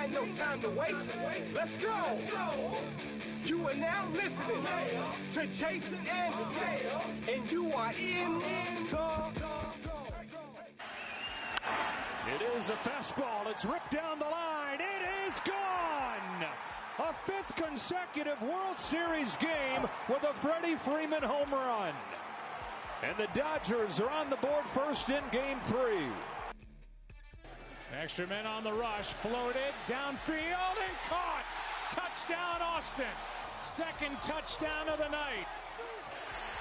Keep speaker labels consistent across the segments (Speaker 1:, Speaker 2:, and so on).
Speaker 1: got no time to waste. Let's go. You are now listening to Jason Anderson, and you are in the
Speaker 2: It is a fastball. It's ripped down the line. It is gone. A fifth consecutive World Series game with a Freddie Freeman home run. And the Dodgers are on the board first in Game 3. Extra men on the rush. Floated downfield and caught. Touchdown, Austin. Second touchdown of the night.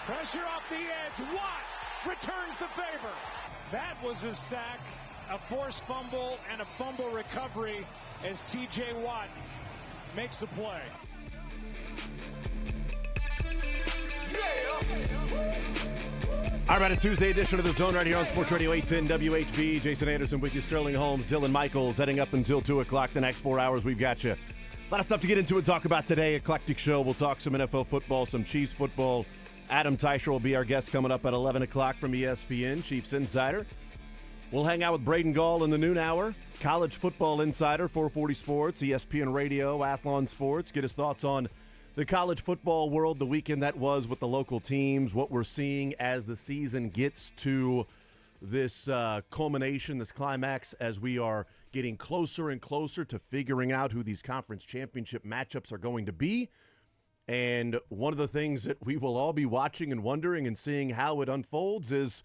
Speaker 2: Pressure off the edge. Watt returns the favor. That was a sack, a forced fumble, and a fumble recovery as T.J. Watt makes the play.
Speaker 3: All right, a Tuesday edition of The Zone right here on Sports Radio 810 WHB. Jason Anderson with you, Sterling Holmes, Dylan Michaels, heading up until 2 o'clock. The next 4 hours, we've got you. A lot of stuff to get into and talk about today. Eclectic show. We'll talk some NFL football, some Chiefs football. Adam Teicher will be our guest coming up at 11 o'clock from ESPN, Chiefs Insider. We'll hang out with Braden Gall in the noon hour. College Football Insider, 440 Sports, ESPN Radio, Athlon Sports. Get his thoughts on the college football world, the weekend that was with the local teams, what we're seeing as the season gets to this culmination, this climax, as we are getting closer and closer to figuring out who these conference championship matchups are going to be. And one of the things that we will all be watching and wondering and seeing how it unfolds is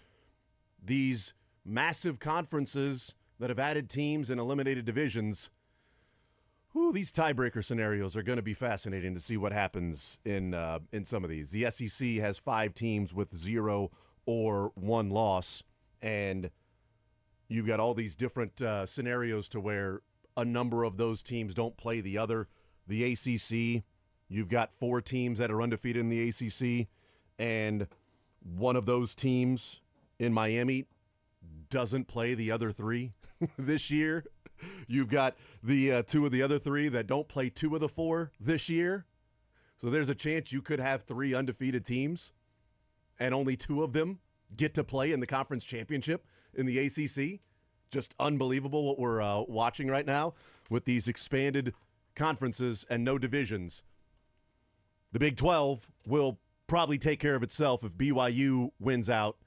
Speaker 3: these massive conferences that have added teams and eliminated divisions. These tiebreaker scenarios are going to be fascinating to see what happens in some of these. The SEC has 5 teams with 0 or 1 loss, and you've got all these different scenarios to where a number of those teams don't play the other. The ACC, you've got 4 teams that are undefeated in the ACC, and one of those teams in Miami doesn't play the other 3 this year. You've got the 2 of the other 3 that don't play 2 of the 4 this year. So there's a chance you could have 3 undefeated teams and only 2 of them get to play in the conference championship in the ACC. Just unbelievable what we're watching right now with these expanded conferences and no divisions. The Big 12 will probably take care of itself if BYU wins out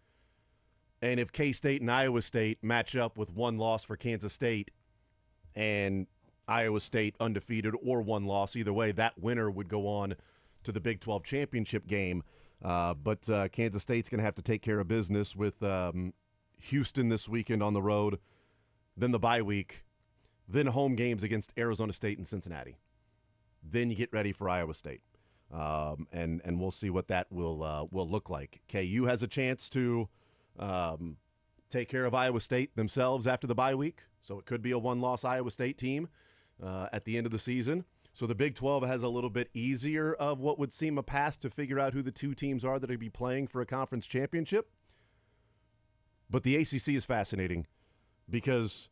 Speaker 3: and if K-State and Iowa State match up with 1 loss for Kansas State and Iowa State undefeated or 1 loss. Either way, that winner would go on to the Big 12 championship game. But Kansas State's going to have to take care of business with Houston this weekend on the road, then the bye week, then home games against Arizona State and Cincinnati. Then you get ready for Iowa State. And we'll see what that will look like. KU has a chance to take care of Iowa State themselves after the bye week. So it could be a 1-loss Iowa State team at the end of the season. So the Big 12 has a little bit easier of what would seem a path to figure out who the 2 teams are that will be playing for a conference championship. But the ACC is fascinating because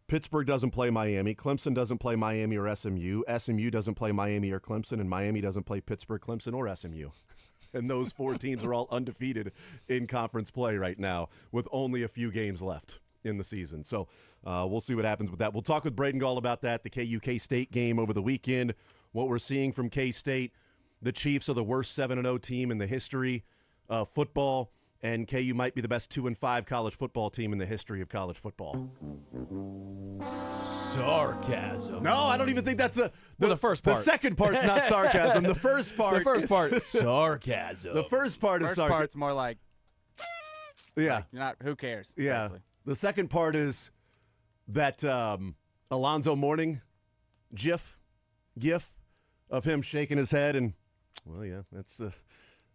Speaker 3: Pittsburgh doesn't play Miami, Clemson doesn't play Miami or SMU, SMU doesn't play Miami or Clemson, and Miami doesn't play Pittsburgh, Clemson, or SMU. And those 4 teams are all undefeated in conference play right now with only a few games left in the season. So we'll see what happens with that. We'll talk with Braden Gall about that, the KU-K-State game over the weekend, what we're seeing from K-State. The Chiefs are the worst 7-0 team in the history of football, and KU might be the best 2-5 college football team in the history of college football.
Speaker 4: Sarcasm.
Speaker 3: No, I don't even think that's
Speaker 4: the first part.
Speaker 3: The second part's not sarcasm. The first part.
Speaker 4: The first part, sarcasm.
Speaker 3: The first part is sarcasm.
Speaker 5: First part's more like,
Speaker 3: yeah,
Speaker 5: like, you're not. Who cares?
Speaker 3: Yeah.
Speaker 5: Basically.
Speaker 3: The second part is that Alonzo Mourning gif of him shaking his head and, well, yeah,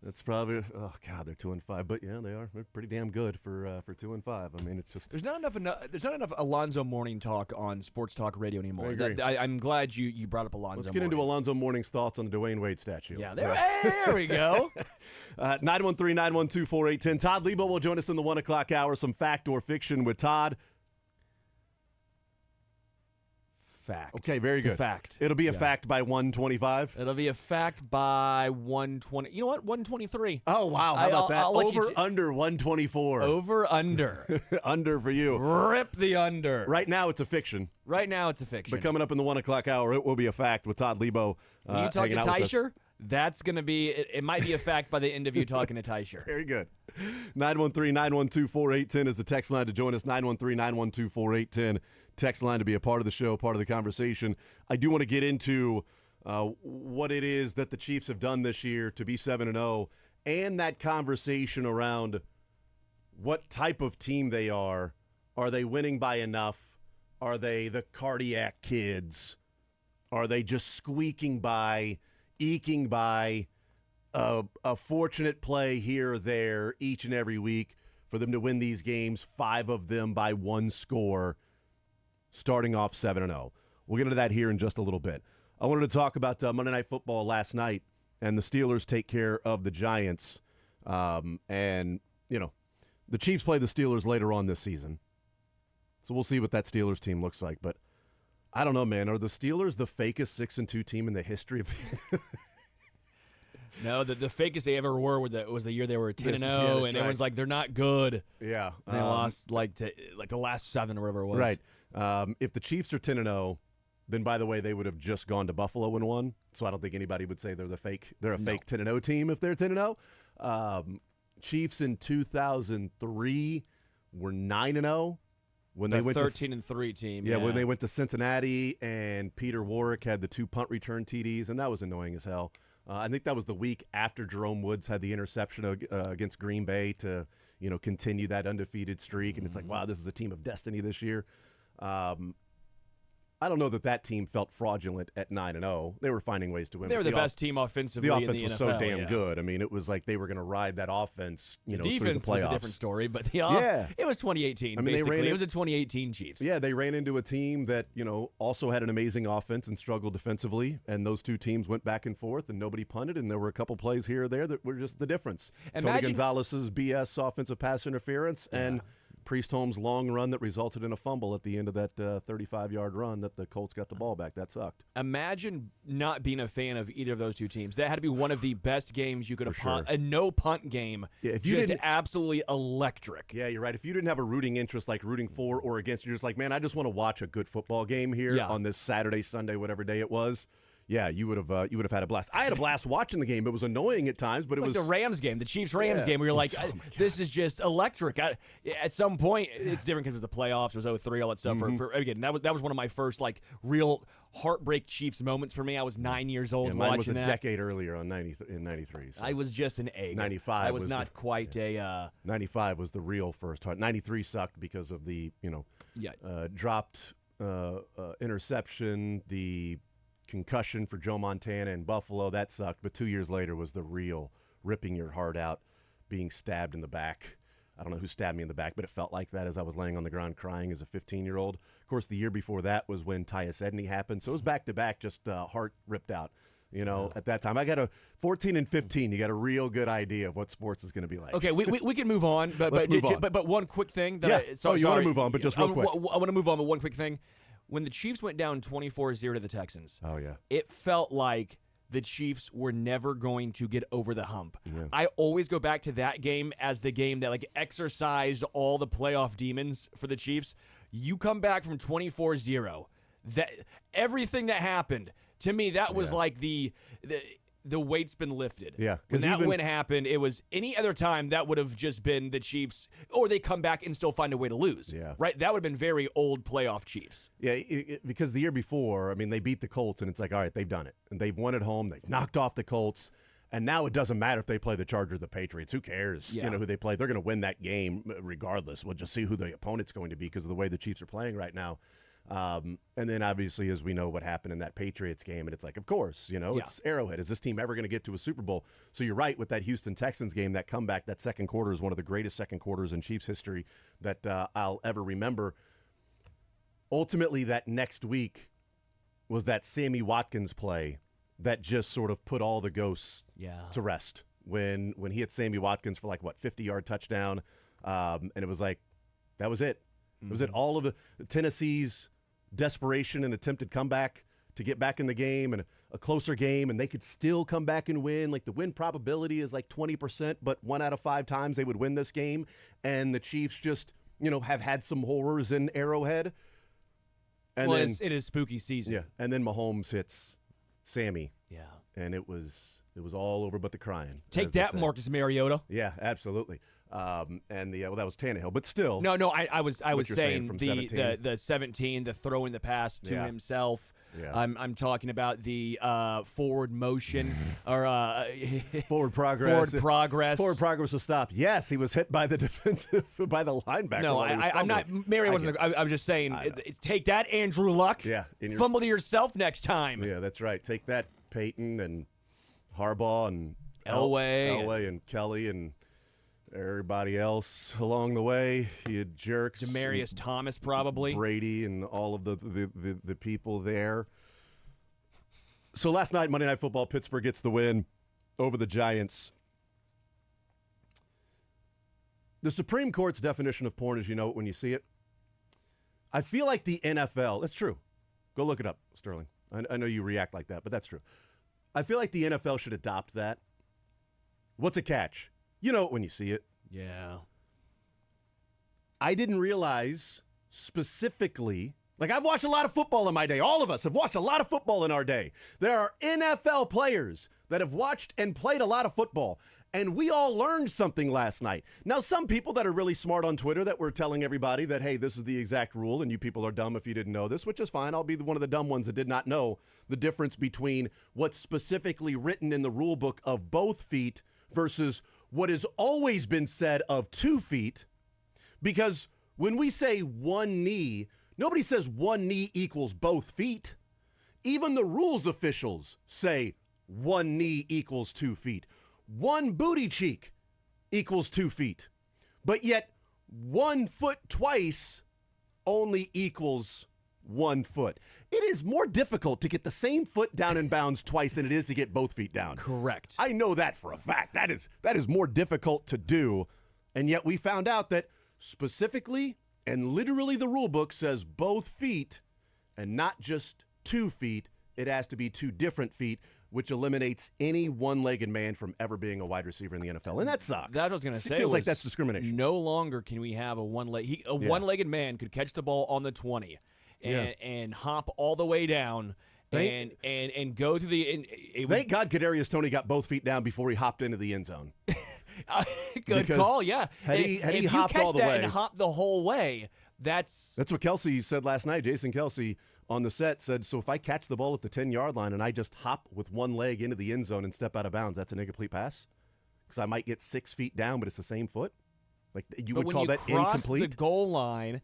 Speaker 3: that's probably, oh God, they're 2-5, but yeah, they are. They're pretty damn good for 2-5. I mean, it's just
Speaker 4: there's not enough Alonzo Mourning talk on sports talk radio anymore.
Speaker 3: I agree.
Speaker 4: I'm glad you brought up Alonzo.
Speaker 3: Let's get into Alonzo Mourning's thoughts on the Dwayne Wade statue.
Speaker 4: Yeah, there we go.
Speaker 3: 913-912-4810. Todd Lebo will join us in the 1 o'clock hour. Some fact or fiction with Todd.
Speaker 4: fact.
Speaker 3: Okay, very
Speaker 4: it's
Speaker 3: good.
Speaker 4: A fact.
Speaker 3: It'll be a fact by 125.
Speaker 4: It'll be a fact by 120. You know what? 123.
Speaker 3: Oh, wow. How about that?
Speaker 4: I'll let you
Speaker 3: Over, under 124.
Speaker 4: Over, under.
Speaker 3: Under for you.
Speaker 4: Rip the under.
Speaker 3: Right now, it's a fiction.
Speaker 4: Right now, it's a fiction.
Speaker 3: But coming up in the 1 o'clock hour, it will be a fact with Todd Lebo.
Speaker 4: When you talk to
Speaker 3: hanging out with us.
Speaker 4: Teicher, that's going to be, it might be a fact by the end of you talking to Teicher.
Speaker 3: Very good. 913-912-4810 is the text line to join us. 913-912-4810. Text line to be a part of the show, part of the conversation. I do want to get into what it is that the Chiefs have done this year to be 7-0 and that conversation around what type of team they are. Are they winning by enough? Are they the cardiac kids? Are they just squeaking by, eking by a fortunate play here or there each and every week for them to win these games, 5 of them by 1 score, starting off 7-0. We'll get into that here in just a little bit. I wanted to talk about Monday Night Football last night, and the Steelers take care of the Giants. And, you know, the Chiefs play the Steelers later on this season. So we'll see what that Steelers team looks like. But I don't know, man. Are the Steelers the fakest 6-2 team in the history of the
Speaker 4: No, the fakest they ever were was the year they were 10-0, and
Speaker 3: right.
Speaker 4: everyone's like, they're not good.
Speaker 3: Yeah.
Speaker 4: And they lost to the last 7 or whatever it was.
Speaker 3: Right. If the Chiefs are 10-0, then by the way, they would have just gone to Buffalo and won. So I don't think anybody would say they're a fake 10-0 team if they're 10-0. Chiefs in 2003 were 9-0 when they went
Speaker 4: 13-3 team.
Speaker 3: Yeah, when they went to Cincinnati and Peter Warwick had the 2 punt return TDs, and that was annoying as hell. I think that was the week after Jerome Woods had the interception against Green Bay to, continue that undefeated streak. And it's like, wow, this is a team of destiny this year. I don't know that team felt fraudulent at 9-0. They were finding ways to win.
Speaker 4: They were the best team offensively
Speaker 3: the
Speaker 4: in the
Speaker 3: offense was
Speaker 4: NFL,
Speaker 3: so damn good. I mean, it was like they were going to ride that offense,
Speaker 4: the
Speaker 3: through the
Speaker 4: defense
Speaker 3: playoffs.
Speaker 4: was a different story, but it was 2018.
Speaker 3: I mean,
Speaker 4: basically. It was a 2018 Chiefs.
Speaker 3: Yeah, they ran into a team that, also had an amazing offense and struggled defensively, and those two teams went back and forth, and nobody punted, and there were a couple plays here or there that were just the difference. Tony Gonzalez's BS offensive pass interference and Priest Holmes' long run that resulted in a fumble at the end of that 35-yard run that the Colts got the ball back. That sucked.
Speaker 4: Imagine not being a fan of either of those two teams. That had to be one of the best games you could have
Speaker 3: sure.
Speaker 4: A no-punt game.
Speaker 3: Yeah, if you
Speaker 4: just
Speaker 3: didn't,
Speaker 4: absolutely electric.
Speaker 3: Yeah, you're right. If you didn't have a rooting interest like rooting for or against, you're just like, man, I just want to watch a good football game here on this Saturday, Sunday, whatever day it was. Yeah, you would have had a blast. I had a blast watching the game. It was annoying at times, but
Speaker 4: it was like the Rams game, the Chiefs-Rams game, where you're like, this is just electric. At some point, it's different because it was the playoffs, it was 03, all that stuff. Again, that was one of my first real heartbreak Chiefs moments for me. I was 9 years old watching that.
Speaker 3: Mine was a decade earlier in 93. So.
Speaker 4: I was just an egg.
Speaker 3: 95.
Speaker 4: I was not quite a.
Speaker 3: 95 was the real first. 93 sucked because of the dropped interception, the concussion for Joe Montana in Buffalo. That sucked. But 2 years later was the real ripping your heart out, being stabbed in the back. I don't know who stabbed me in the back, but it felt like that as I was laying on the ground crying as a 15-year-old. Of course, the year before that was when Tyus Edney happened. So it was back-to-back, just heart ripped out. At that time. I got 14 and 15. You got a real good idea of what sports is going to be like.
Speaker 4: Okay, we can move on. But one quick thing.
Speaker 3: You want to move on, but just real quick.
Speaker 4: I want to move on, but one quick thing. When the Chiefs went down 24-0 to the Texans, it felt like the Chiefs were never going to get over the hump. Yeah. I always go back to that game as the game that exercised all the playoff demons for the Chiefs. You come back from 24-0, that everything that happened, to me, that was like the weight's been lifted.
Speaker 3: Yeah.
Speaker 4: When that win happened, it was any other time that would have just been the Chiefs, or they come back and still find a way to lose.
Speaker 3: Yeah.
Speaker 4: Right? That would have been very old playoff Chiefs.
Speaker 3: Yeah, because the year before, they beat the Colts, and it's like, all right, they've done it. And they've won at home. They've knocked off the Colts. And now it doesn't matter if they play the Chargers or the Patriots. Who cares?
Speaker 4: Yeah.
Speaker 3: Who they play. They're going to win that game regardless. We'll just see who the opponent's going to be because of the way the Chiefs are playing right now. And then obviously, as we know what happened in that Patriots game, and it's like, of course, it's Arrowhead. Is this team ever going to get to a Super Bowl? So you're right with that Houston Texans game, that comeback, that second quarter is one of the greatest second quarters in Chiefs history that I'll ever remember. Ultimately, that next week was that Sammy Watkins play that just sort of put all the ghosts to rest. When he hit Sammy Watkins for 50-yard touchdown, and it was like, that was it. It was it. All of the Tennessee's desperation and attempted comeback to get back in the game and a closer game, and they could still come back and win. Like, the win probability is like 20%, but 1 out of 5 times they would win this game. And the Chiefs just, have had some horrors in Arrowhead. And then,
Speaker 4: it is spooky season.
Speaker 3: Yeah, and then Mahomes hits Sammy.
Speaker 4: Yeah.
Speaker 3: And it was all over but the crying.
Speaker 4: Take that, Marcus Mariota.
Speaker 3: Yeah, absolutely. That was Tannehill, but still.
Speaker 4: No, I was saying
Speaker 3: from
Speaker 4: the 17, the throwing the pass to himself.
Speaker 3: Yeah.
Speaker 4: I'm talking about the forward motion or
Speaker 3: forward progress.
Speaker 4: Forward
Speaker 3: progress was stopped. Yes, he was hit by the linebacker.
Speaker 4: No, I'm not. Mary wasn't. I was just saying. Take that, Andrew Luck.
Speaker 3: Yeah,
Speaker 4: fumble to yourself next time.
Speaker 3: Yeah, that's right. Take that, Peyton and Harbaugh and
Speaker 4: Elway
Speaker 3: and Kelly and everybody else along the way. You had jerks.
Speaker 4: Demaryius Thomas, probably.
Speaker 3: Brady and all of the people there. So last night, Monday Night Football, Pittsburgh gets the win over the Giants. The Supreme Court's definition of porn is you know it when you see it. I feel like the NFL, that's true. Go look it up, Sterling. I know you react like that, but that's true. I feel like the NFL should adopt that. What's a catch? You know it when you see it.
Speaker 4: Yeah.
Speaker 3: I didn't realize specifically, like, I've watched a lot of football in my day. All of us have watched a lot of football in our day. There are NFL players that have watched and played a lot of football, and we all learned something last night. Now, some people that are really smart on Twitter that were telling everybody that, hey, this is the exact rule, and you people are dumb if you didn't know this, which is fine. I'll be one of the dumb ones that did not know the difference between what's specifically written in the rule book of both feet versus what has always been said of 2 feet, because when we say one knee, nobody says one knee equals both feet. Even the rules officials say one knee equals 2 feet. One booty cheek equals 2 feet. But yet 1 foot twice only equals 1 foot. It is more difficult to get the same foot down in bounds twice than it is to get both feet down.
Speaker 4: Correct.
Speaker 3: I know that for a fact. That is more difficult to do. And yet we found out that specifically and literally the rule book says both feet and not just 2 feet. It has to be 2 different feet, which eliminates any one-legged man from ever being a wide receiver in the NFL. And that sucks.
Speaker 4: That's what I was going to say.
Speaker 3: It feels like that's discrimination.
Speaker 4: No longer can we have a one-legged man could catch the ball on the 20 and hop all the way down and go to the
Speaker 3: Thank God Kadarius Toney got both feet down before he hopped into the end zone.
Speaker 4: Good call, yeah.
Speaker 3: Had he hopped all the way
Speaker 4: and hopped the whole way, that's
Speaker 3: what Kelsey said last night. Jason Kelsey on the set said, so if I catch the ball at the 10-yard line and I just hop with one leg into the end zone and step out of bounds, that's an incomplete pass? Because I might get 6 feet down, but it's the same foot? Like, you would call that incomplete?
Speaker 4: When you cross the goal line,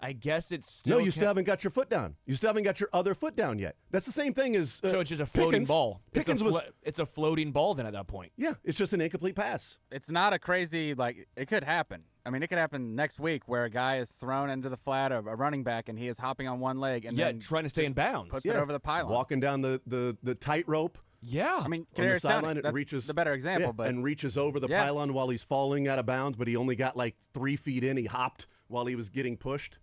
Speaker 4: I guess it's still...
Speaker 3: No, you still haven't got your foot down. You still haven't got your other foot down yet. That's the same thing as
Speaker 4: so it's just a floating ball.
Speaker 3: Pickens
Speaker 4: it's a floating ball then at that point.
Speaker 3: Yeah, it's just an incomplete pass.
Speaker 5: It's not a crazy, it could happen. I mean, it could happen next week where a guy is thrown into the flat of a running back and he is hopping on one leg and then
Speaker 4: trying to stay in bounds.
Speaker 5: Puts it over the pylon.
Speaker 3: Walking down the tightrope.
Speaker 4: Yeah.
Speaker 5: I mean,
Speaker 3: on the sideline, it reaches
Speaker 5: the better example, but
Speaker 3: and reaches over the pylon while he's falling out of bounds, but he only got like 3 feet in. He hopped while he was getting pushed.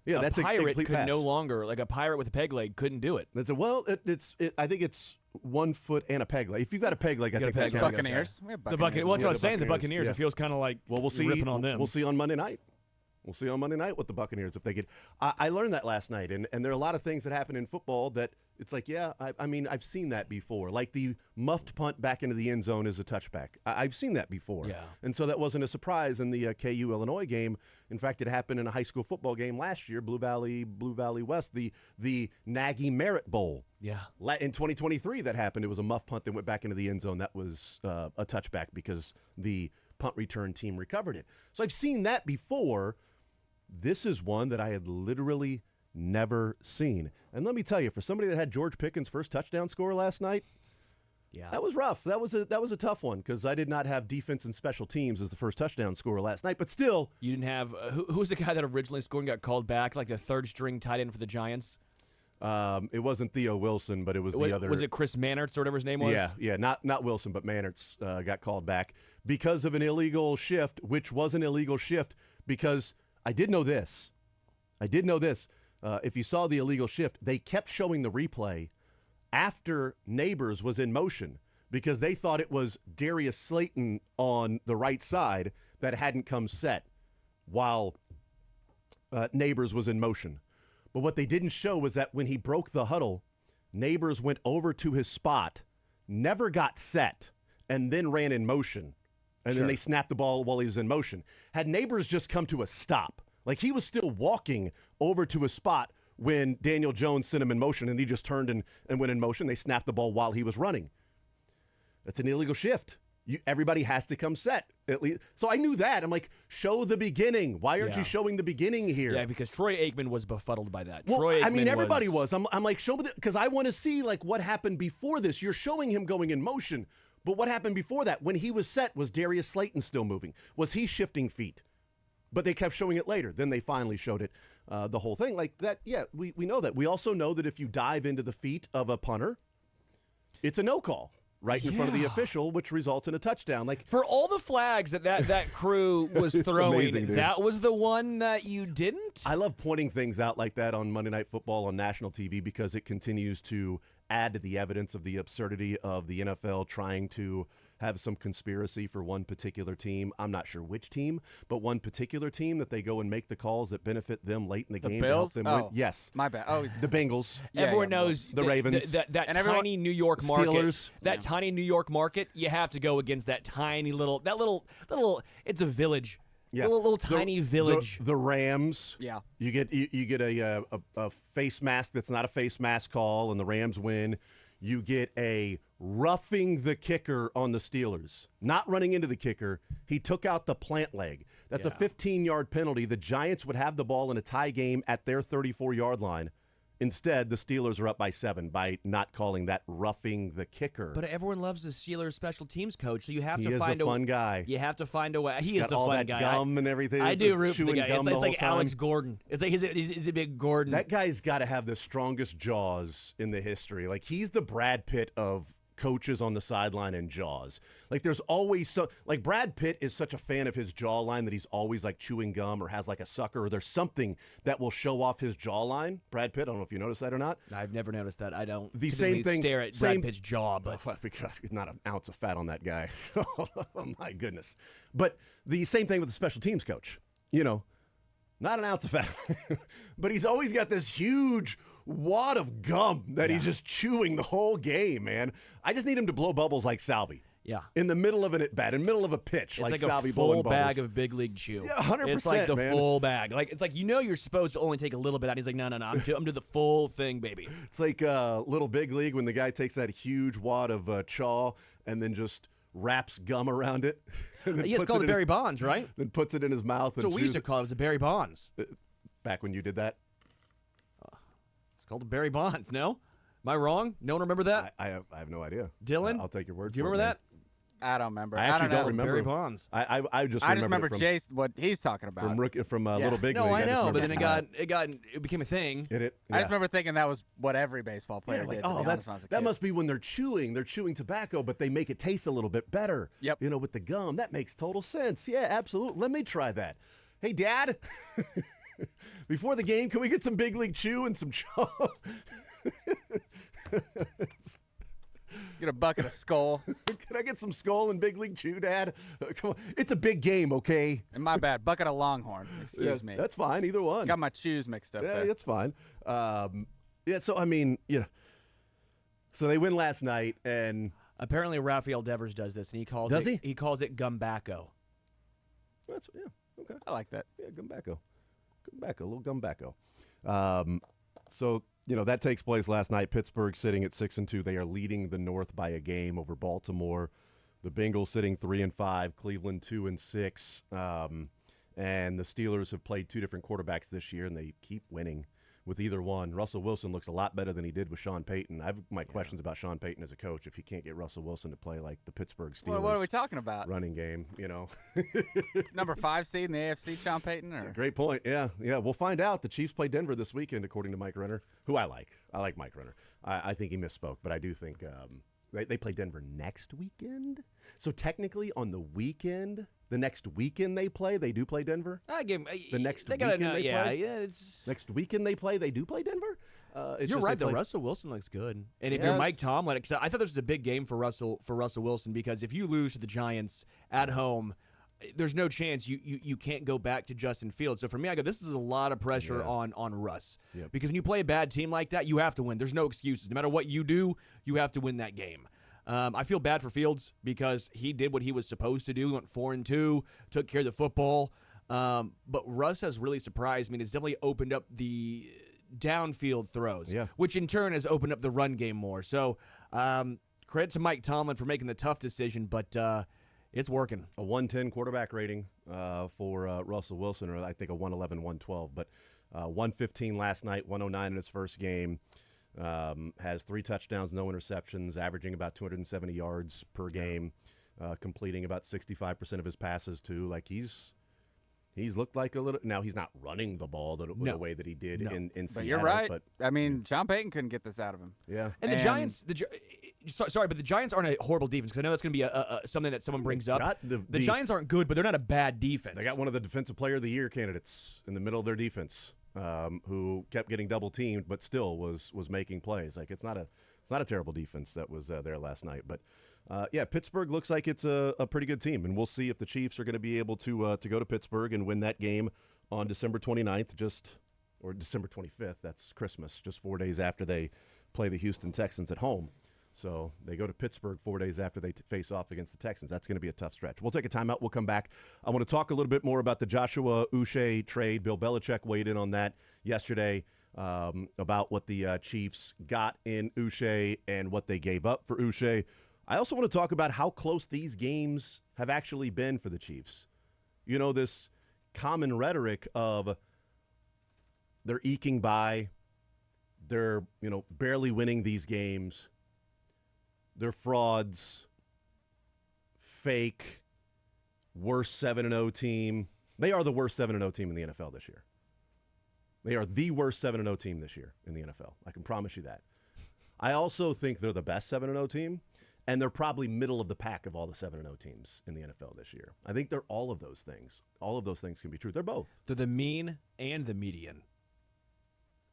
Speaker 3: Yeah, that's a
Speaker 4: pirate
Speaker 3: complete
Speaker 4: could
Speaker 3: pass.
Speaker 4: no longer, like a pirate with a peg leg couldn't do it.
Speaker 3: I think it's 1 foot and a peg leg. If you've got a peg leg, I think that's
Speaker 5: Buccaneers.
Speaker 4: Well, that's what I was saying. The Buccaneers.
Speaker 3: Yeah.
Speaker 4: It feels kind of like
Speaker 3: we'll see.
Speaker 4: Ripping on them.
Speaker 3: We'll see on Monday night. We'll see on Monday night what the Buccaneers, if they get. I learned that last night, and there are a lot of things that happen in football that it's like, I mean, I've seen that before. Like the muffed punt back into the end zone is a touchback. I've seen that before.
Speaker 4: Yeah.
Speaker 3: And so that wasn't a surprise in the KU Illinois game. In fact, it happened in a high school football game last year, Blue Valley West, the Nagy Merritt Bowl.
Speaker 4: Yeah.
Speaker 3: In 2023, that happened. It was a muff punt that went back into the end zone. That was a touchback because the punt return team recovered it. So I've seen that before. This is one that I had literally never seen. And let me tell you, for somebody that had George Pickens' first touchdown score last night, that was rough. That was a tough one because I did not have defense and special teams as the first touchdown scorer last night. But still,
Speaker 4: you didn't have who was the guy that originally scored and got called back, like the third string tight end for the Giants?
Speaker 3: It wasn't Theo Wilson, but it was the other.
Speaker 4: Was it Chris Mannertz or whatever his name was?
Speaker 3: Yeah, not Wilson, but Mannertz got called back because of an illegal shift, which was an illegal shift because I did know this. if you saw the illegal shift, they kept showing the replay after Neighbors was in motion because they thought it was Darius Slayton on the right side that hadn't come set while Neighbors was in motion. But what they didn't show was that when he broke the huddle, Neighbors went over to his spot, never got set, and then ran in motion. And then they snapped the ball while he was in motion. Had Neighbors just come to a stop, like he was still walking over to his spot when Daniel Jones sent him in motion, and he just turned and went in motion. They snapped the ball while he was running. That's an illegal shift. Everybody has to come set, at least. So I knew that. I'm like, show the beginning. Why aren't you showing the beginning here?
Speaker 4: Yeah, because Troy Aikman was befuddled by that.
Speaker 3: Well,
Speaker 4: Troy Aikman
Speaker 3: everybody was. I'm like, show me, because I want to see like what happened before this. You're showing him going in motion, but what happened before that? When he was set, was Darius Slayton still moving? Was he shifting feet? But they kept showing it later. Then they finally showed it, the whole thing. Like that, yeah, we know that. We also know that if you dive into the feet of a punter, it's a no call right in front of the official, which results in a touchdown. Like
Speaker 4: for all the flags that crew was throwing,
Speaker 3: amazing,
Speaker 4: that was the one that you didn't?
Speaker 3: I love pointing things out like that on Monday Night Football on national TV because it continues to add to the evidence of the absurdity of the NFL trying to have some conspiracy for one particular team. I'm not sure which team, but one particular team that they go and make the calls that benefit them late in the game.
Speaker 5: Bills?
Speaker 3: To help them win. Yes.
Speaker 5: My bad. Oh,
Speaker 3: the Bengals.
Speaker 4: Everyone knows
Speaker 3: the Ravens.
Speaker 4: That tiny New York market.
Speaker 3: Steelers.
Speaker 4: That tiny New York market, you have to go against that tiny little, it's a village.
Speaker 3: Yeah,
Speaker 4: little tiny village.
Speaker 3: The Rams.
Speaker 5: Yeah,
Speaker 3: you get a face mask that's not a face mask call, and the Rams win. You get a roughing the kicker on the Steelers, not running into the kicker. He took out the plant leg. That's a 15-yard penalty. The Giants would have the ball in a tie game at their 34-yard line. Instead, the Steelers are up by 7 by not calling that roughing the kicker.
Speaker 4: But everyone loves the Steelers special teams coach, so you have to
Speaker 3: find
Speaker 4: a
Speaker 3: fun guy.
Speaker 4: You have to find a way. He
Speaker 3: He's
Speaker 4: is
Speaker 3: got
Speaker 4: a
Speaker 3: all
Speaker 4: fun
Speaker 3: that
Speaker 4: guy.
Speaker 3: gum and everything.
Speaker 4: I do root for the
Speaker 3: chewing
Speaker 4: guy.
Speaker 3: gum
Speaker 4: It's
Speaker 3: the
Speaker 4: like
Speaker 3: whole
Speaker 4: Alex
Speaker 3: time.
Speaker 4: Gordon. It's like he's a big Gordon.
Speaker 3: That guy's got to have the strongest jaws in the history. Like he's the Brad Pitt of coaches on the sideline and jaws. Like there's always like Brad Pitt is such a fan of his jawline that he's always like chewing gum or has like a sucker or there's something that will show off his jawline. Brad Pitt, I don't know if you noticed that or not.
Speaker 4: I've never noticed that. I don't.
Speaker 3: The same thing.
Speaker 4: Stare at Brad Pitt's jaw, but
Speaker 3: not an ounce of fat on that guy. Oh my goodness. But the same thing with the special teams coach. You know, not an ounce of fat, but he's always got this huge wad of gum that he's just chewing the whole game, man. I just need him to blow bubbles like Salvi.
Speaker 4: Yeah.
Speaker 3: In the middle of an at-bat, in the middle of a pitch,
Speaker 4: it's
Speaker 3: like
Speaker 4: a
Speaker 3: Salvi
Speaker 4: full
Speaker 3: blowing bubbles.
Speaker 4: bag of big league chew.
Speaker 3: Yeah, 100%,
Speaker 4: It's like the
Speaker 3: man.
Speaker 4: full bag. Like it's like you're supposed to only take a little bit out. He's like, no, I'm doing the full thing, baby.
Speaker 3: It's like Little Big League when the guy takes that huge wad of chaw and then just wraps gum around it.
Speaker 4: It's called Barry Bonds, right?
Speaker 3: Then puts it in his mouth.
Speaker 4: That's what we used to call it. It was the Barry Bonds.
Speaker 3: Back when you did that?
Speaker 4: It's called the Barry Bonds, no? Am I wrong? No one remember that?
Speaker 3: I have no idea.
Speaker 4: Dylan?
Speaker 3: I'll take your word
Speaker 4: Do you
Speaker 3: for it.
Speaker 4: remember that?
Speaker 5: I don't remember.
Speaker 3: I actually don't remember.
Speaker 4: Barry Bonds.
Speaker 3: I just
Speaker 5: remember
Speaker 3: from,
Speaker 5: Jace what he's talking about.
Speaker 3: From Little Big League.
Speaker 4: No, I know, but then
Speaker 3: it
Speaker 4: it became a thing.
Speaker 3: Yeah.
Speaker 5: I just remember thinking that was what every baseball player
Speaker 3: like,
Speaker 5: did.
Speaker 3: oh,
Speaker 5: that
Speaker 3: must be when they're chewing tobacco, but they make it taste a little bit better.
Speaker 5: Yep.
Speaker 3: You know, with the gum. That makes total sense. Yeah, absolutely. Let me try that. Hey, Dad, before the game, can we get some Big League Chew and some chaw?
Speaker 5: Get a bucket of Skull.
Speaker 3: Can I get some Skull and Big League Chew, Dad? Come on. It's a big game, okay?
Speaker 5: And my bad, bucket of Longhorn. Excuse me.
Speaker 3: That's fine. Either one.
Speaker 5: Got my chews mixed up
Speaker 3: Yeah,
Speaker 5: there.
Speaker 3: that's fine. So, I mean, so they win last night, and
Speaker 4: Apparently, Rafael Devers does this, and he calls
Speaker 3: Does
Speaker 4: it.
Speaker 3: he?
Speaker 4: He calls it gumbacco.
Speaker 3: Okay.
Speaker 5: I like that.
Speaker 3: Yeah, gumbacco, a little gumbacco. So that takes place last night. Pittsburgh sitting at 6-2. They are leading the North by a game over Baltimore. The Bengals sitting 3-5. Cleveland 2-6. And the Steelers have played two different quarterbacks this year, and they keep winning with either one. Russell Wilson looks a lot better than he did with Sean Payton. I have my questions about Sean Payton as a coach if he can't get Russell Wilson to play like the Pittsburgh Steelers.
Speaker 5: What are we talking about?
Speaker 3: Running game,
Speaker 5: Number 5 seed in the AFC, Sean Payton?
Speaker 3: That's a great point. Yeah. We'll find out. The Chiefs play Denver this weekend, according to Mike Renner, who I like. I like Mike Renner. I think he misspoke, but I do think They play Denver next weekend. So technically, on the weekend, the next weekend they do play Denver.
Speaker 4: I give
Speaker 3: the next
Speaker 4: they
Speaker 3: weekend
Speaker 4: gotta,
Speaker 3: they play.
Speaker 4: Yeah, it's
Speaker 3: next weekend they do play Denver.
Speaker 4: You're right. Though Russell Wilson looks good, and if you're Mike Tomlin, I thought this was a big game for Russell Wilson because if you lose to the Giants at home, there's no chance you can't go back to Justin Fields. So for me, I go, this is a lot of pressure on Russ.
Speaker 3: Yep.
Speaker 4: Because when you play a bad team like that, you have to win. There's no excuses. No matter what you do, you have to win that game. I feel bad for Fields because he did what he was supposed to do. He went 4-2, took care of the football. But Russ has really surprised me. It's definitely opened up the downfield throws, which in turn has opened up the run game more. So credit to Mike Tomlin for making the tough decision, but it's working.
Speaker 3: A 110 quarterback rating for Russell Wilson, or I think a 111, 112. But 115 last night, 109 in his first game. Has 3 touchdowns, no interceptions, averaging about 270 yards per game, completing about 65% of his passes too. Like he's looked like a little. Now he's not running the ball the way that he did in Seattle.
Speaker 5: But you're right. But I mean, Sean Payton couldn't get this out of him.
Speaker 3: Yeah.
Speaker 4: And the Giants, sorry, but the Giants aren't a horrible defense because I know that's going to be something that someone brings up. The Giants aren't good, but they're not a bad defense.
Speaker 3: They got one of the Defensive Player of the Year candidates in the middle of their defense. Who kept getting double teamed, but still was making plays. Like it's not a terrible defense that was there last night. But Pittsburgh looks like it's a pretty good team, and we'll see if the Chiefs are going to be able to go to Pittsburgh and win that game on December 29th, or December 25th. That's Christmas, just 4 days after they play the Houston Texans at home. So they go to Pittsburgh 4 days after they face off against the Texans. That's going to be a tough stretch. We'll take a timeout. We'll come back. I want to talk a little bit more about the Joshua Uche trade. Bill Belichick weighed in on that yesterday about what the Chiefs got in Uche and what they gave up for Uche. I also want to talk about how close these games have actually been for the Chiefs. You know, this common rhetoric of they're eking by, they're, barely winning these games. They're frauds, fake, worst 7-0 team. They are the worst 7-0 team in the NFL this year. They are the worst 7-0 team this year in the NFL. I can promise you that. I also think they're the best 7-0 team, and they're probably middle of the pack of all the 7-0 teams in the NFL this year. I think they're all of those things. All of those things can be true. They're both.
Speaker 4: They're the mean and the median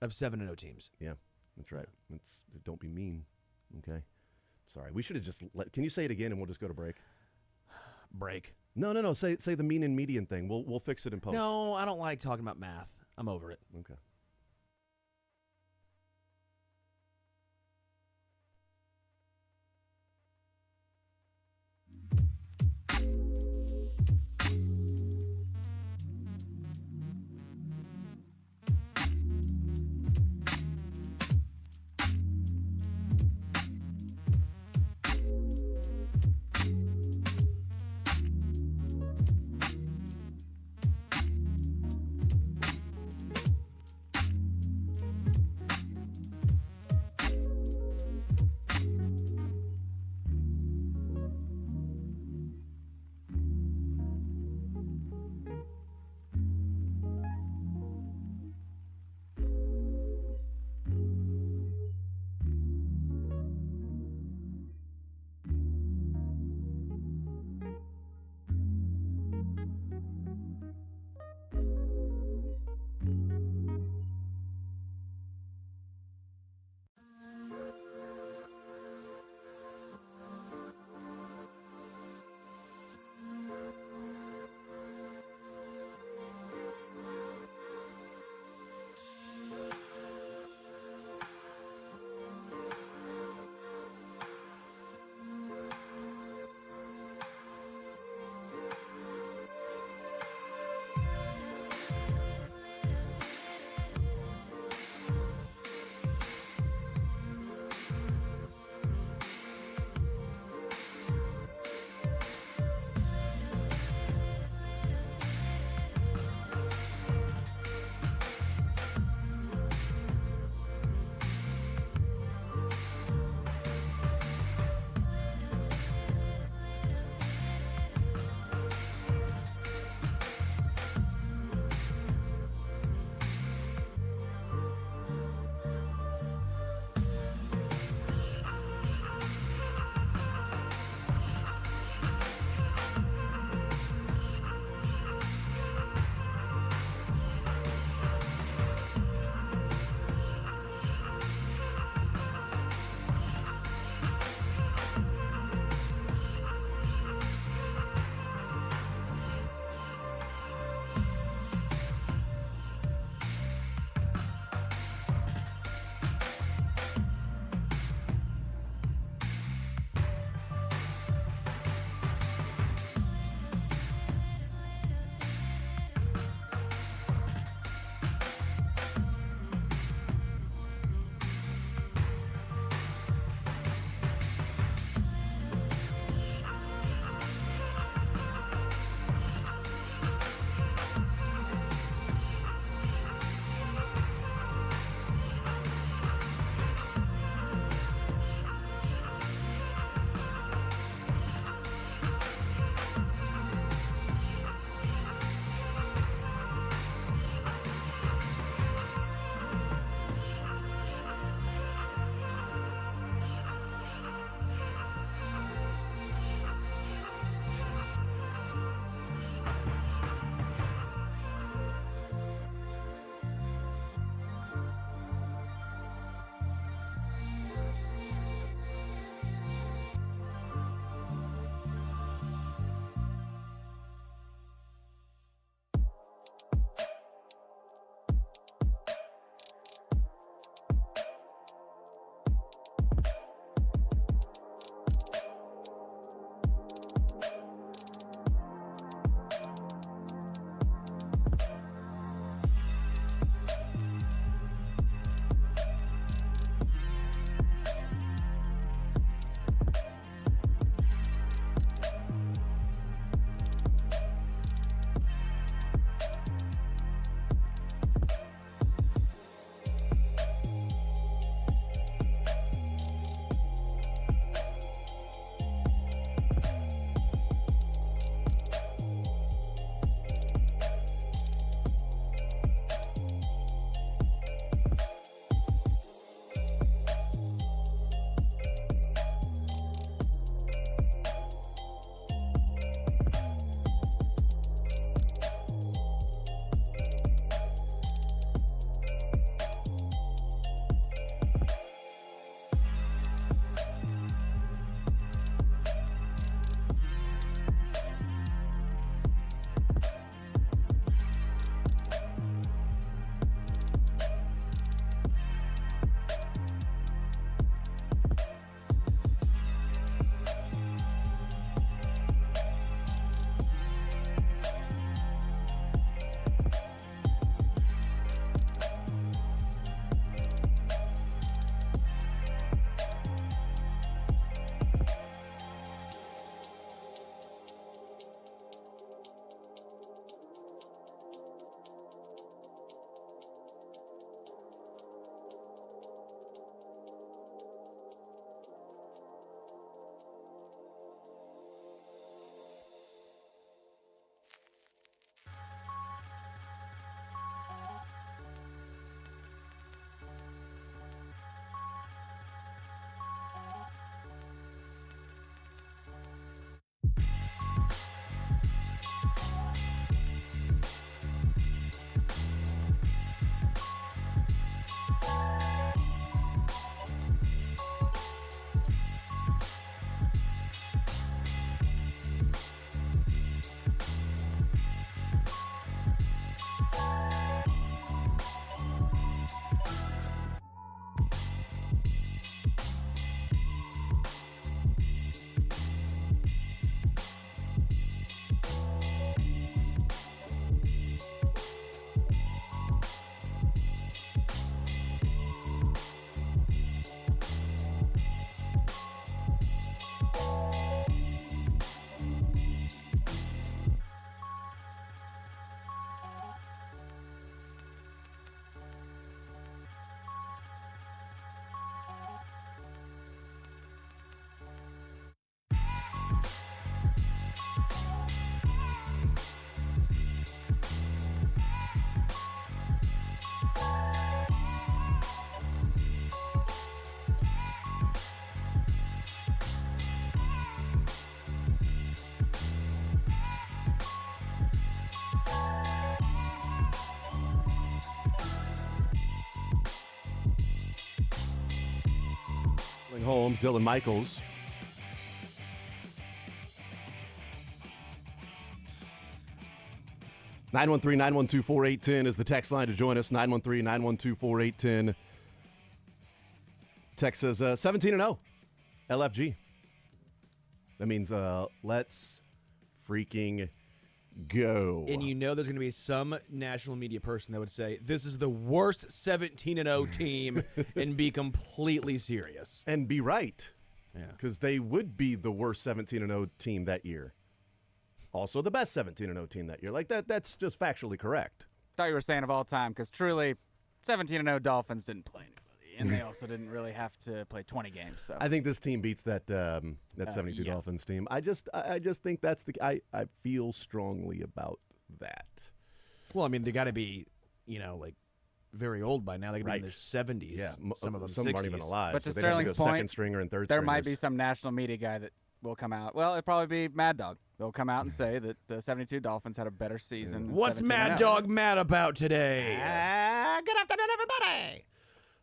Speaker 4: of 7-0 teams.
Speaker 3: Yeah, that's right. Don't be mean, okay? Sorry, we should have just can you say it again and we'll just go to break?
Speaker 4: Break.
Speaker 3: No. Say the mean and median thing. We'll fix it in post.
Speaker 4: No, I don't like talking about math. I'm over it.
Speaker 3: Okay. Holmes, Dylan Michaels. (913-912-4810) is the text line to join us. 913-912-4810. Text says 17-0 LFG. That means let's freaking go.
Speaker 4: And you know there's going to be some national media person that would say, this is the worst 17-0 team, and be completely serious.
Speaker 3: And be right.
Speaker 4: Yeah.
Speaker 3: Because they would be the worst 17-0 team that year. Also the best 17-0 team that year. Like that's just factually correct.
Speaker 5: Thought you were saying of all time, because truly, 17-0 Dolphins didn't play anybody. And they also didn't really have to play 20 games. So
Speaker 3: I think this team beats that 72 Dolphins team. I just think that's I feel strongly about that.
Speaker 4: Well, I mean, they got to be, like very old by now. They got to be in their 70s.
Speaker 3: Yeah,
Speaker 4: some of them
Speaker 3: some
Speaker 4: 60s.
Speaker 3: aren't even alive.
Speaker 5: But to
Speaker 3: so Sterling's
Speaker 5: point,
Speaker 3: second stringer and third
Speaker 5: there
Speaker 3: stringers.
Speaker 5: might be some national media guy that will come out. Well, it'll probably be Mad Dog. They'll come out and say that the 72 Dolphins had a better season.
Speaker 4: What's Mad Dog mad about today?
Speaker 3: Good afternoon, everybody.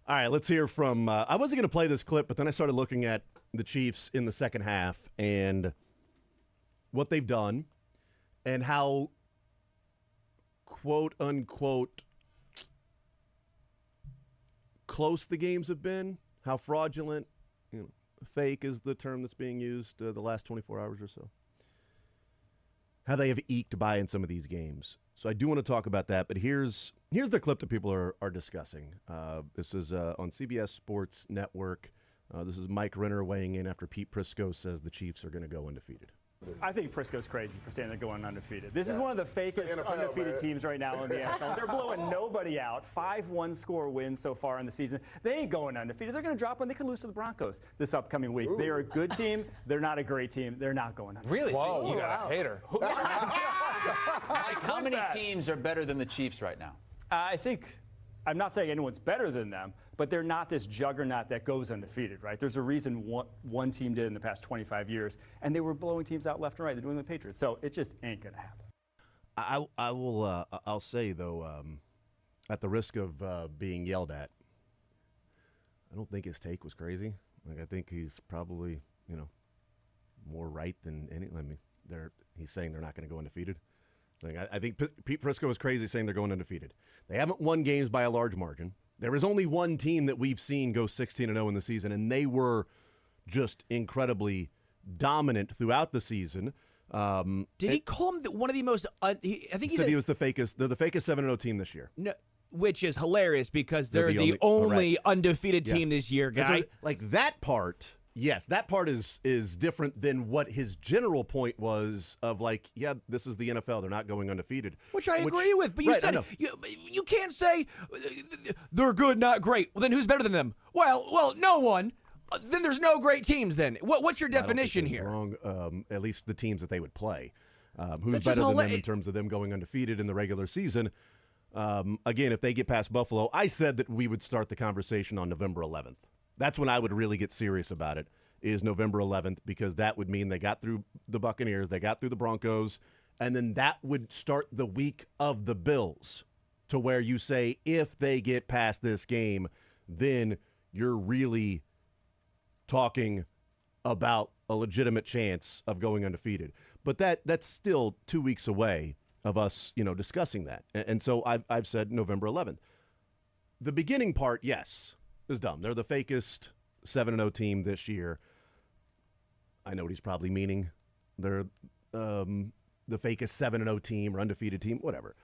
Speaker 3: All right, let's hear from I wasn't going to play this clip, but then I started looking at the Chiefs in the second half and what they've done and how, quote, unquote, close the games have been, how fraudulent, fake is the term that's being used the last 24 hours or so. How they have eked by in some of these games. So I do want to talk about that, but here's the clip that people are discussing. This is on CBS Sports Network. This is Mike Renner weighing in after Pete Prisco says the Chiefs are going to go undefeated.
Speaker 6: I think Prisco's crazy for saying they're going undefeated. This is one of the fakest undefeated teams right now in the NFL. They're blowing nobody out. 5 one-score wins so far in the season. They ain't going undefeated. They're going to drop one. They could lose to the Broncos this upcoming week. They are a good team. They're not a great team. They're not going undefeated.
Speaker 7: Really? So you got a hater. Mike, how many teams are better than the Chiefs right now?
Speaker 6: I'm not saying anyone's better than them, but they're not this juggernaut that goes undefeated, right? There's a reason one team did in the past 25 years, and they were blowing teams out left and right. They're doing the Patriots, so it just ain't going to happen.
Speaker 3: I'll say, though, at the risk of being yelled at, I don't think his take was crazy. Like, I think he's probably, more right than any. I mean, he's saying they're not going to go undefeated. I think Pete Prisco is crazy saying they're going undefeated. They haven't won games by a large margin. There is only one team that we've seen go 16-0 in the season, and they were just incredibly dominant throughout the season.
Speaker 4: Did he call him one of the most? I think
Speaker 3: he said he was the fakest. They're the fakest 7-0 team this year.
Speaker 4: No, which is hilarious because they're the only undefeated team this year, guy.
Speaker 3: Like that part. Yes, that part is different than what his general point was of this is the NFL. They're not going undefeated.
Speaker 4: Which I agree with. But you said you can't say they're good, not great. Well, then who's better than them? Well, no one. Then there's no great teams then. What's your definition here?
Speaker 3: Wrong. At least the teams that they would play. Who's better than them in terms of them going undefeated in the regular season? Again, if they get past Buffalo, I said that we would start the conversation on November 11th. That's when I would really get serious about it, is November 11th, because that would mean they got through the Buccaneers, they got through the Broncos, and then that would start the week of the Bills, to where you say if they get past this game, then you're really talking about a legitimate chance of going undefeated. But that's still 2 weeks away of us, discussing that. And so I've said November 11th. The beginning part, yes, is dumb. They're the fakest 7-0 team this year. I know what he's probably meaning. They're the fakest 7-0 team or undefeated team, whatever.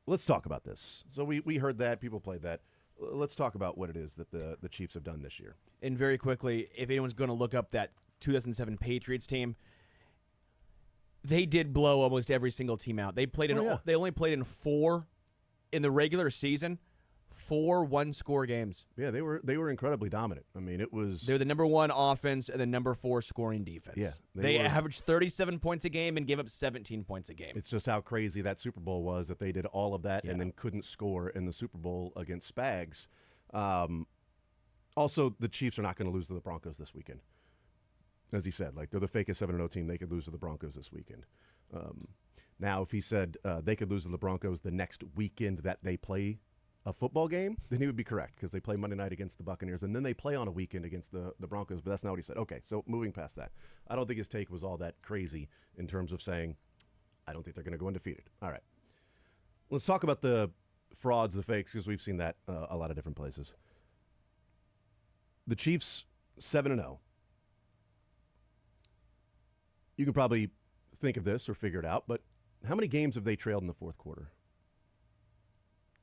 Speaker 3: Let's talk about this. So we heard that. People played that. Let's talk about what it is that the Chiefs have done this year.
Speaker 4: And very quickly, if anyone's going to look up that 2007 Patriots team, they did blow almost every single team out. They played They only played in 4 in the regular season. 4 one-score games.
Speaker 3: Yeah, they were incredibly dominant. I mean,
Speaker 4: they're the number 1 offense and the number 4 scoring defense.
Speaker 3: Yeah,
Speaker 4: they averaged 37 points a game and gave up 17 points a game.
Speaker 3: It's just how crazy that Super Bowl was that they did all of that and then couldn't score in the Super Bowl against Spags. Also, the Chiefs are not going to lose to the Broncos this weekend. As he said, they're the fakest 7-0 team. They could lose to the Broncos this weekend. Now, if he said they could lose to the Broncos the next weekend that they play a football game, then he would be correct because they play Monday night against the Buccaneers, and then they play on a weekend against the Broncos, but that's not what he said. Okay, so moving past that. I don't think his take was all that crazy in terms of saying, I don't think they're going to go undefeated. All right. Let's talk about the frauds, the fakes, because we've seen that a lot of different places. The Chiefs, 7-0. You can probably think of this or figure it out, but how many games have they trailed in the fourth quarter?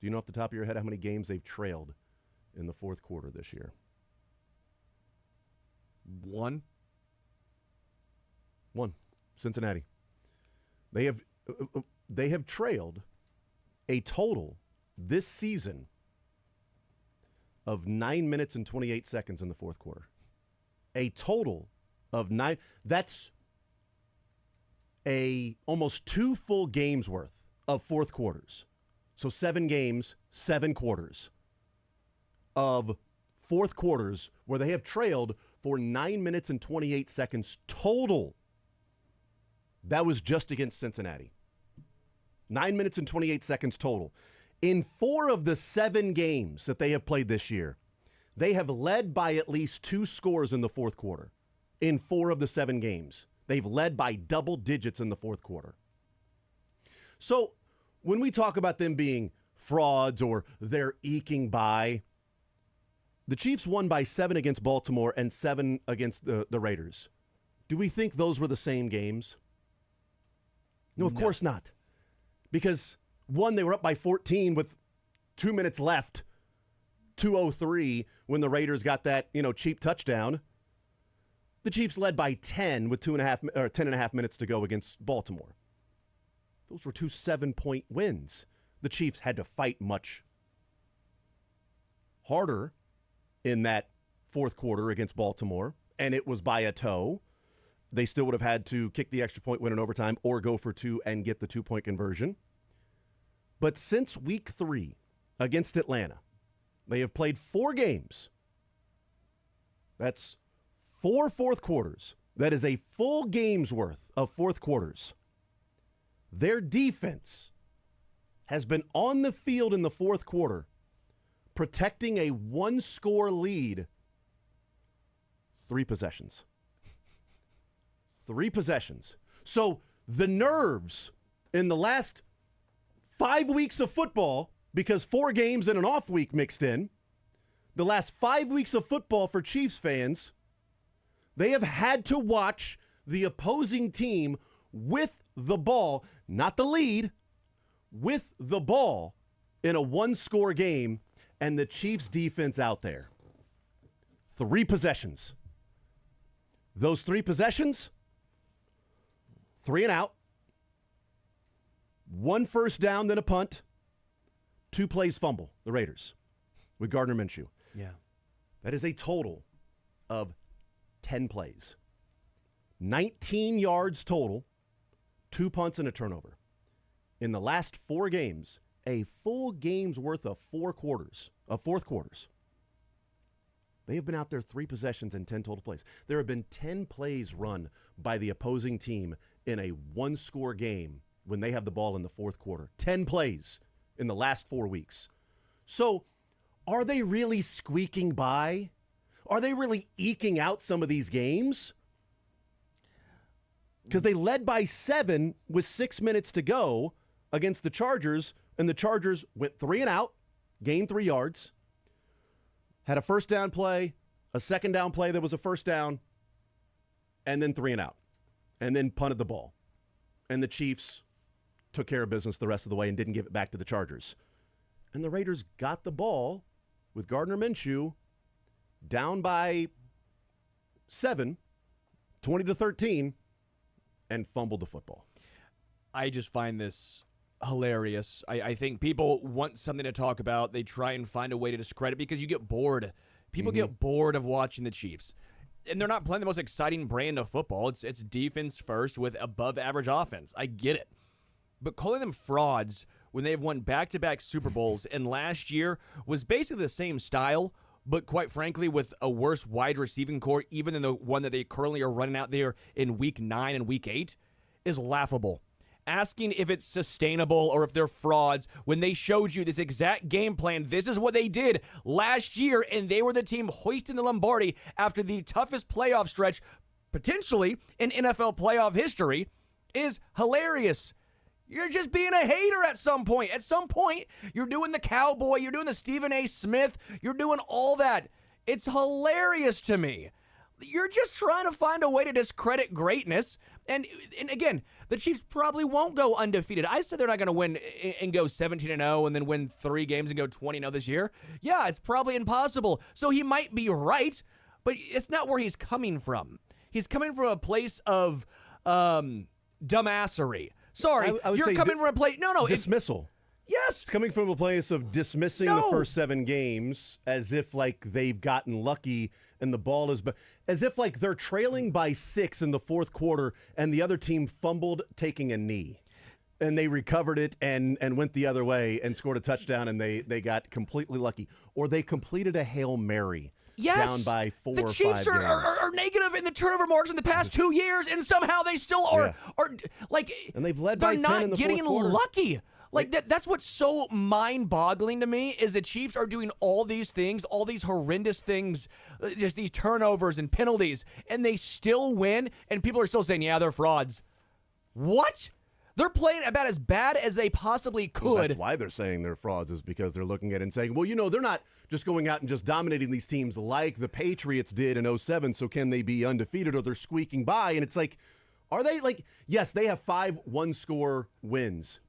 Speaker 3: Do you know off the top of your head how many games they've trailed in the fourth quarter this year?
Speaker 4: One.
Speaker 3: Cincinnati. They have trailed a total this season of 9 minutes and 28 seconds in the fourth quarter. A total of 9. That's almost 2 full games worth of fourth quarters. So 7 games, 7 quarters of fourth quarters where they have trailed for 9 minutes and 28 seconds total. That was just against Cincinnati. 9 minutes and 28 seconds total. In 4 of the 7 games that they have played this year, they have led by at least 2 scores in the fourth quarter. In 4 of the 7 games, they've led by double digits in the fourth quarter. So when we talk about them being frauds or they're eking by, the Chiefs won by 7 against Baltimore and 7 against the Raiders. Do we think those were the same games? No, of course not. Because, one, they were up by 14 with 2 minutes left, 2:03, when the Raiders got that, cheap touchdown. The Chiefs led by 10 with 10.5 minutes to go against Baltimore. Those were 2 7-point wins. The Chiefs had to fight much harder in that fourth quarter against Baltimore, and it was by a toe. They still would have had to kick the extra point, win in overtime, or go for 2 and get the 2-point conversion. But since week 3 against Atlanta, they have played 4 games. That's 4 fourth quarters. That is a full game's worth of fourth quarters. Their defense has been on the field in the fourth quarter, protecting a 1-score lead 3 possessions. 3 possessions. So the nerves in the last 5 weeks of football, because 4 games and an off week mixed in, the last 5 weeks of football for Chiefs fans, they have had to watch the opposing team with the ball, not the lead, with the ball in a 1-score game, and the Chiefs defense out there. 3 possessions. Those 3 possessions, 3 and out, 1 first down, then a punt, 2 plays fumble, the Raiders, with Gardner Minshew.
Speaker 4: Yeah.
Speaker 3: That is a total of 10 plays. 19 yards total, 2 punts and a turnover. In the last 4 games, a full game's worth of fourth quarters. They have been out there 3 possessions and 10 total plays. There have been 10 plays run by the opposing team in a 1-score game when they have the ball in the fourth quarter. 10 plays in the last 4 weeks. So are they really squeaking by? Are they really eking out some of these games? Because they led by 7 with 6 minutes to go against the Chargers, and the Chargers went 3 and out, gained 3 yards, had a first down play, a second down play that was a first down, and then 3 and out, and then punted the ball. And the Chiefs took care of business the rest of the way and didn't give it back to the Chargers. And the Raiders got the ball with Gardner Minshew down by 7, 20-13, and fumbled the football.
Speaker 4: I just find this hilarious. I think people want something to talk about. They try and find a way to discredit because you get bored. People get bored of watching the Chiefs. And they're not playing the most exciting brand of football. It's defense first with above-average offense. I get it. But calling them frauds when they've won back-to-back Super Bowls and last year was basically the same style, but quite frankly with a worse wide receiving core, even than the one that they currently are running out there in Week 9 and Week 8, is laughable. asking if it's sustainable or if they're frauds when they showed you this exact game plan. This is what they did last year, and they were the team hoisting the Lombardi after the toughest playoff stretch potentially in NFL playoff history is hilarious. You're just being a hater at some point. At some point, you're doing the cowboy, you're doing the Stephen A. Smith, you're doing all that. It's hilarious to me. You're just trying to find a way to discredit greatness. And again, the Chiefs probably won't go undefeated. I said they're not going to win and go 17-0 and then win 3 games and go 20-0 this year. Yeah, it's probably impossible. So he might be right, but it's not where he's coming from. He's coming from a place of dumbassery. Sorry,
Speaker 3: I would
Speaker 4: you're
Speaker 3: say
Speaker 4: coming from a place. No,
Speaker 3: dismissal.
Speaker 4: Yes.
Speaker 3: It's coming from a place of dismissing the first 7 games as if like they've gotten lucky and the ball is as if like they're trailing by 6 in the fourth quarter and the other team fumbled taking a knee. And they recovered it and went the other way and scored a touchdown and they got completely lucky. Or they completed a Hail Mary.
Speaker 4: Yes.
Speaker 3: Down by 4 or 5
Speaker 4: The Chiefs are negative in the turnover marks in the past 2 years, and somehow they still are like.
Speaker 3: And they've led by 10 in the
Speaker 4: They're not getting
Speaker 3: fourth quarter.
Speaker 4: lucky. Like that's what's so mind-boggling to me is the Chiefs are doing all these things, all these horrendous things, just these turnovers and penalties, and they still win. And people are still saying, "Yeah, they're frauds." What? They're playing about as bad as they possibly could.
Speaker 3: Well, that's why they're saying they're frauds is because they're looking at it and saying, well, they're not just going out and just dominating these teams like the Patriots did in 2007, so can they be undefeated or they're squeaking by? And it's like, are they like, yes, they have 5 one-score wins.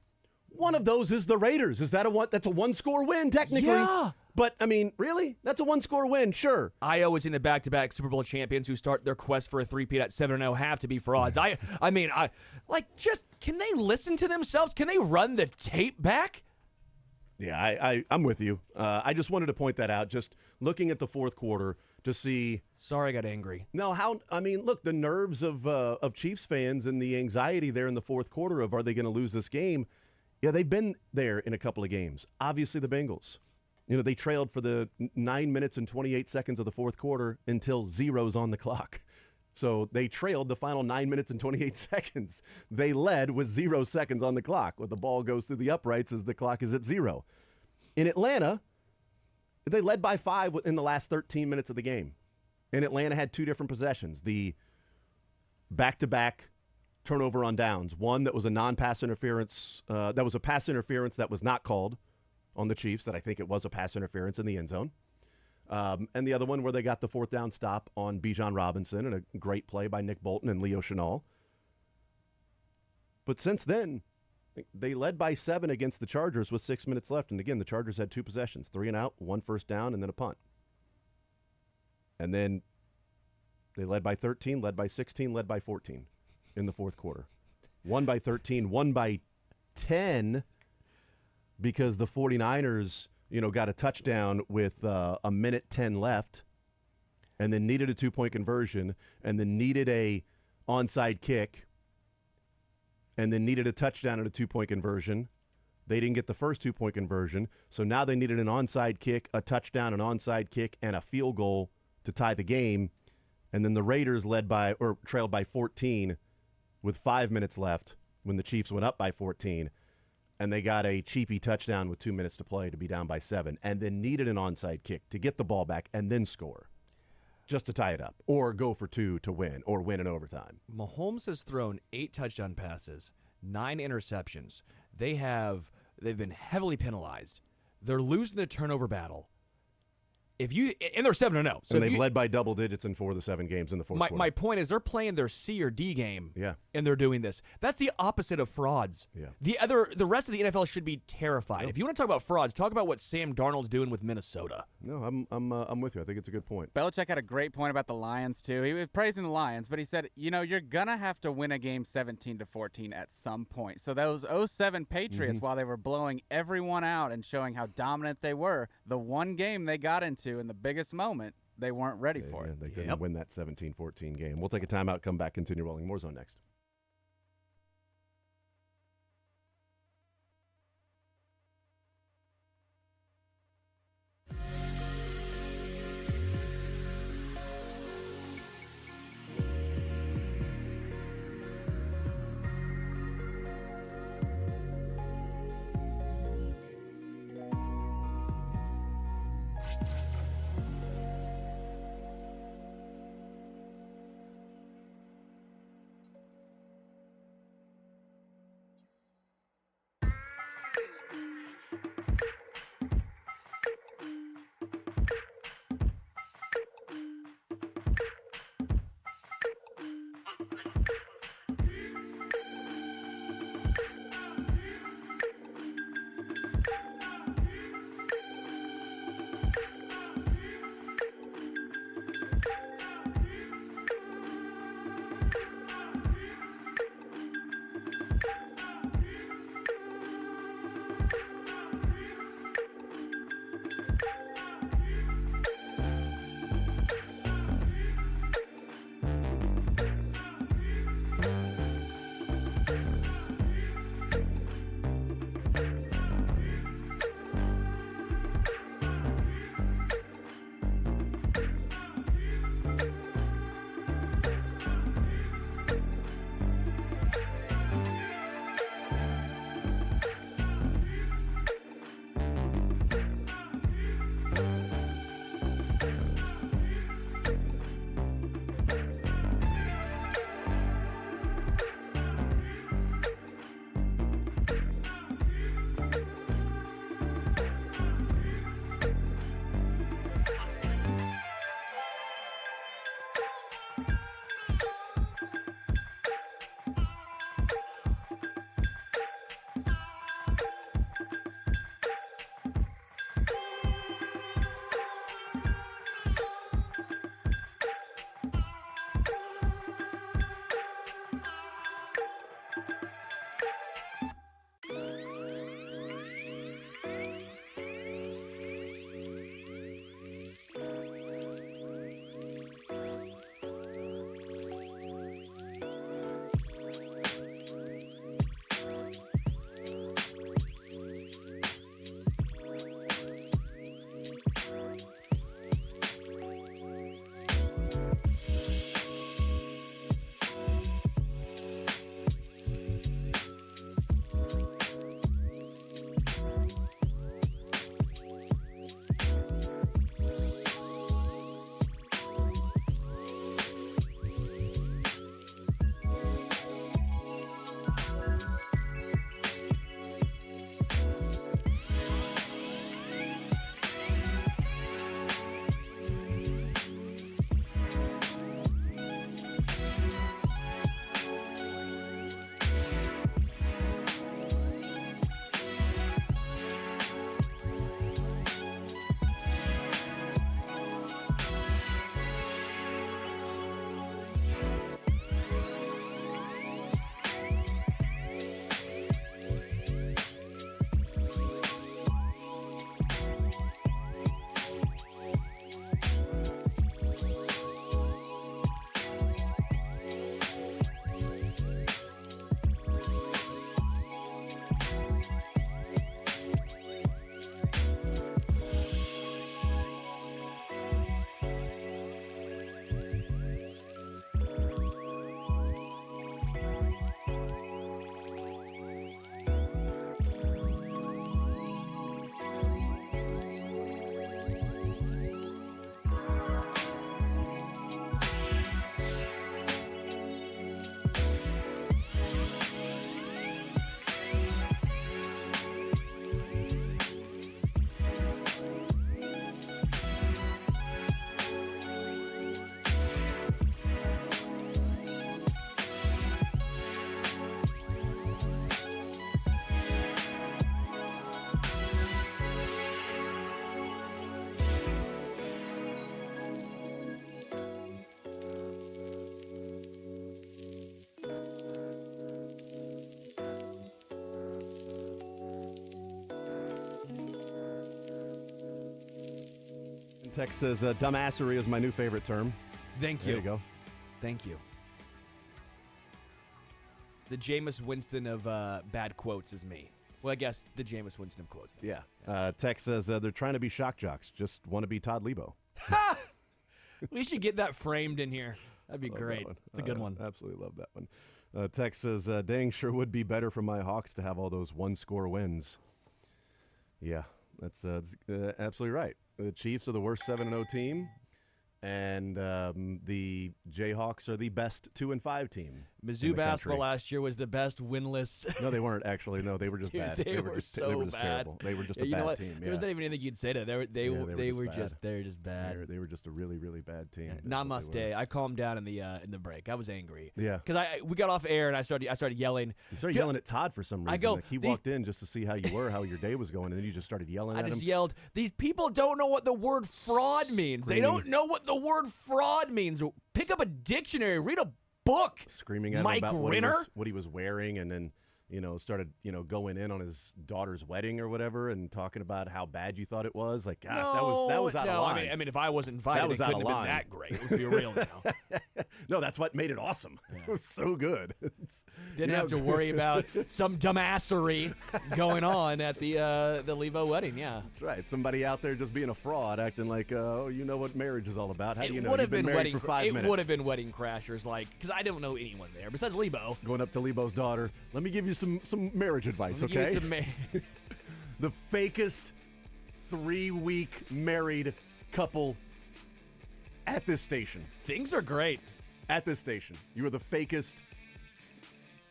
Speaker 3: One of those is the Raiders. Is that that's a one-score win technically?
Speaker 4: Yeah.
Speaker 3: But, I mean, really? That's a one-score win, sure.
Speaker 4: I always think the back-to-back Super Bowl champions who start their quest for a three-peat at 7-0 have to be frauds. I mean, can they listen to themselves? Can they run the tape back?
Speaker 3: Yeah, I'm with you. I just wanted to point that out, just looking at the fourth quarter to see.
Speaker 4: Sorry, I got angry.
Speaker 3: No, look, the nerves of Chiefs fans and the anxiety there in the fourth quarter of are they going to lose this game? Yeah, they've been there in a couple of games. Obviously, the Bengals. They trailed for the 9 minutes and 28 seconds of the fourth quarter until 0's on the clock. So they trailed the final 9 minutes and 28 seconds. They led with 0 seconds on the clock when the ball goes through the uprights as the clock is at 0. In Atlanta, they led by 5 in the last 13 minutes of the game. And Atlanta had 2 different possessions. The back-to-back turnover on downs. One that was a non-pass interference. That was a pass interference that was not called on the Chiefs, that I think it was a pass interference in the end zone. And the other one where they got the 4th down stop on Bijan Robinson and a great play by Nick Bolton and Leo Chenal. But since then, they led by 7 against the Chargers with 6 minutes left. And again, the Chargers had 2 possessions, 3 and out, 1 first down, and then a punt. And then they led by 13, led by 16, led by 14 in the fourth quarter. 1 by 13, 1 by 10 because the 49ers, got a touchdown with a minute 10 left and then needed a 2-point conversion and then needed a onside kick and then needed a touchdown and a 2-point conversion. They didn't get the first 2-point conversion, so now they needed an onside kick, a touchdown, an onside kick, and a field goal to tie the game. And then the Raiders trailed by 14 with 5 minutes left when the Chiefs went up by 14. And they got a cheapy touchdown with 2 minutes to play to be down by 7, and then needed an onside kick to get the ball back and then score just to tie it up or go for 2 to win or win in overtime.
Speaker 4: Mahomes has thrown 8 touchdown passes, 9 interceptions. They've been heavily penalized. They're losing the turnover battle. And they're 7-0.
Speaker 3: So they've led by double digits in 4 of the 7 games in the fourth quarter.
Speaker 4: My point is they're playing their C or D game.
Speaker 3: Yeah.
Speaker 4: And they're doing this. That's the opposite of frauds.
Speaker 3: Yeah.
Speaker 4: The rest of the NFL should be terrified. Yep. If you want to talk about frauds, talk about what Sam Darnold's doing with Minnesota.
Speaker 3: No, I'm with you. I think it's a good point.
Speaker 5: Belichick had a great point about the Lions too. He was praising the Lions, but he said, you're gonna have to win a game 17-14 at some point. So those 2007 Patriots, while they were blowing everyone out and showing how dominant they were, the one game they got into in the biggest moment, they weren't ready for it.
Speaker 3: They couldn't win that 17-14 game. We'll take a timeout, come back, continue rolling. More Zone next. Tex says dumbassery is my new favorite term.
Speaker 4: Thank you.
Speaker 3: There you go.
Speaker 4: Thank you. The Jameis Winston of bad quotes is me. Well, I guess the Jameis Winston of quotes.
Speaker 3: Yeah. Tex says they're trying to be shock jocks. Just want to be Todd Lebo.
Speaker 4: We should get that framed in here. That'd be great. It's a good one.
Speaker 3: Absolutely love that one. Tex says, dang, sure would be better for my Hawks to have all those one-score wins. Yeah, that's absolutely right. The Chiefs are the worst 7-0 team, and the Jayhawks are the best 2-5 team.
Speaker 4: Mizzou basketball last year was the best winless.
Speaker 3: No, they weren't actually. No, they were just
Speaker 4: Dude,
Speaker 3: bad.
Speaker 4: They were just terrible.
Speaker 3: They were just
Speaker 4: you
Speaker 3: a
Speaker 4: know
Speaker 3: bad team.
Speaker 4: There's not even anything you'd say to them. They were just bad.
Speaker 3: They were just a really, really bad team.
Speaker 4: Namaste. I calmed down in the break. I was angry.
Speaker 3: Yeah,
Speaker 4: because we got off air and I started yelling.
Speaker 3: You started yelling at Todd for some reason.
Speaker 4: I go.
Speaker 3: Like he walked in just to see how you were, how your day was going, and then you just started yelling at him.
Speaker 4: I just yelled. These people don't know what the word fraud means. They don't know what the word fraud means. Pick up a dictionary. Read a book.
Speaker 3: Screaming at
Speaker 4: Mike
Speaker 3: him about
Speaker 4: Renner?
Speaker 3: what he was wearing, and then started going in on his daughter's wedding or whatever, and talking about how bad you thought it was. Like, gosh, that was out of line.
Speaker 4: I mean, if I wasn't invited,
Speaker 3: that was
Speaker 4: it
Speaker 3: out
Speaker 4: couldn't
Speaker 3: of
Speaker 4: have been
Speaker 3: line.
Speaker 4: that great. Let's be real now.
Speaker 3: No, that's what made it awesome. Yeah. It was so good.
Speaker 4: Didn't have to worry about some dumbassery going on at the Levo wedding. Yeah,
Speaker 3: that's right. Somebody out there just being a fraud, acting like, oh, you know what marriage is all about. How do you know?
Speaker 4: Would
Speaker 3: You've
Speaker 4: have
Speaker 3: been married for 5 minutes.
Speaker 4: It would have been wedding crashers, because I don't know anyone there besides Lebo.
Speaker 3: Going up to Lebo's daughter. Let me give you some marriage advice, okay? The fakest 3-week married couple at this station.
Speaker 4: Things are great.
Speaker 3: At this station. You are the fakest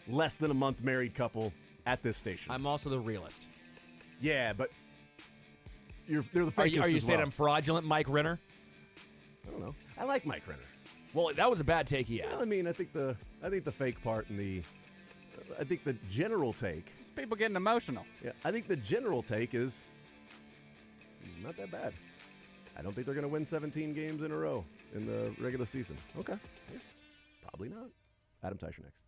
Speaker 3: less than a month married couple at this station.
Speaker 4: I'm also the realist.
Speaker 3: Yeah, but they're the fakest.
Speaker 4: Are you
Speaker 3: as
Speaker 4: saying
Speaker 3: well.
Speaker 4: I'm fraudulent, Mike Renner?
Speaker 3: I don't know. I like Mike Renner.
Speaker 4: Well, that was a bad take he had.
Speaker 3: Well, I mean, I think the fake part and I think the general take.
Speaker 5: People getting emotional.
Speaker 3: Yeah, I think the general take is not that bad. I don't think they're going to win 17 games in a row in the regular season. Okay. Yeah, probably not. Adam Teicher next.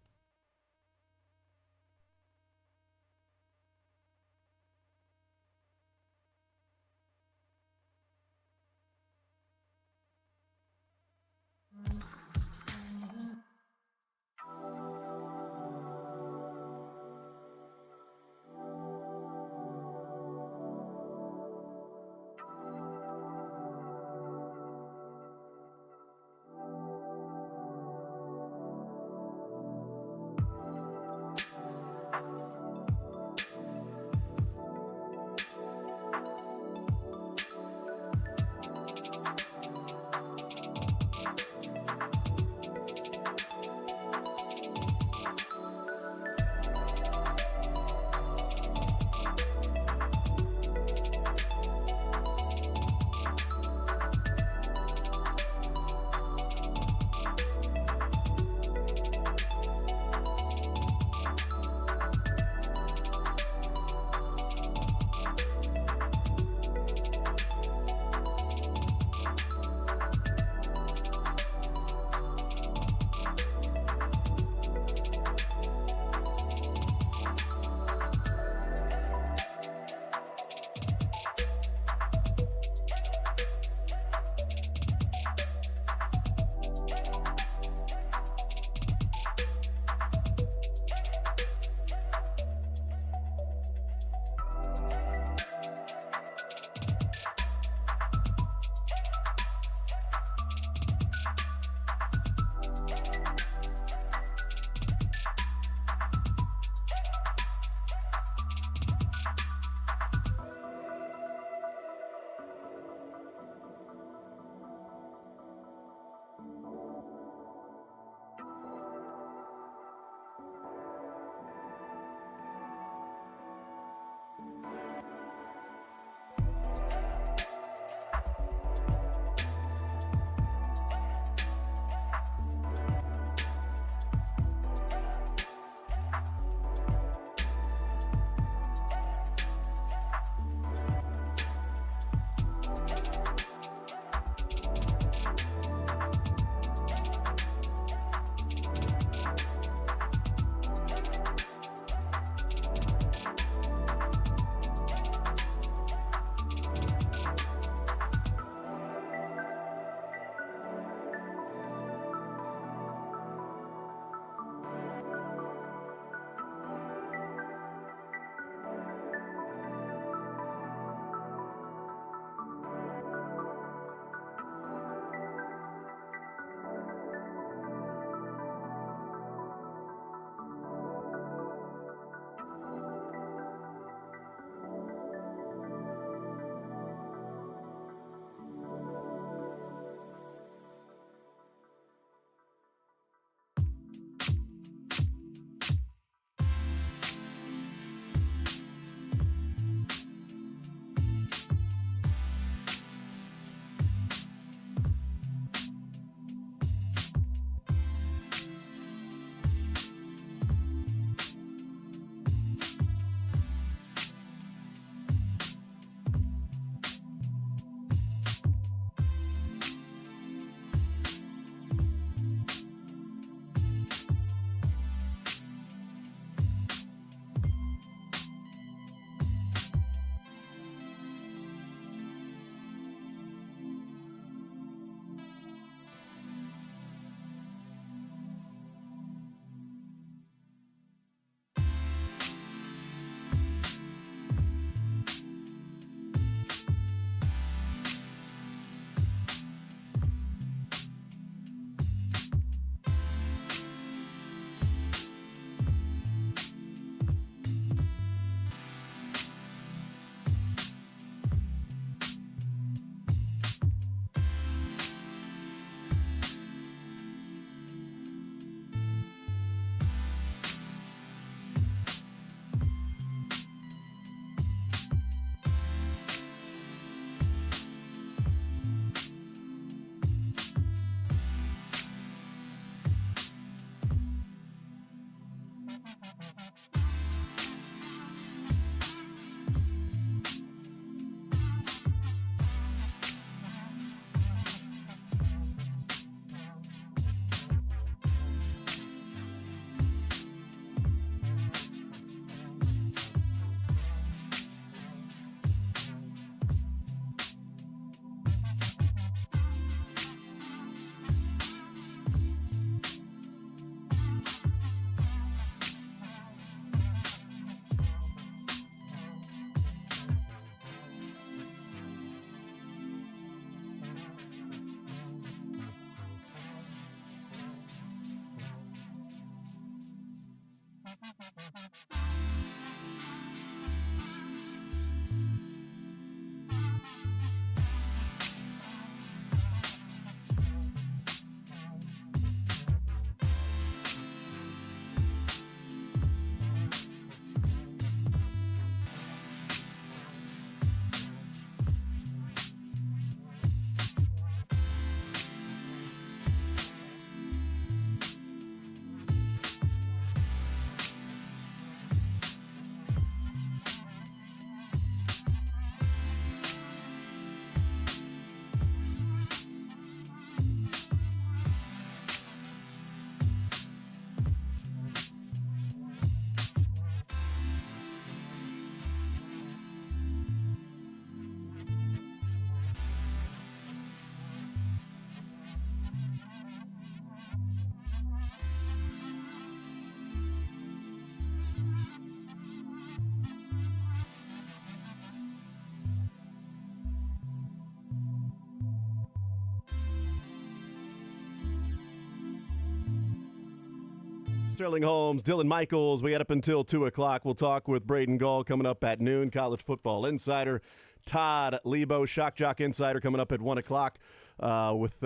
Speaker 3: Sterling Holmes, Dylan Michaels. We get up until 2 o'clock. We'll talk with Braden Gall coming up at noon. College Football Insider. Todd Lebo, Shock Jock Insider, coming up at 1 o'clock with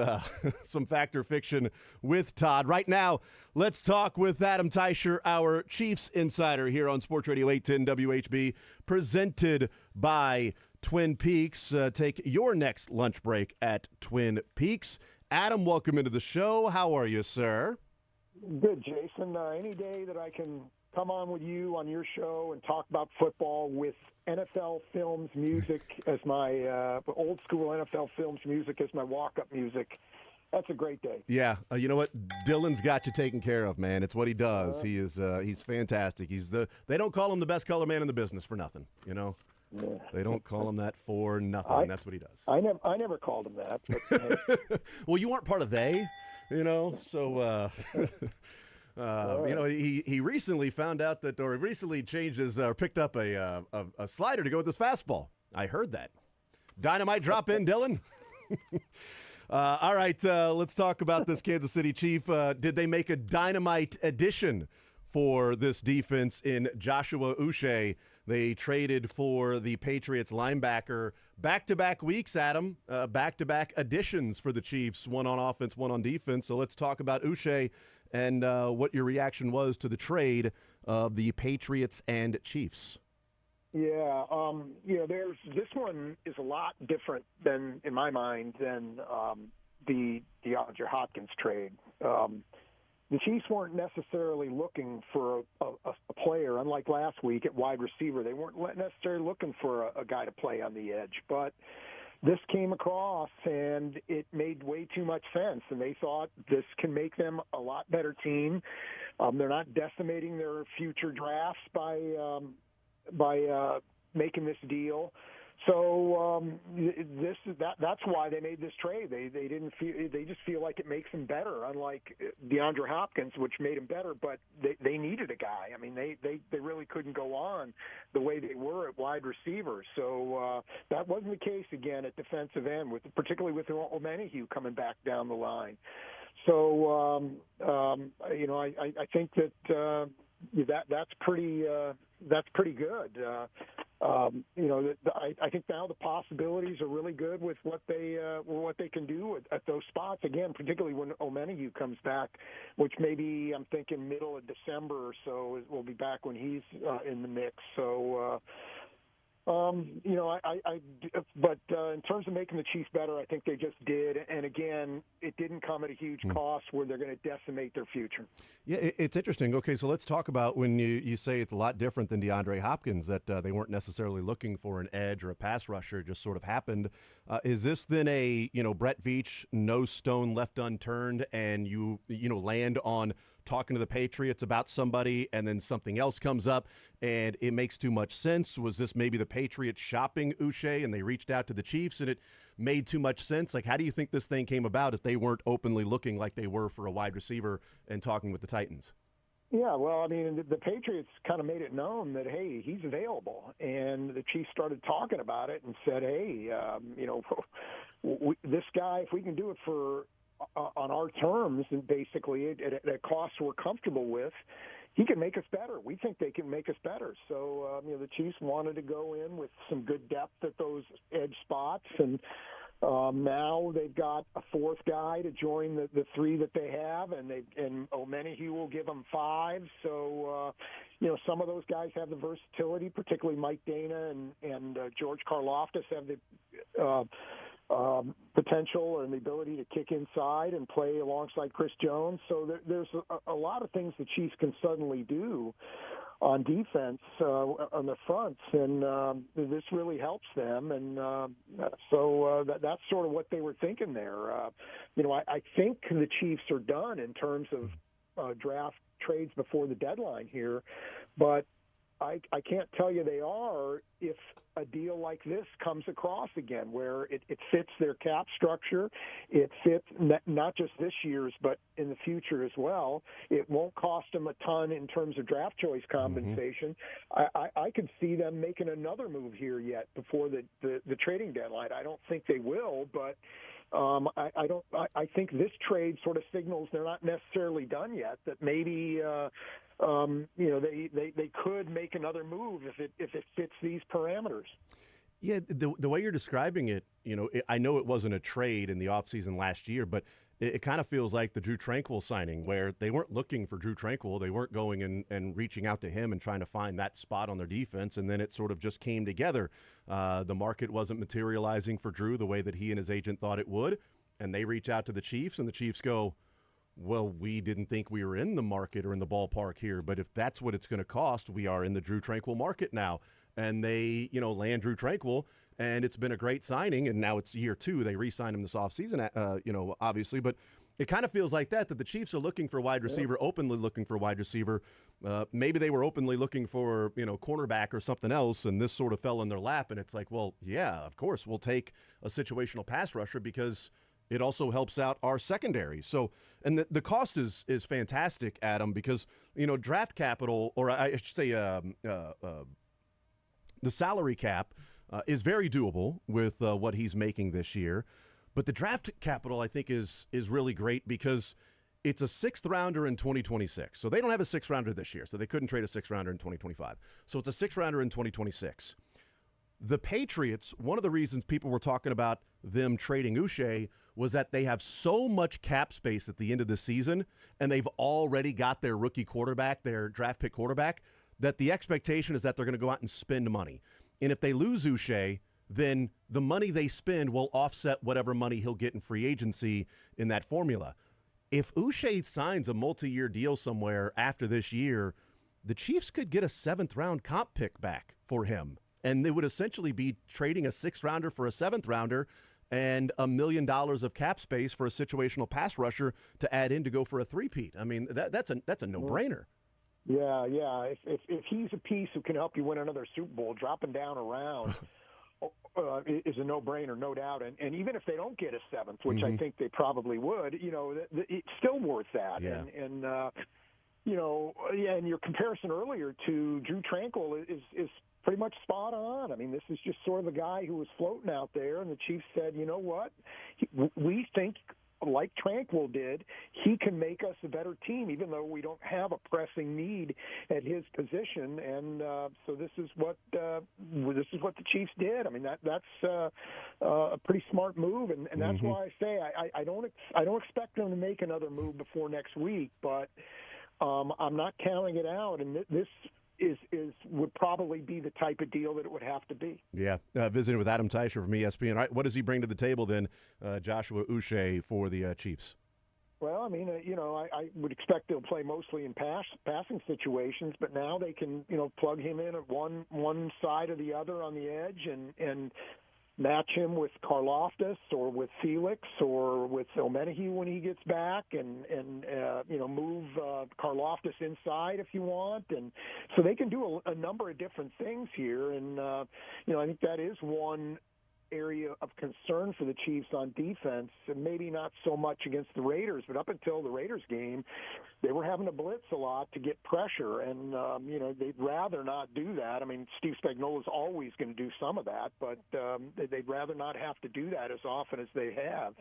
Speaker 3: some Fact or Fiction with Todd. Right now, let's talk with Adam Teicher, our Chiefs Insider here on Sports Radio 810 WHB, presented by Twin Peaks. Take your next lunch break at Twin Peaks. Adam, welcome into the show. How are you, sir?
Speaker 8: Good, Jason. Any day that I can come on with you on your show and talk about football with NFL Films music as my old school NFL Films music as my walk-up music, that's a great day. Yeah,
Speaker 3: you know what? Dylan's got you taken care of, man. It's what he does. He's fantastic. They don't call him the best color man in the business for nothing, you know? Yeah. They don't call him that for nothing. That's what he does.
Speaker 8: I never called him that. But,
Speaker 3: well, you weren't part of they, you know, so you know, he recently found out that, or recently changed his, or picked up a slider to go with his fastball. I heard that. Dynamite drop in, Dylan. All right, let's talk about this Kansas City Chief. Did they make a dynamite addition for this defense in Joshua Uche? They traded for the Patriots linebacker. Back-to-back weeks, Adam. Back-to-back additions for the Chiefs, one on offense, one on defense. So let's talk about Uche and what your reaction was to the trade of the Patriots and Chiefs.
Speaker 8: Yeah, you know, this one is a lot different than, in my mind, than the DeAndre Hopkins trade. The Chiefs weren't necessarily looking for a player, unlike last week at wide receiver. They weren't necessarily looking for a guy to play on the edge. But this came across, and it made way too much sense. And they thought this can make them a lot better team. They're not decimating their future drafts by making this deal. So that's why they made this trade. They just feel like it makes them better, unlike DeAndre Hopkins, which made him better. But they needed a guy. I mean, they really couldn't go on the way they were at wide receiver. So that wasn't the case again at defensive end, particularly with Omenihu coming back down the line. So you know, I think that's pretty good. You know, I think now the possibilities are really good with what they can do at those spots. Again, particularly when Omenihu comes back, which maybe I'm thinking middle of December or so will be back when he's in the mix. So. You know, but in terms of making the Chiefs better, I think they just did. And again, it didn't come at a huge cost where they're going to decimate their future.
Speaker 3: Yeah, it's interesting. Okay, so let's talk about when you say it's a lot different than DeAndre Hopkins, that they weren't necessarily looking for an edge or a pass rusher, it just sort of happened. Is this then a, you know, Brett Veach, no stone left unturned, and you land on talking to the Patriots about somebody and then something else comes up and it makes too much sense? Was this maybe the Patriots shopping Uche and they reached out to the Chiefs and it made too much sense? Like, how do you think this thing came about if they weren't openly looking like they were for a wide receiver and talking with the Titans?
Speaker 8: Yeah, well, I mean, the Patriots kind of made it known that, hey, he's available. And the Chiefs started talking about it and said, hey, you know, this guy, if we can do it for on our terms, and basically at a cost we're comfortable with, he can make us better. We think they can make us better. So, you know, the Chiefs wanted to go in with some good depth at those edge spots, and now they've got a fourth guy to join the three that they have, and Omenihu will give them five. So, you know, some of those guys have the versatility, particularly Mike Dana and George Karlaftis have the potential and the ability to kick inside and play alongside Chris Jones. So there's a lot of things the Chiefs can suddenly do on defense on the fronts, and this really helps them. And so that's sort of what they were thinking there. You know, I think the Chiefs are done in terms of draft trades before the deadline here, but I can't tell you they are if a deal like this comes across again, where it fits their cap structure. It fits not just this year's, but in the future as well. It won't cost them a ton in terms of draft choice compensation. I could see them making another move here yet before the trading deadline. I don't think they will, but I think this trade sort of signals they're not necessarily done yet. That maybe they could make another move if it fits these parameters.
Speaker 3: Yeah, the way you're describing it, I know it wasn't a trade in the offseason last year, but it kind of feels like the Drew Tranquill signing, where they weren't looking for Drew Tranquill. They weren't going and reaching out to him and trying to find that spot on their defense, and then it sort of just came together. The market wasn't materializing for Drew the way that he and his agent thought it would, and they reach out to the Chiefs, and the Chiefs go, well, we didn't think we were in the market or in the ballpark here, but if that's what it's going to cost, we are in the Drew Tranquill market now. And they, land Drew Tranquill, and it's been a great signing, and now it's year 2. They re-signed him this offseason, obviously, but it kind of feels like that the Chiefs are looking for wide receiver, openly looking for wide receiver. Maybe they were openly looking for, cornerback or something else, and this sort of fell in their lap, and it's like, well, yeah, of course, we'll take a situational pass rusher because it also helps out our secondary. So, and the cost is fantastic, Adam, because, draft capital, or I should say the salary cap is very doable with what he's making this year. But the draft capital, I think, is really great because it's a 6th rounder in 2026. So they don't have a 6th rounder this year, so they couldn't trade a 6th rounder in 2025. So it's a 6th rounder in 2026. The Patriots, one of the reasons people were talking about them trading Uche was that they have so much cap space at the end of the season, and they've already got their rookie quarterback, their draft pick quarterback, that the expectation is that they're going to go out and spend money. And if they lose Uche, then the money they spend will offset whatever money he'll get in free agency in that formula. If Uche signs a multi-year deal somewhere after this year, the Chiefs could get a 7th-round comp pick back for him. And they would essentially be trading a 6th-rounder for a 7th-rounder and $1 million of cap space for a situational pass rusher to add in to go for a three-peat. I mean, that's a no-brainer.
Speaker 8: Yeah. If he's a piece who can help you win another Super Bowl, dropping down around is a no-brainer, no doubt. And even if they don't get a 7th, which I think they probably would, it's still worth that.
Speaker 3: Yeah.
Speaker 8: And your comparison earlier to Drew Tranquill is pretty much spot on. I mean, this is just sort of the guy who was floating out there, and the Chiefs said, you know what, we think, like Tranquill did, he can make us a better team, even though we don't have a pressing need at his position. And so this is what the Chiefs did. I mean, that's a pretty smart move, and that's why I say I don't expect them to make another move before next week, but I'm not counting it out. And this would probably be the type of deal that it would have to be.
Speaker 3: Yeah, visiting with Adam Teicher from ESPN. All right, what does he bring to the table then, Joshua Uche, for the Chiefs?
Speaker 8: Well, I mean, I would expect they'll play mostly in passing situations, but now they can, plug him in at one side or the other on the edge and match him with Karlaftis or with Felix or with Omenihu when he gets back, and move Karlaftis inside if you want, and so they can do a number of different things here, and I think that is one area of concern for the Chiefs on defense, and maybe not so much against the Raiders, but up until the Raiders game, they were having to blitz a lot to get pressure, and they'd rather not do that. I mean, Steve Spagnuolo's always going to do some of that, but they'd rather not have to do that as often as they have.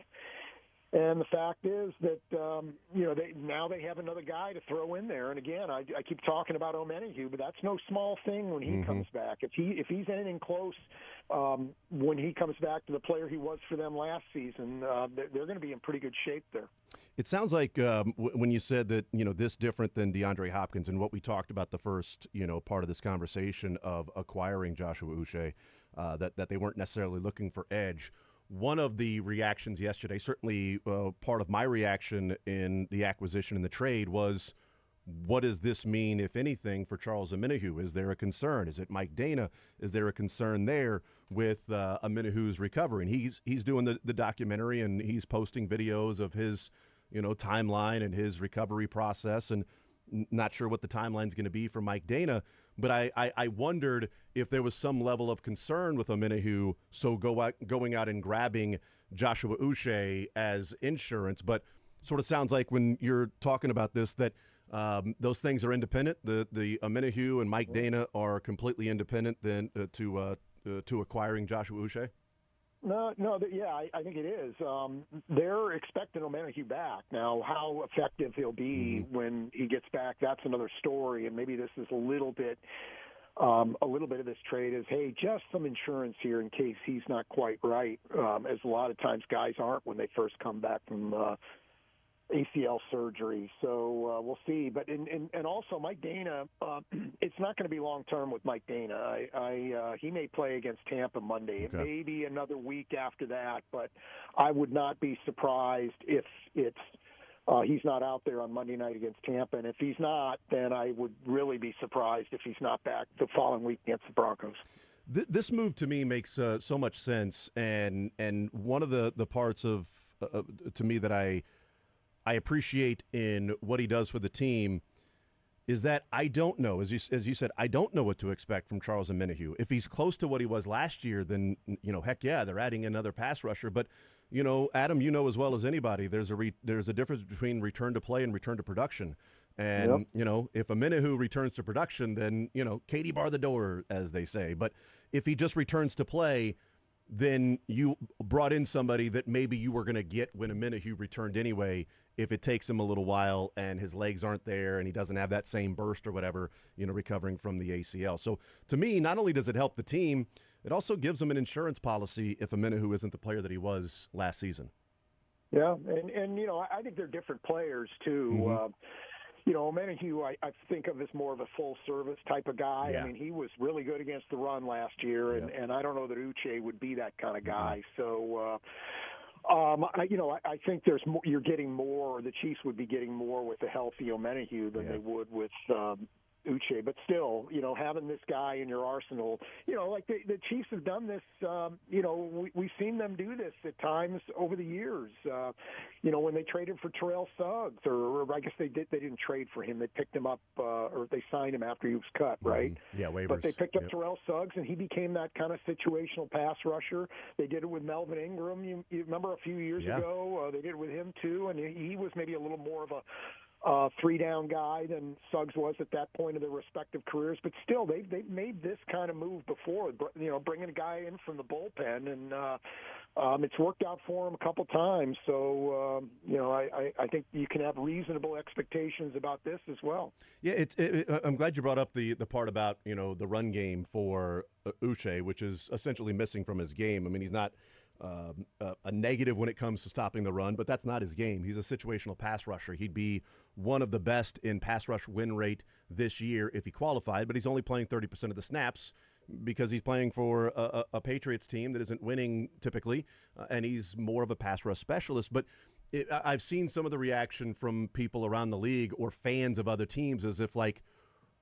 Speaker 8: And the fact is that they have another guy to throw in there. And again, I keep talking about Omenihu, but that's no small thing when he comes back. If he's anything close when he comes back to the player he was for them last season, they're going to be in pretty good shape there.
Speaker 3: It sounds like when you said that this different than DeAndre Hopkins and what we talked about the first part of this conversation of acquiring Joshua Uche, that they weren't necessarily looking for edge. One of the reactions yesterday, certainly part of my reaction in the acquisition and the trade, was what does this mean, if anything, for Charles Omenihu? Is there a concern? Is it Mike Dana? Is there a concern there with Omenihu's recovery? And he's doing the documentary, and he's posting videos of his timeline and his recovery process, and not sure what the timeline is going to be for Mike Dana. But I wondered if there was some level of concern with Omenihu, so going out and grabbing Joshua Uche as insurance. But sort of sounds like when you're talking about this that those things are independent. The Omenihu and Mike Dana are completely independent then to acquiring Joshua Uche.
Speaker 8: I think it is. They're expecting O'Menahue back. Now, how effective he'll be when he gets back, that's another story. And maybe this is a little bit of this trade is, hey, just some insurance here in case he's not quite right, as a lot of times guys aren't when they first come back from ACL surgery. So we'll see. But and also Mike Dana, it's not going to be long term with Mike Dana. He may play against Tampa Monday. Okay. It may be another week after that, but I would not be surprised if it's he's not out there on Monday night against Tampa. And if he's not, then I would really be surprised if he's not back the following week against the Broncos.
Speaker 3: This move to me makes so much sense, and one of the parts of to me that I appreciate in what he does for the team is that I don't know, as you said, I don't know what to expect from Charles Omenihu. If he's close to what he was last year, then, heck yeah, they're adding another pass rusher. But, Adam, as well as anybody, there's a difference between return to play and return to production. And, if Omenihu returns to production, then, Katie bar the door, as they say. But if he just returns to play, then you brought in somebody that maybe you were going to get when Omenihu returned anyway, if it takes him a little while and his legs aren't there and he doesn't have that same burst or whatever, recovering from the ACL. So to me, not only does it help the team, it also gives him an insurance policy if Omenihu isn't the player that he was last season.
Speaker 8: Yeah, and I think they're different players too. Mm-hmm. Omenihu, I think of as more of a full-service type of guy. Yeah. I mean, he was really good against the run last year, and I don't know that Uche would be that kind of guy. So, I think there's more, you're getting more, the Chiefs would be getting more with a healthy Omenihu than they would with Uche. But still, having this guy in your arsenal, like the Chiefs have done this, we've seen them do this at times over the years. When they traded for Terrell Suggs, or I guess they didn't trade for him. They picked him up, or they signed him after he was cut, right?
Speaker 3: Yeah, waivers.
Speaker 8: But they picked up Terrell Suggs, and he became that kind of situational pass rusher. They did it with Melvin Ingram. You remember a few years ago, they did it with him too, and he was maybe a little more of a three-down guy than Suggs was at that point of their respective careers. But still, they've made this kind of move before, bringing a guy in from the bullpen, and it's worked out for him a couple times. So, I think you can have reasonable expectations about this as well.
Speaker 3: Yeah, I'm glad you brought up the part about, the run game for Uche, which is essentially missing from his game. I mean, he's not a negative when it comes to stopping the run, but that's not his game. He's a situational pass rusher. He'd be one of the best in pass rush win rate this year if he qualified, but he's only playing 30% of the snaps because he's playing for a Patriots team that isn't winning typically, and he's more of a pass rush specialist. But I've seen some of the reaction from people around the league or fans of other teams as if like,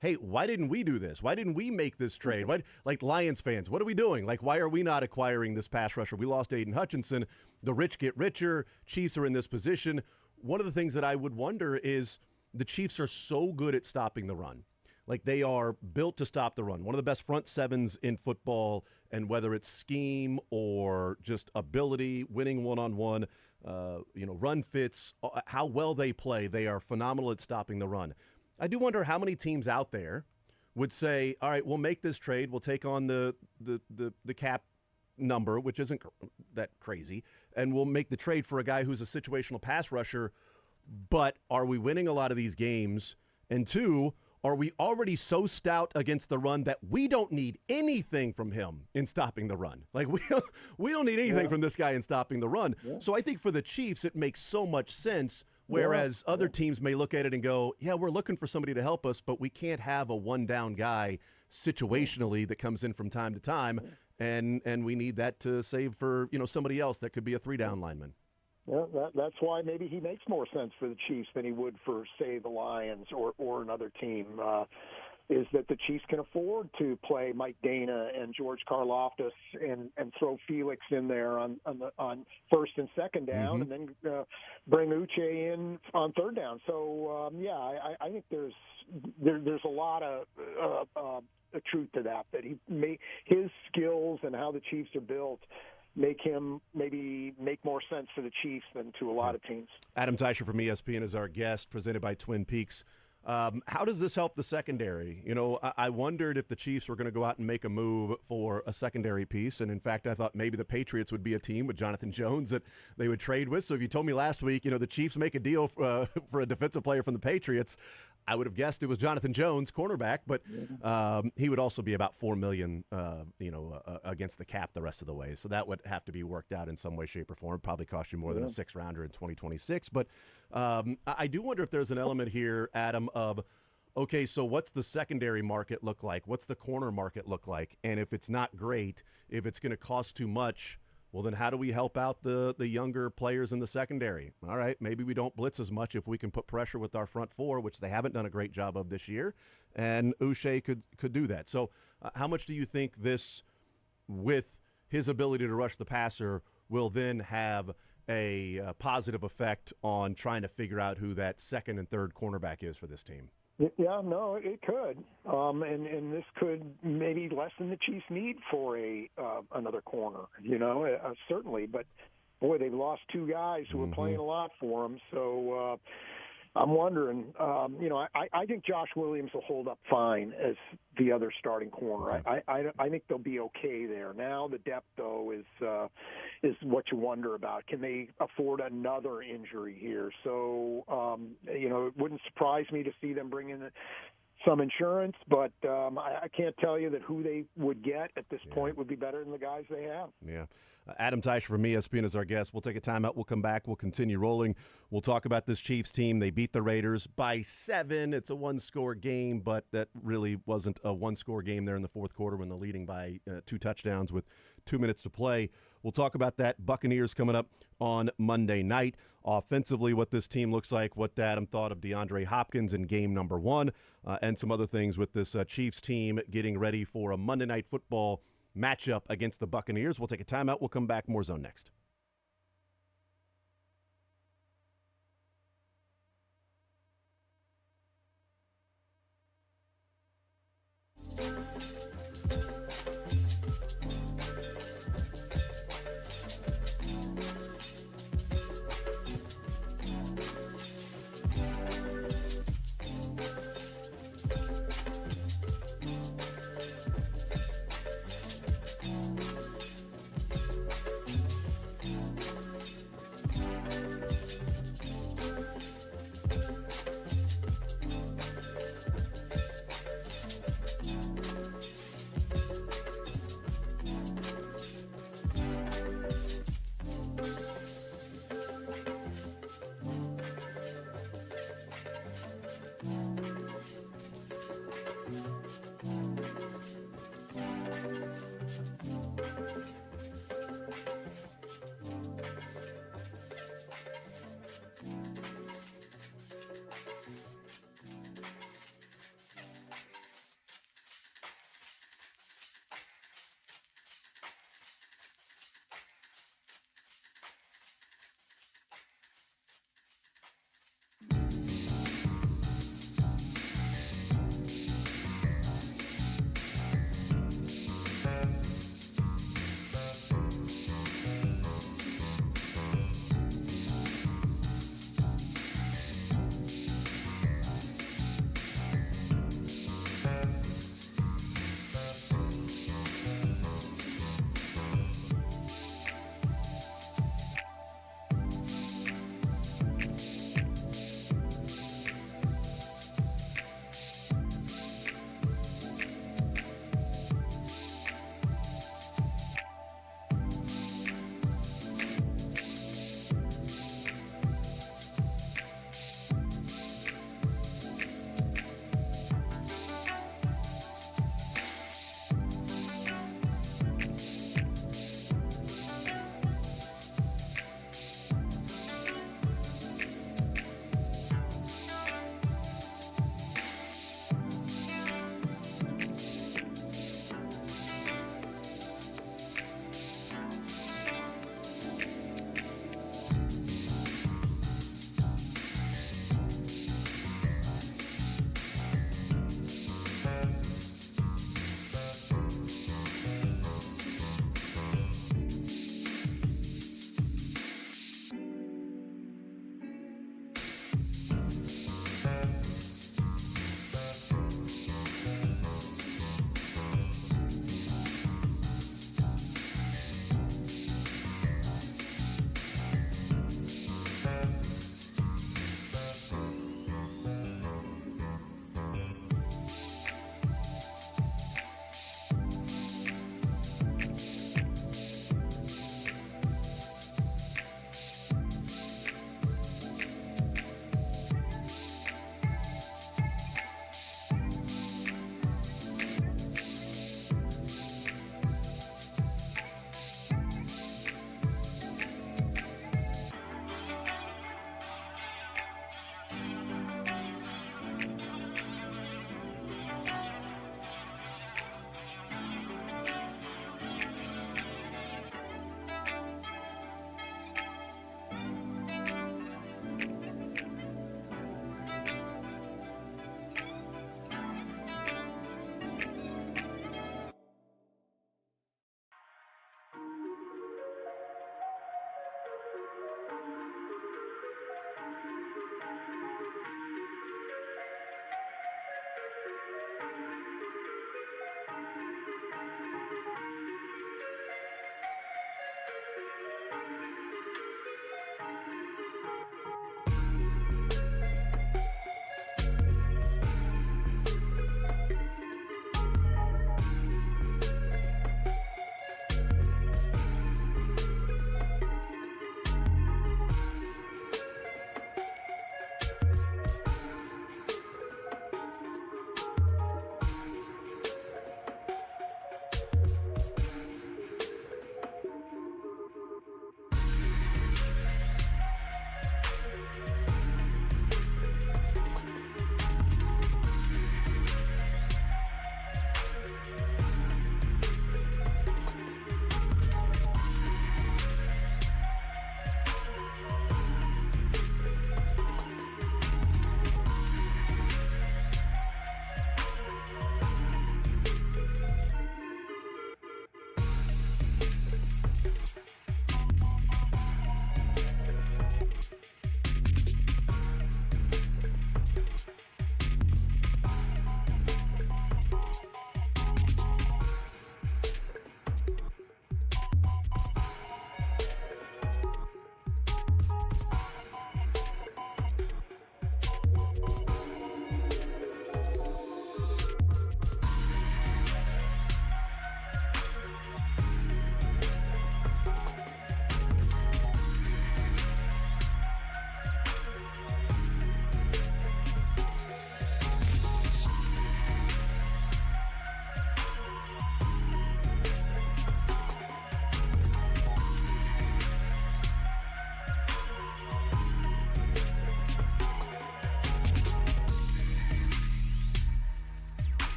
Speaker 3: hey, why didn't we do this? Why didn't we make this trade? Like Lions fans, what are we doing? Like, why are we not acquiring this pass rusher? We lost Aiden Hutchinson. The rich get richer. Chiefs are in this position. One of the things that I would wonder is the Chiefs are so good at stopping the run. Like, they are built to stop the run. One of the best front sevens in football, and whether it's scheme or just ability, winning one-on-one, run fits, how well they play, they are phenomenal at stopping the run. I do wonder how many teams out there would say, all right, we'll make this trade. We'll take on the cap number, which isn't that crazy, and we'll make the trade for a guy who's a situational pass rusher. But are we winning a lot of these games? And two, are we already so stout against the run that we don't need anything from him in stopping the run? Like, we don't need anything from this guy in stopping the run. Yeah. So I think for the Chiefs, it makes so much sense. Whereas other teams may look at it and go, yeah, we're looking for somebody to help us, but we can't have a one-down guy situationally that comes in from time to time, and we need that to save for somebody else that could be a three-down lineman.
Speaker 8: Yeah, that's why maybe he makes more sense for the Chiefs than he would for, say, the Lions or another team. Is that the Chiefs can afford to play Mike Dana and George Karlaftis and throw Felix in there on first and second down, and then bring Uche in on third down. So I think there's a lot of truth to that his skills and how the Chiefs are built make him maybe make more sense for the Chiefs than to a lot of teams.
Speaker 3: Adam Teicher from ESPN is our guest, presented by Twin Peaks. How does this help the secondary? You know, I wondered if the Chiefs were going to go out and make a move for a secondary piece. And, in fact, I thought maybe the Patriots would be a team with Jonathan Jones that they would trade with. So if you told me last week, you know, the Chiefs make a deal for a defensive player from the Patriots, I would have guessed it was Jonathan Jones, cornerback, but he would also be about $4 million, against the cap the rest of the way. So that would have to be worked out in some way, shape, or form. Probably cost you more than a 6-rounder in 2026. But I do wonder if there's an element here, Adam, of, okay, so what's the secondary market look like? What's the corner market look like? And if it's not great, if it's going to cost too much, well, then how do we help out the younger players in the secondary? All right, maybe we don't blitz as much if we can put pressure with our front four, which they haven't done a great job of this year, and Uche could do that. So how much do you think this, with his ability to rush the passer, will then have a positive effect on trying to figure out who that second and third cornerback is for this team?
Speaker 8: Yeah, no, it could, and this could maybe lessen the Chiefs' need for another corner. You know, certainly. But boy, they've lost 2 guys who were playing a lot for them. So I'm wondering. I think Josh Williams will hold up fine as the other starting corner. I think they'll be okay there. Now the depth, though, is what you wonder about. Can they afford another injury here? So it wouldn't surprise me to see them bring in some insurance, but I can't tell you that who they would get at this point would be better than the guys they have.
Speaker 3: Yeah. Adam Teicher from ESPN is our guest. We'll take a timeout. We'll come back. We'll continue rolling. We'll talk about this Chiefs team. They beat the Raiders by 7. It's a 1-score game, but that really wasn't a 1-score game there in the fourth quarter when they're leading by 2 touchdowns with 2 minutes to play. We'll talk about that. Buccaneers coming up on Monday night. Offensively, what this team looks like, what Adam thought of DeAndre Hopkins in game number 1, and some other things with this Chiefs team getting ready for a Monday Night Football matchup against the Buccaneers. We'll take a timeout. We'll come back. More Zone next.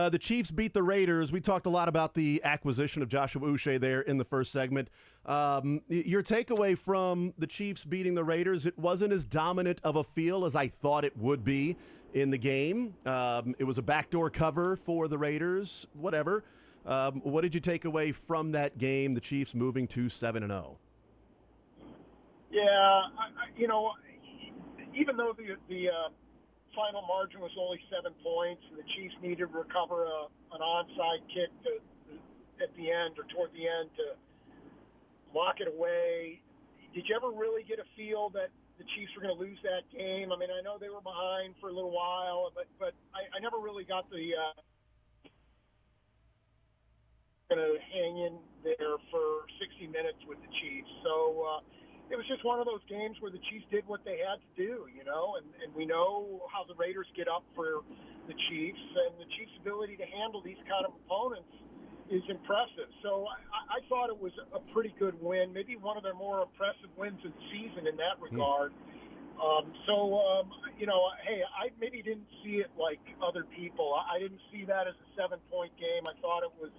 Speaker 3: The Chiefs beat the Raiders. We talked a lot about the acquisition of Joshua Uche there in the first segment. Your takeaway from the Chiefs beating the Raiders, it wasn't as dominant of a feel as I thought it would be in the game. It was a backdoor cover for the Raiders, whatever. What did you take away from that game, the Chiefs moving to 7-0?
Speaker 8: Yeah, even though the final margin was only 7 points and the Chiefs needed to recover an onside kick at the end or toward the end to lock it away, did you ever really get a feel that the Chiefs were going to lose that game? I mean, I know they were behind for a little while, but I never really got the going to hang in there for 60 minutes with the Chiefs. So it was just one of those games where the Chiefs did what they had to do, and we know how the Raiders get up for the Chiefs, and the Chiefs' ability to handle these kind of opponents is impressive. So I thought it was a pretty good win, maybe one of their more impressive wins of the season in that regard. Hey, I maybe didn't see it like other people. I didn't see that as a 7-point game. I thought it was,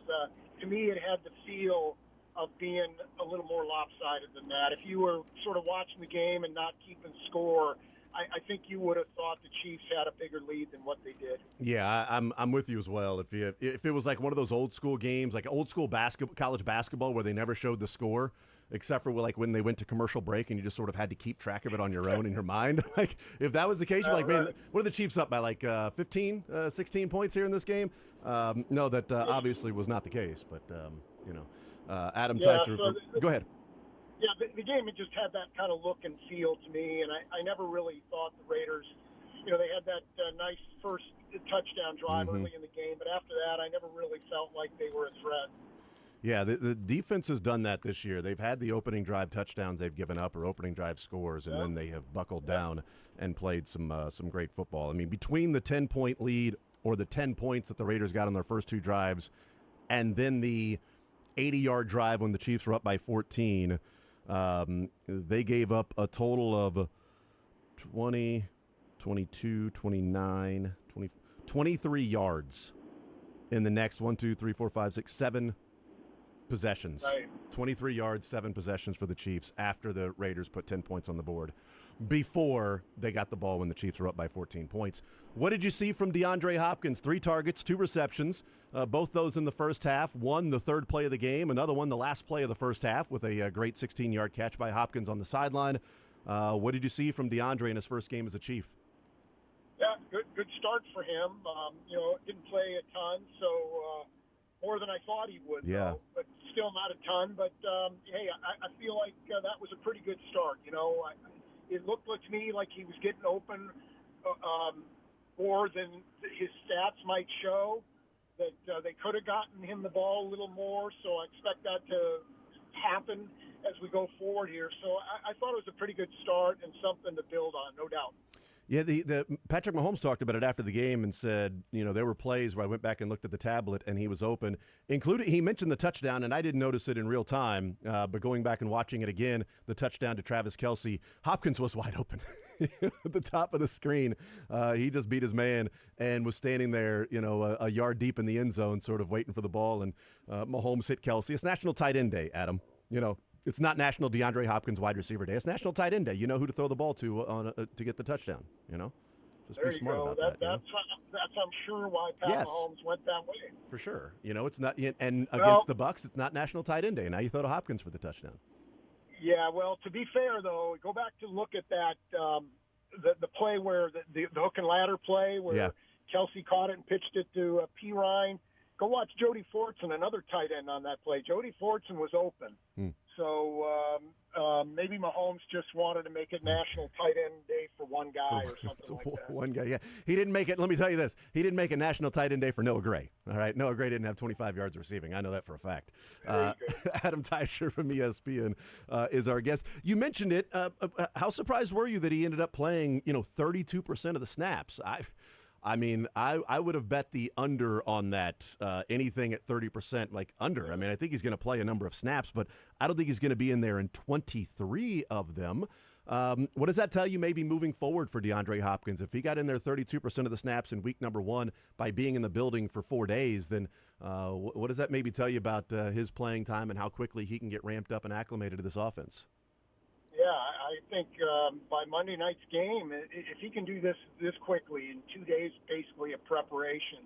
Speaker 8: to me, it had the feel of being a little more lopsided than that. If you were sort of watching the game and not keeping score, I think you would have thought the Chiefs had a bigger lead than what they did.
Speaker 3: Yeah, I'm with you as well. If it was like one of those old school games, like old school college basketball, where they never showed the score, except for like when they went to commercial break and you just sort of had to keep track of it on your own in your mind. Like if that was the case, you're like, man, what are the Chiefs up by, like 15, 16 points here in this game? No, that obviously was not the case. But Adam Teicher, go ahead.
Speaker 8: Yeah, the game just had that kind of look and feel to me, and I never really thought the Raiders, they had that nice first touchdown drive early in the game, but after that, I never really felt like they were a threat.
Speaker 3: Yeah, the defense has done that this year. They've had the opening drive touchdowns they've given up or opening drive scores, and then they have buckled down and played some great football. I mean, between the 10-point lead or the 10 points that the Raiders got on their first two drives and then the 80-yard drive when the Chiefs were up by 14, they gave up a total of 20, 22, 29, 20, 23 yards in the next 7 possessions.
Speaker 8: Right.
Speaker 3: 23 yards, 7 possessions for the Chiefs after the Raiders put 10 points on the board before they got the ball when the Chiefs were up by 14 points. What did you see from DeAndre Hopkins? 3 targets, 2 receptions, both those in the first half. One, the third play of the game. Another one, the last play of the first half with a great 16-yard catch by Hopkins on the sideline. What did you see from DeAndre in his first game as a Chief?
Speaker 8: Yeah, good start for him. Didn't play a ton, so more than I thought he would.
Speaker 3: Yeah.
Speaker 8: Though, but still not a ton. But hey, I feel like that was a pretty good start. It looked to me like he was getting open more than his stats might show. That they could have gotten him the ball a little more. So I expect that to happen as we go forward here. So I thought it was a pretty good start and something to build on, no doubt.
Speaker 3: Yeah, the Patrick Mahomes talked about it after the game and said, there were plays where I went back and looked at the tablet and he was open. He mentioned the touchdown, and I didn't notice it in real time, but going back and watching it again, the touchdown to Travis Kelce, Hopkins was wide open at the top of the screen. He just beat his man and was standing there, a yard deep in the end zone, sort of waiting for the ball, and Mahomes hit Kelce. It's National Tight End Day, Adam. It's not National DeAndre Hopkins Wide Receiver Day. It's National Tight End Day. You know who to throw the ball to to get the touchdown. Just
Speaker 8: there
Speaker 3: be smart
Speaker 8: go.
Speaker 3: about that.
Speaker 8: That's I'm sure why Pat Mahomes went that way.
Speaker 3: For sure. It's not, and against the Bucs, it's not National Tight End Day. Now you throw to Hopkins for the touchdown.
Speaker 8: Yeah. Well, to be fair though, go back to look at that the play where the hook and ladder play where Kelce caught it and pitched it to P. Ryan. Go watch Jody Fortson, another tight end on that play. Jody Fortson was open. So maybe Mahomes just wanted to make it National Tight End Day for one guy or something like that.
Speaker 3: One guy, yeah. He didn't make it. Let me tell you this. He didn't make a National Tight End Day for Noah Gray. All right? Noah Gray didn't have 25 yards receiving. I know that for a fact. Adam Teicher from ESPN is our guest. You mentioned it. How surprised were you that he ended up playing, 32% of the snaps? I mean, I would have bet the under on that, anything at 30%, like under. I mean, I think he's going to play a number of snaps, but I don't think he's going to be in there in 23 of them. What does that tell you maybe moving forward for DeAndre Hopkins? If he got in there 32% of the snaps in week number 1 by being in the building for 4 days, then what does that maybe tell you about his playing time and how quickly he can get ramped up and acclimated to this offense?
Speaker 8: Yeah, I think by Monday night's game, if he can do this quickly in 2 days, basically of preparation,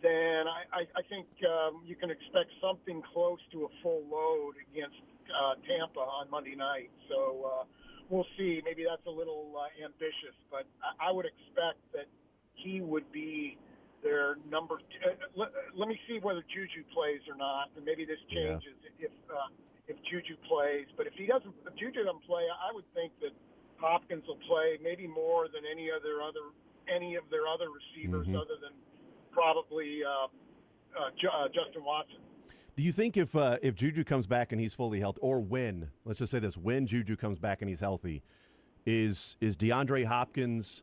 Speaker 8: then I think you can expect something close to a full load against Tampa on Monday night. So we'll see. Maybe that's a little ambitious, but I would expect that he would be their number two. Let me see whether Juju plays or not, and maybe this changes if Juju plays. But if Juju doesn't play, I would think that Hopkins will play maybe more than any of their other receivers, other than probably Justin Watson.
Speaker 3: Do you think if Juju comes back and he's fully healthy, or when, let's just say this, when Juju comes back and he's healthy, is DeAndre Hopkins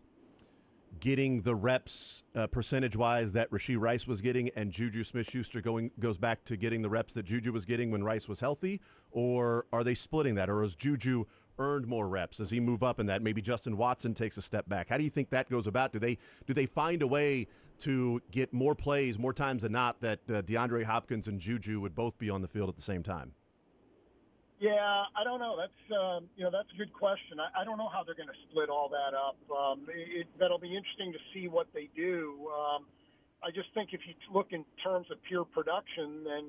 Speaker 3: getting the reps percentage-wise that Rashee Rice was getting, and Juju Smith-Schuster goes back to getting the reps that Juju was getting when Rice was healthy, or are they splitting that, or has Juju earned more reps as he move up in that? Maybe Justin Watson takes a step back. How do you think that goes about? Do they find a way to get more plays more times than not that DeAndre Hopkins and Juju would both be on the field at the same time?
Speaker 8: Yeah, I don't know. That's a good question. I don't know how they're going to split all that up. That'll be interesting to see what they do. I just think if you look in terms of pure production, then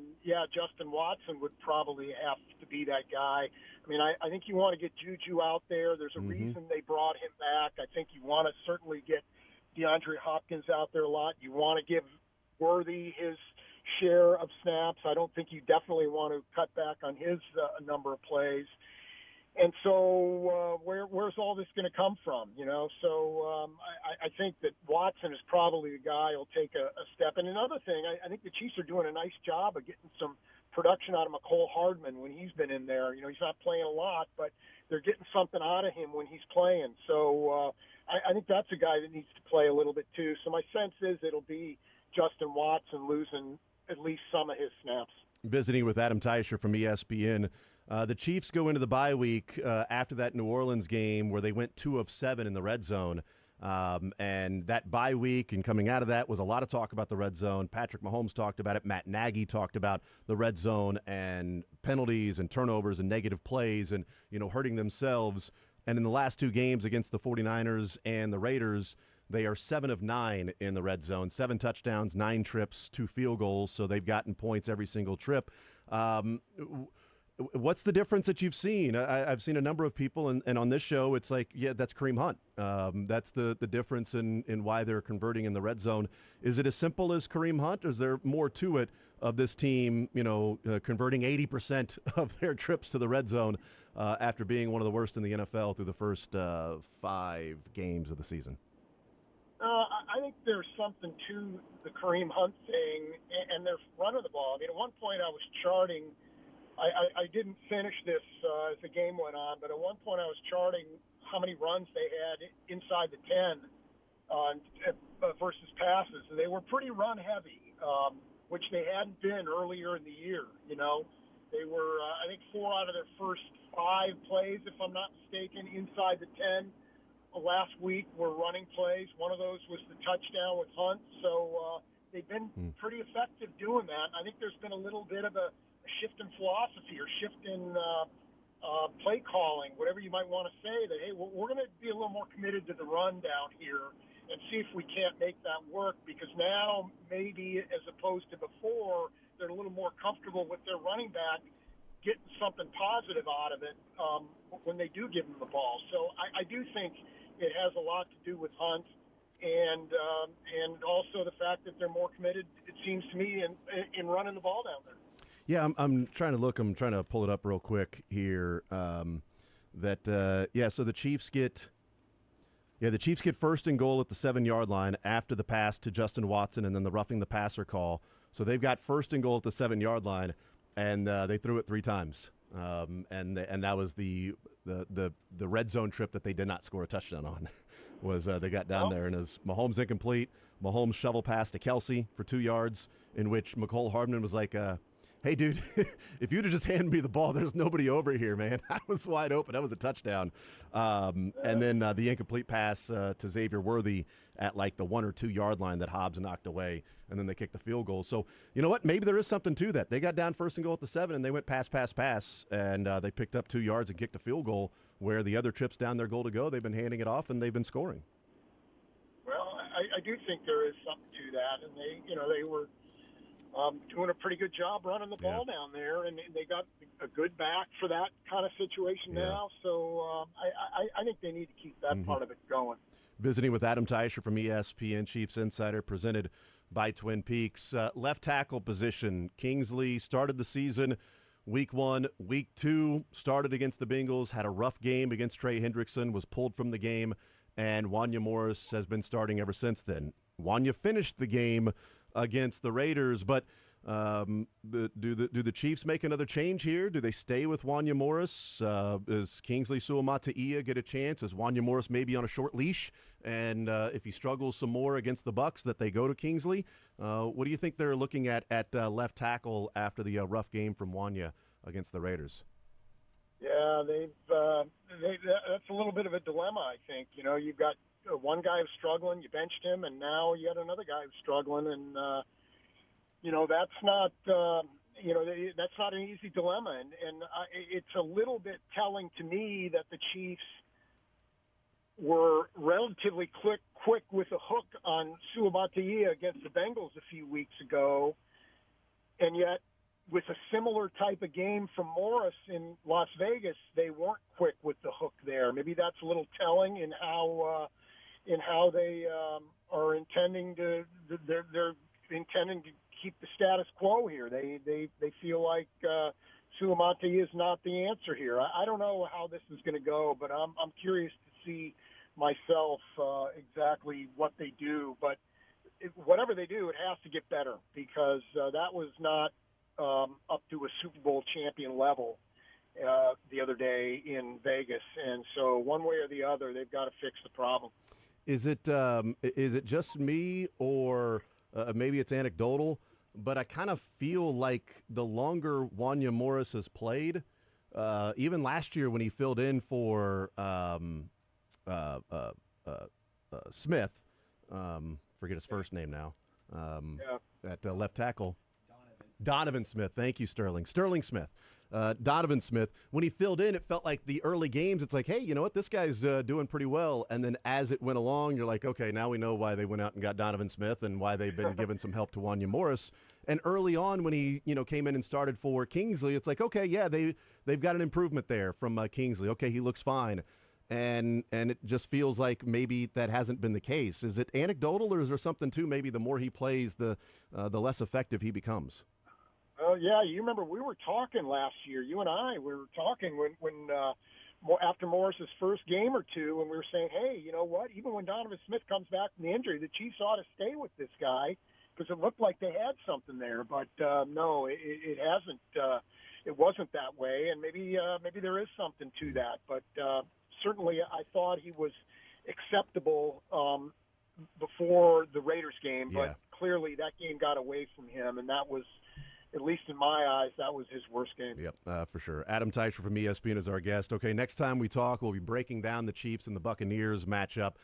Speaker 8: Justin Watson would probably have to be that guy. I mean, I think you want to get Juju out there. There's a reason they brought him back. I think you want to certainly get DeAndre Hopkins out there a lot. You want to give Worthy his share of snaps. I don't think you definitely want to cut back on his number of plays. And so where's all this going to come from? So I think that Watson is probably the guy who'll take a step. And another thing, I think the Chiefs are doing a nice job of getting some production out of McCole Hardman when he's been in there. He's not playing a lot, but they're getting something out of him when he's playing. So I think that's a guy that needs to play a little bit too. So my sense is it'll be Justin Watson losing at least some of his snaps.
Speaker 3: Visiting with Adam Teicher from ESPN. The Chiefs go into the bye week after that New Orleans game where they went 2 of 7 in the red zone. And that bye week and coming out of that was a lot of talk about the red zone. Patrick Mahomes talked about it. Matt Nagy talked about the red zone and penalties and turnovers and negative plays and, hurting themselves. And in the last 2 games against the 49ers and the Raiders, they are 7 of 9 in the red zone, 7 touchdowns, 9 trips, 2 field goals. So they've gotten points every single trip. What's the difference that you've seen? I've seen a number of people, and on this show, it's like, that's Kareem Hunt. That's the difference in why they're converting in the red zone. Is it as simple as Kareem Hunt, or is there more to it of this team, converting 80% of their trips to the red zone after being one of the worst in the NFL through the first 5 games of the season?
Speaker 8: I think there's something to the Kareem Hunt thing and their run of the ball. I mean, at one point I was charting – I didn't finish this as the game went on, but at one point I was charting how many runs they had inside the 10 versus passes, and they were pretty run-heavy, which they hadn't been earlier in the year. They were, I think, 4 out of their first 5 plays, if I'm not mistaken, inside the 10 last week were running plays. One of those was the touchdown with Hunt, so they've been pretty effective doing that. I think there's been a little bit of a shift in philosophy or shift in play calling, whatever you might want to say, that, hey, we're going to be a little more committed to the run down here and see if we can't make that work, because now maybe as opposed to before, they're a little more comfortable with their running back getting something positive out of it when they do give them the ball. So I do think it has a lot to do with Hunt and also the fact that they're more committed, it seems to me, in running the ball down there.
Speaker 3: Yeah, I'm trying to look. I'm trying to pull it up real quick here. So the Chiefs get first and goal at the 7-yard line after the pass to Justin Watson and then the roughing the passer call. So they've got first and goal at the 7-yard line, and they threw it 3 times. And that was the red zone trip that they did not score a touchdown on. Was they got down there, and as Mahomes incomplete, Mahomes shovel pass to Kelsey for 2 yards, in which McCole Hardman was like, hey, dude, if you'd have just handed me the ball, there's nobody over here, man. I was wide open. That was a touchdown. And then the incomplete pass to Xavier Worthy at like the 1 or 2 yard line that Hobbs knocked away, and then they kicked the field goal. So, you know what? Maybe there is something to that. They got down first and goal at the 7, and they went pass, and they picked up 2 yards and kicked a field goal, where the other trips down their goal to go, they've been handing it off, and they've been scoring.
Speaker 8: Well, I do think there is something to that, and they were doing a pretty good job running the ball down there, and they got a good back for that kind of situation now. So I think they need to keep that part of it going.
Speaker 3: Visiting with Adam Teicher from ESPN Chiefs Insider, presented by Twin Peaks. Left tackle position, Kingsley started the season week 1. Week 2 started against the Bengals, had a rough game against Trey Hendrickson, was pulled from the game, and Wanya Morris has been starting ever since then. Wanya finished the game against the Raiders, but do the Chiefs make another change here? Do they stay with Wanya Morris? Does Kingsley Suamataia get a chance? Is Wanya Morris maybe on a short leash? And if he struggles some more against the Bucs, that they go to Kingsley? What do you think they're looking at left tackle after the rough game from Wanya against the Raiders?
Speaker 8: Yeah, that's a little bit of a dilemma, I think. You've got one guy who's struggling, you benched him, and now you got another guy who's struggling, and that's not that's not an easy dilemma, and it's a little bit telling to me that the Chiefs were relatively quick with a hook on Suamataia against the Bengals a few weeks ago, and yet with a similar type of game from Morris in Las Vegas, they weren't quick with the hook there. Maybe that's a little telling in how they are intending to they're intending to keep the status quo here. They feel like Suamataia is not the answer here. I don't know how this is going to go, but I'm curious to see myself exactly what they do. But whatever they do, it has to get better, because that was not up to a Super Bowl champion level the other day in Vegas. And so one way or the other, they've got to fix the problem.
Speaker 3: Is it just me, or maybe it's anecdotal, but I kind of feel like the longer Wanya Morris has played, even last year when he filled in for Smith, forget his first name now, at left tackle. Donovan Smith. Thank you, Sterling. Sterling Smith. Donovan Smith. When he filled in, it felt like the early games, it's like, hey, you know what? This guy's doing pretty well. And then as it went along, you're like, okay, now we know why they went out and got Donovan Smith and why they've been giving some help to Wanya Morris. And early on when he, came in and started for Kingsley, it's like, okay, yeah, they've got an improvement there from Kingsley. Okay, he looks fine. And it just feels like maybe that hasn't been the case. Is it anecdotal, or is there something to maybe the more he plays, the less effective he becomes?
Speaker 8: Oh, yeah, you remember we were talking last year. You and I were talking when after Morris's first game or two, and we were saying, hey, you know what? Even when Donovan Smith comes back from the injury, the Chiefs ought to stay with this guy, because it looked like they had something there. But no, it hasn't. It wasn't that way, and maybe there is something to that. But certainly, I thought he was acceptable before the Raiders game, but clearly that game got away from him, and that was, at least in my eyes, that was his worst game.
Speaker 3: Yep, for sure. Adam Teicher from ESPN is our guest. Okay, next time we talk, we'll be breaking down the Chiefs and the Buccaneers matchup.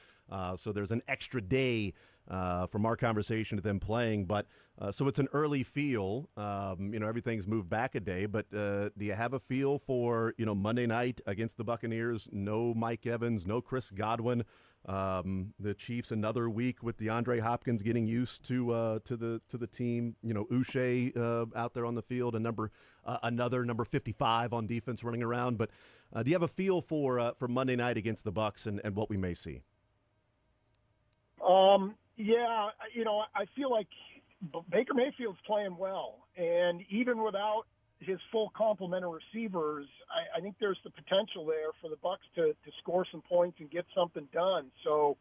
Speaker 3: So there's an extra day from our conversation to them playing. But so it's an early feel. Everything's moved back a day. But do you have a feel for, Monday night against the Buccaneers? No Mike Evans, no Chris Godwin. The Chiefs another week with DeAndre Hopkins getting used to the team. Uche out there on the field, another number 55 on defense running around. But do you have a feel for Monday night against the Bucs and what we may see?
Speaker 8: Yeah, I feel like Baker Mayfield's playing well, and even without his full complement of receivers, I think there's the potential there for the Bucs to score some points and get something done. So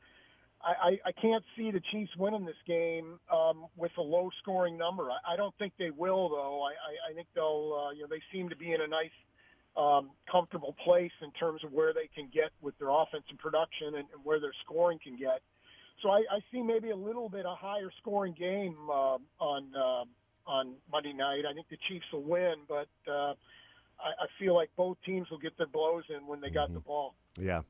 Speaker 8: I can't see the Chiefs winning this game with a low-scoring number. I don't think they will, though. I think they'll, they seem to be in a nice, comfortable place in terms of where they can get with their offensive production and where their scoring can get. So I see maybe a little bit a higher scoring game on Monday night. I think the Chiefs will win, but I feel like both teams will get their blows in when they got the ball.
Speaker 3: Yeah,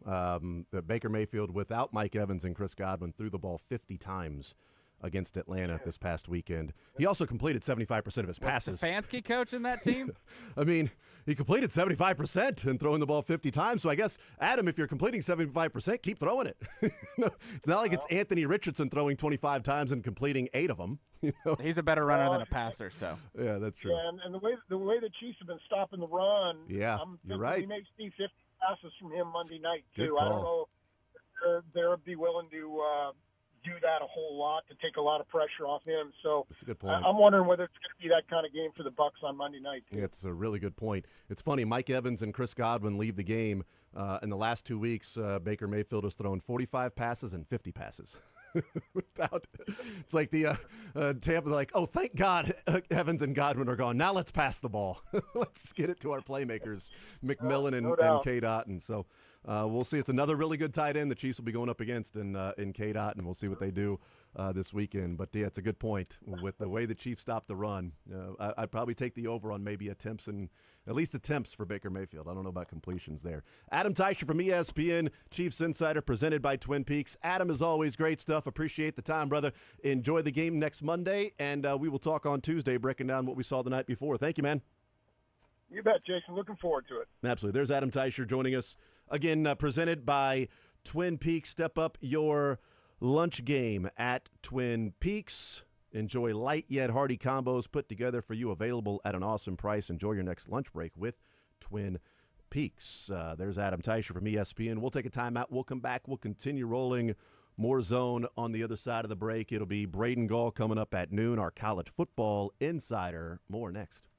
Speaker 3: Baker Mayfield without Mike Evans and Chris Godwin threw the ball 50 times against Atlanta this past weekend. He also completed 75% of his passes.
Speaker 5: Was Stefanski coaching that team?
Speaker 3: I mean, he completed 75% and throwing the ball 50 times. So I guess, Adam, if you're completing 75%, keep throwing it. It's not like it's Anthony Richardson throwing 25 times and completing 8 of them.
Speaker 5: He's a better runner than a passer, so.
Speaker 3: Yeah, that's true.
Speaker 8: Yeah, and the way the Chiefs have been stopping the run,
Speaker 3: yeah, you're right.
Speaker 8: We may see 50 passes from him Monday night, too.
Speaker 3: Good call.
Speaker 8: I don't know if they'll be willing to do that a whole lot to take a lot of pressure off him. So
Speaker 3: that's a good point.
Speaker 8: I'm wondering whether it's going to be that kind of game for the Bucs on Monday night.
Speaker 3: Yeah, it's a really good point. It's funny, Mike Evans and Chris Godwin leave the game. In the last 2 weeks, Baker Mayfield has thrown 45 passes and 50 passes. It's like the Tampa, like, oh, thank God Evans and Godwin are gone. Now let's pass the ball. Let's get it to our playmakers, McMillan and K-Dot. And so we'll see. It's another really good tight end the Chiefs will be going up against in K-Dot, and we'll see what they do this weekend. But, yeah, it's a good point. With the way the Chiefs stopped the run, I'd probably take the over on maybe attempts and at least attempts for Baker Mayfield. I don't know about completions there. Adam Teicher from ESPN, Chiefs Insider, presented by Twin Peaks. Adam, as always, great stuff. Appreciate the time, brother. Enjoy the game next Monday, and we will talk on Tuesday breaking down what we saw the night before. Thank you, man.
Speaker 8: You bet, Jason. Looking forward to it.
Speaker 3: Absolutely. There's Adam Teicher joining us. Again, presented by Twin Peaks. Step up your lunch game at Twin Peaks. Enjoy light yet hearty combos put together for you, available at an awesome price. Enjoy your next lunch break with Twin Peaks. There's Adam Teicher from ESPN. We'll take a timeout. We'll come back. We'll continue rolling more zone on the other side of the break. It'll be Braden Gall coming up at noon, our college football insider. More next.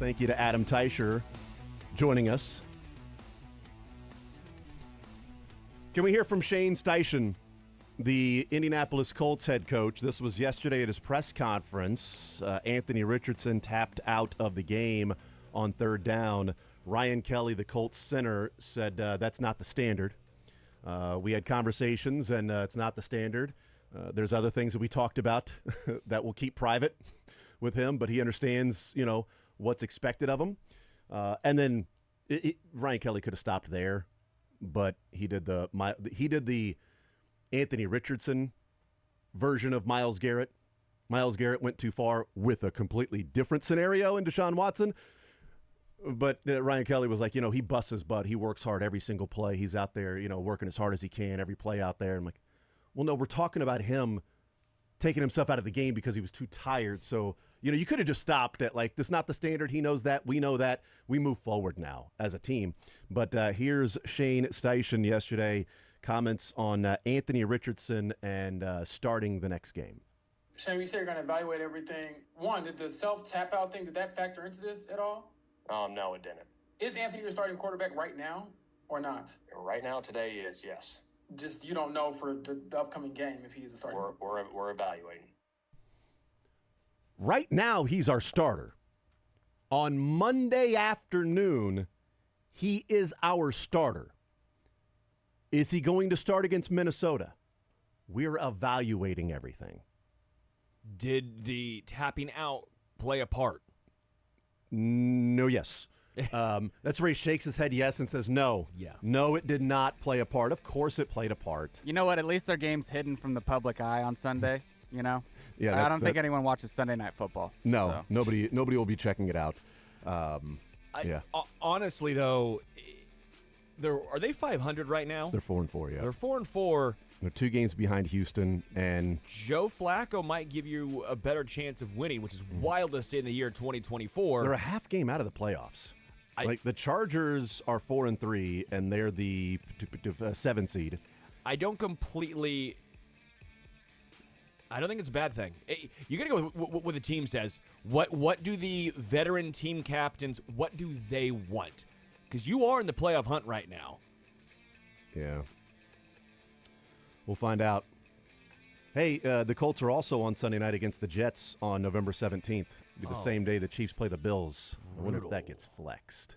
Speaker 3: Thank you to Adam Teicher joining us. Can we hear from Shane Steichen, the Indianapolis Colts head coach? This was yesterday at his press conference. Anthony Richardson tapped out of the game on third down. Ryan Kelly, the Colts center, said that's not the standard. We had conversations, and it's not the standard. There's other things that we talked about that we'll keep private with him, but he understands, what's expected of him. And then Ryan Kelly could have stopped there, but he did the Anthony Richardson version of Myles Garrett. Myles Garrett went too far with a completely different scenario in Deshaun Watson. But Ryan Kelly was like, he busts his butt. He works hard every single play. He's out there, working as hard as he can, every play out there. I'm like, well, no, we're talking about him taking himself out of the game because he was too tired. So, you could have just stopped at, this is not the standard. He knows that. We know that. We move forward now as a team. But here's Shane Steichen yesterday, comments on Anthony Richardson and starting the next game.
Speaker 9: Shane, you say you're going to evaluate everything. One, did the self-tap-out thing, did that factor into this at all?
Speaker 10: No, it didn't.
Speaker 9: Is Anthony your starting quarterback right now or not?
Speaker 10: Right now, today is, yes.
Speaker 9: Just you don't know for the upcoming game if he is a starter.
Speaker 10: We're evaluating.
Speaker 3: Right now, he's our starter. On Monday afternoon, he is our starter. Is he going to start against Minnesota? We're evaluating everything.
Speaker 4: Did the tapping out play a part?
Speaker 3: No, yes. That's where he shakes his head yes and says no.
Speaker 4: Yeah.
Speaker 3: No, it did not play a part. Of course it played a part.
Speaker 5: You know what? At least their game's hidden from the public eye on Sunday,
Speaker 3: Yeah,
Speaker 5: I don't think anyone watches Sunday Night Football.
Speaker 3: No,
Speaker 5: so.
Speaker 3: nobody will be checking it out. Yeah.
Speaker 4: Honestly, though, are they 500 right now?
Speaker 3: They're 4-4, yeah.
Speaker 4: They're 4-4.
Speaker 3: They're 2 games behind Houston, and
Speaker 4: Joe Flacco might give you a better chance of winning, which is wild to say in the year 2024.
Speaker 3: They're a half game out of the playoffs. The Chargers are 4-3, and they're the 7 seed.
Speaker 4: I don't think it's a bad thing. You got to go with what the team says. What do the veteran team captains, what do they want? Because you are in the playoff hunt right now.
Speaker 3: Yeah. We'll find out. Hey, the Colts are also on Sunday night against the Jets on November 17th. It'll be the same day the Chiefs play the Bills. I wonder if that gets flexed.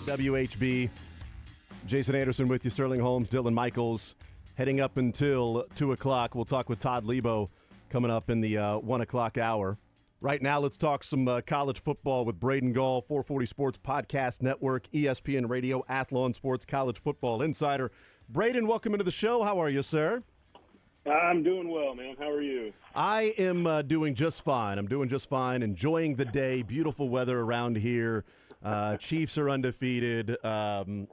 Speaker 3: WHB. Jason Anderson with you, Sterling Holmes, Dylan Michaels. Heading up until 2 o'clock. We'll talk with Todd Lebo coming up in the 1 o'clock hour. Right now, let's talk some college football with Braden Gall, 440 Sports Podcast Network, ESPN Radio, Athlon Sports College Football Insider. Braden, welcome into the show. How are you, sir?
Speaker 11: I'm doing well, man. How are you?
Speaker 3: I am doing just fine. I'm doing just fine, enjoying the day. Beautiful weather around here. Chiefs are undefeated.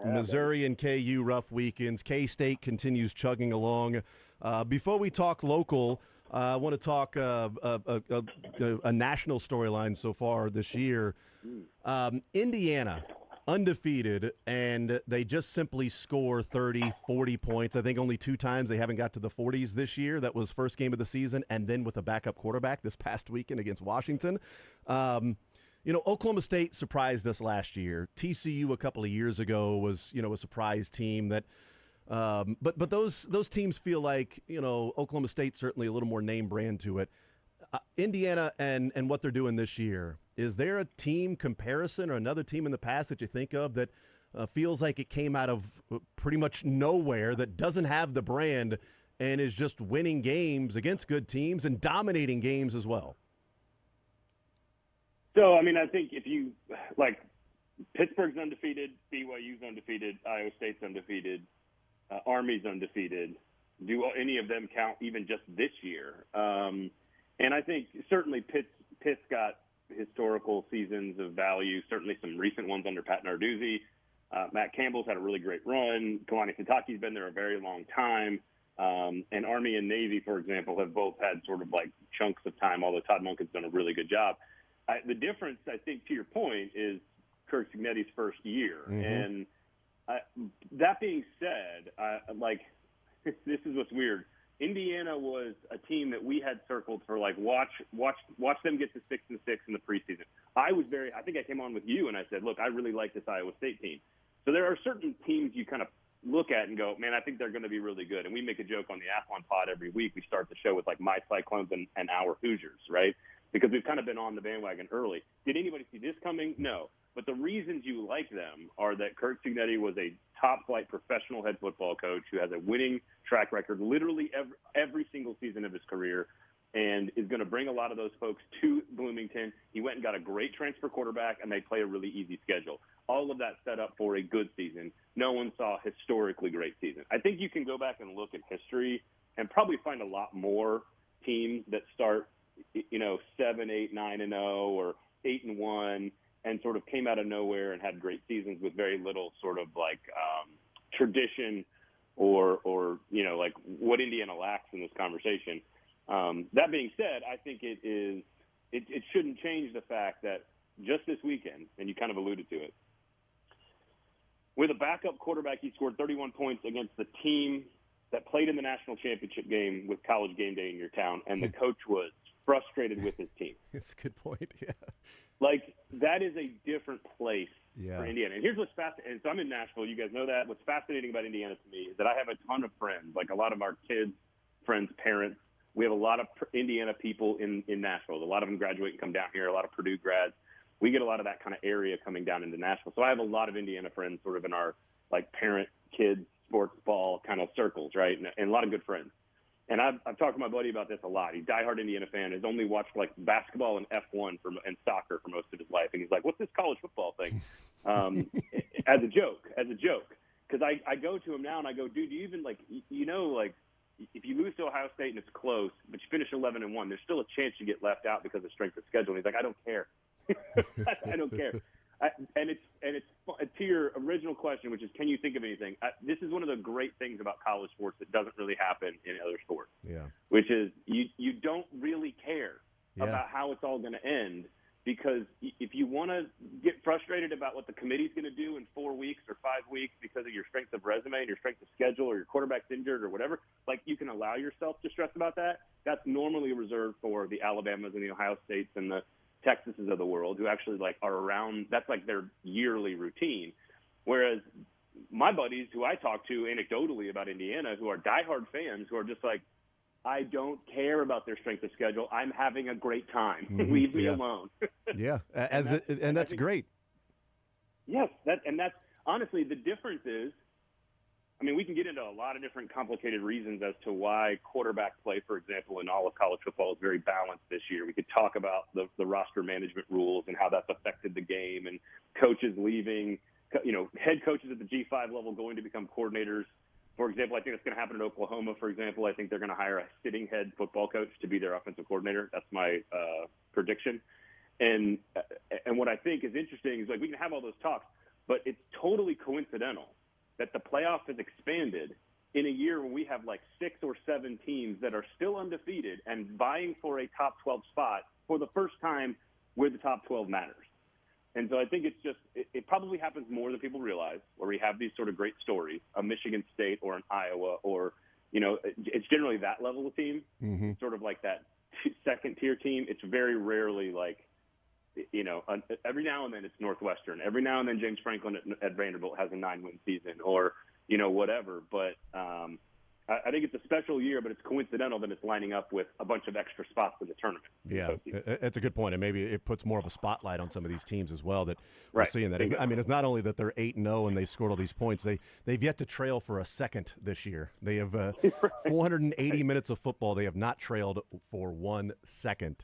Speaker 3: Missouri and KU, rough weekends. K-State continues chugging along. Before we talk local, I want to talk a national storyline so far this year. Indiana, undefeated, and they just simply score 30, 40 points. I think only 2 times they haven't got to the 40s this year. That was first game of the season, and then with a backup quarterback this past weekend against Washington. Oklahoma State surprised us last year. TCU a couple of years ago was, a surprise team that but those teams feel like, Oklahoma State certainly a little more name brand to it. Indiana and what they're doing this year, is there a team comparison or another team in the past that you think of that feels like it came out of pretty much nowhere, that doesn't have the brand and is just winning games against good teams and dominating games as well?
Speaker 11: So, I think if you, Pittsburgh's undefeated, BYU's undefeated, Iowa State's undefeated, Army's undefeated. Do any of them count even just this year? And I think certainly Pitt's got historical seasons of value, certainly some recent ones under Pat Narduzzi. Matt Campbell's had a really great run. Kalani Sitake's been there a very long time. And Army and Navy, for example, have both had sort of chunks of time, although Todd Monken's done a really good job. The difference, I think, to your point, is Kirk Cignetti's first year. Mm-hmm. And that being said, this is what's weird. Indiana was a team that we had circled for watch them get to 6-6 in the preseason. I think I came on with you and I said, look, I really like this Iowa State team. So there are certain teams you kind of look at and go, man, I think they're going to be really good. And we make a joke on the Athlon pod every week. We start the show with my Cyclones and our Hoosiers, right? Because we've kind of been on the bandwagon early. Did anybody see this coming? No. But the reasons you like them are that Kirk Cignetti was a top-flight professional head football coach who has a winning track record literally every single season of his career and is going to bring a lot of those folks to Bloomington. He went and got a great transfer quarterback, and they play a really easy schedule. All of that set up for a good season. No one saw a historically great season. I think you can go back and look at history and probably find a lot more teams that start 7, 8, 9-0 or 8-1 and sort of came out of nowhere and had great seasons with very little sort of tradition or what Indiana lacks in this conversation. That being said, I think it shouldn't change the fact that just this weekend, and you kind of alluded to it, with a backup quarterback, he scored 31 points against the team that played in the national championship game with College Game Day in your town, and the coach was frustrated with his team.
Speaker 3: That's a good point, yeah.
Speaker 11: That is a different place for Indiana. And here's what's fascinating. And so I'm in Nashville. You guys know that. What's fascinating about Indiana to me is that I have a ton of friends, a lot of our kids, friends, parents. We have a lot of Indiana people in Nashville. A lot of them graduate and come down here, a lot of Purdue grads. We get a lot of that kind of area coming down into Nashville. So I have a lot of Indiana friends sort of in our parent, kids, sports ball kind of circles, right? And a lot of good friends. And I've talked to my buddy about this a lot. He's a diehard Indiana fan. Has only watched basketball and F1 and soccer for most of his life. And he's like, "What's this college football thing?" as a joke. Because I go to him now and I go, "Dude, do you even if you lose to Ohio State and it's close, but you finish 11-1, there's still a chance you get left out because of strength of schedule." And he's like, "I don't care. I don't care." And it's to your original question, which is, can you think of anything? This is one of the great things about college sports that doesn't really happen in other sports. Yeah. Which is you don't really care about how it's all going to end, because if you want to get frustrated about what the committee's going to do in 4 weeks or 5 weeks because of your strength of resume and your strength of schedule or your quarterback's injured or whatever, you can allow yourself to stress about that. That's normally reserved for the Alabamas and the Ohio States and the Texases of the world, who actually are around. That's their yearly routine. Whereas my buddies who I talk to anecdotally about Indiana, who are diehard fans, who are just I don't care about their strength of schedule. I'm having a great time. Mm-hmm. Leave me alone.
Speaker 3: Yeah, and that's great.
Speaker 11: Yes, that's honestly, the difference is, I mean, we can get into a lot of different complicated reasons as to why quarterback play, for example, in all of college football is very balanced this year. We could talk about the roster management rules and how that's affected the game, and coaches leaving, head coaches at the G5 level going to become coordinators. For example, I think that's going to happen in Oklahoma, for example. I think they're going to hire a sitting head football coach to be their offensive coordinator. That's my prediction. And what I think is interesting is, like, we can have all those talks, but it's totally coincidental that the playoffs has expanded in a year when we have like 6 or 7 teams that are still undefeated and vying for a top 12 spot for the first time where the top 12 matters. And so I think it's just, it probably happens more than people realize, where we have these sort of great stories, a Michigan State or an Iowa, or, it's generally that level of team, sort of like that second tier team. It's very rarely like, every now and then it's Northwestern. Every now and then James Franklin at Vanderbilt has a 9-win season, or, whatever. But I think it's a special year, but it's coincidental that it's lining up with a bunch of extra spots in the tournament.
Speaker 3: Yeah, it's a good point. And maybe it puts more of a spotlight on some of these teams as well that we're
Speaker 11: right.
Speaker 3: seeing that. I mean, it's not only that they're 8-0 and they've scored all these points. They've yet to trail for a second this year. They have 480 minutes of football. They have not trailed for 1 second.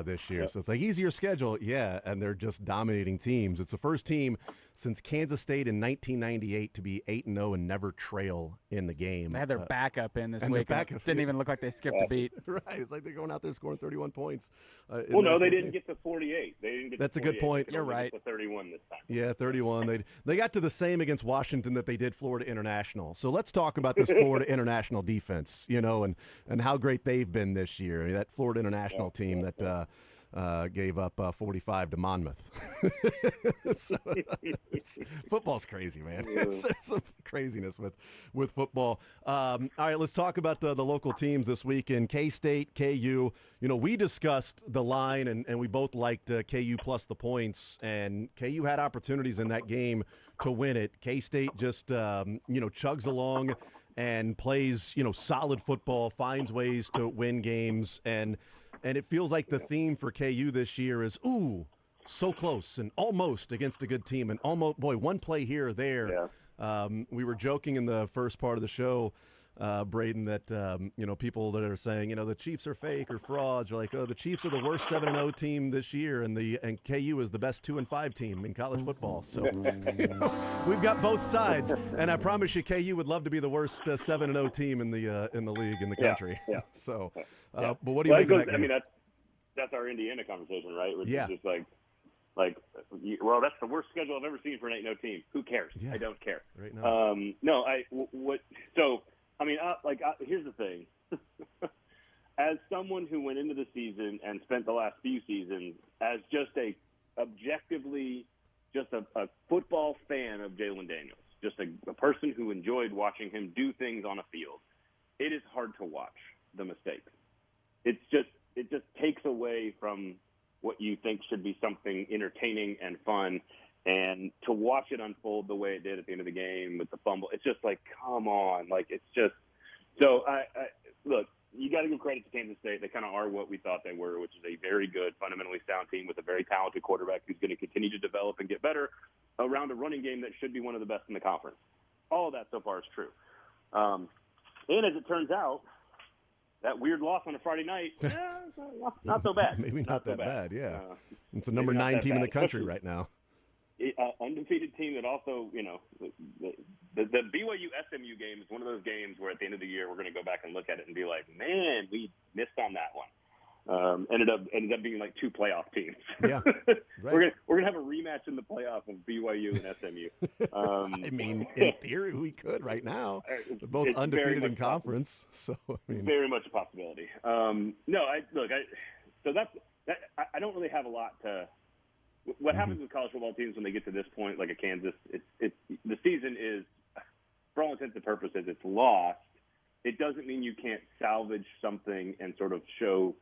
Speaker 3: This year. So it's like easier schedule, yeah, and they're just dominating teams. It's the first team since Kansas State in 1998 to be 8-0 and never trail in the game.
Speaker 5: They had their backup in this
Speaker 3: and
Speaker 5: week. Didn't even look like they skipped a beat.
Speaker 3: Right, it's like they're going out there scoring 31 points.
Speaker 11: Well, no, they didn't get to 48. They didn't get
Speaker 3: That's
Speaker 11: to 48.
Speaker 3: a good point.
Speaker 11: You're right. To 31 this time.
Speaker 3: Yeah, 31. They got to the same against Washington that they did Florida International. So let's talk about this Florida International defense, and how great they've been this year. I mean, that Florida International team that gave up 45 to Monmouth. So, football's crazy, man. There's some craziness with football. All right, let's talk about the local teams this weekend. K-State, KU. We discussed the line, and we both liked KU plus the points, and KU had opportunities in that game to win it. K-State just, chugs along and plays, solid football, finds ways to win games, and it feels like the theme for KU this year is, so close and almost against a good team, and almost, one play here or there. Yeah. We were joking in the first part of the show, Braden, that people that are saying the Chiefs are fake or frauds are like, the Chiefs are the worst 7-0 team this year, and KU is the best 2-5 team in college football. So we've got both sides, and I promise you, KU would love to be the worst 7-0 team in the league, in the country.
Speaker 11: Yeah.
Speaker 3: So, but what do you make of that game?
Speaker 11: I mean, that's our Indiana conversation, right? Which
Speaker 3: yeah.
Speaker 11: is just well, that's the worst schedule I've ever seen for an 8-0 team. Who cares?
Speaker 3: Yeah.
Speaker 11: I don't care.
Speaker 3: Right now.
Speaker 11: Here's the thing. As someone who went into the season and spent the last few seasons as just a football fan of Jalen Daniels, just a person who enjoyed watching him do things on a field, it is hard to watch the mistakes. It just takes away from what you think should be something entertaining and fun. And to watch it unfold the way it did at the end of the game with the fumble, it's just like, come on. Like, it's just – so, look, you got to give credit to Kansas State. They kind of are what we thought they were, which is a very good, fundamentally sound team with a very talented quarterback who's going to continue to develop and get better around a running game that should be one of the best in the conference. All of that so far is true. And as it turns out, that weird loss on a Friday night, not so bad.
Speaker 3: Maybe not that bad, yeah. It's the number 9 team in the country right now.
Speaker 11: Undefeated team that also, the BYU SMU game is one of those games where at the end of the year we're going to go back and look at it and be like, man, we missed on that one. Ended up being like 2 playoff teams.
Speaker 3: Yeah, right.
Speaker 11: We're gonna have a rematch in the playoff of BYU and SMU.
Speaker 3: I mean, in theory, we could right now. They're both undefeated in conference, so I mean,
Speaker 11: very much a possibility. So I don't really have a lot to. What happens with college football teams when they get to this point, like a Kansas, it's the season is, for all intents and purposes, it's lost. It doesn't mean you can't salvage something and sort of show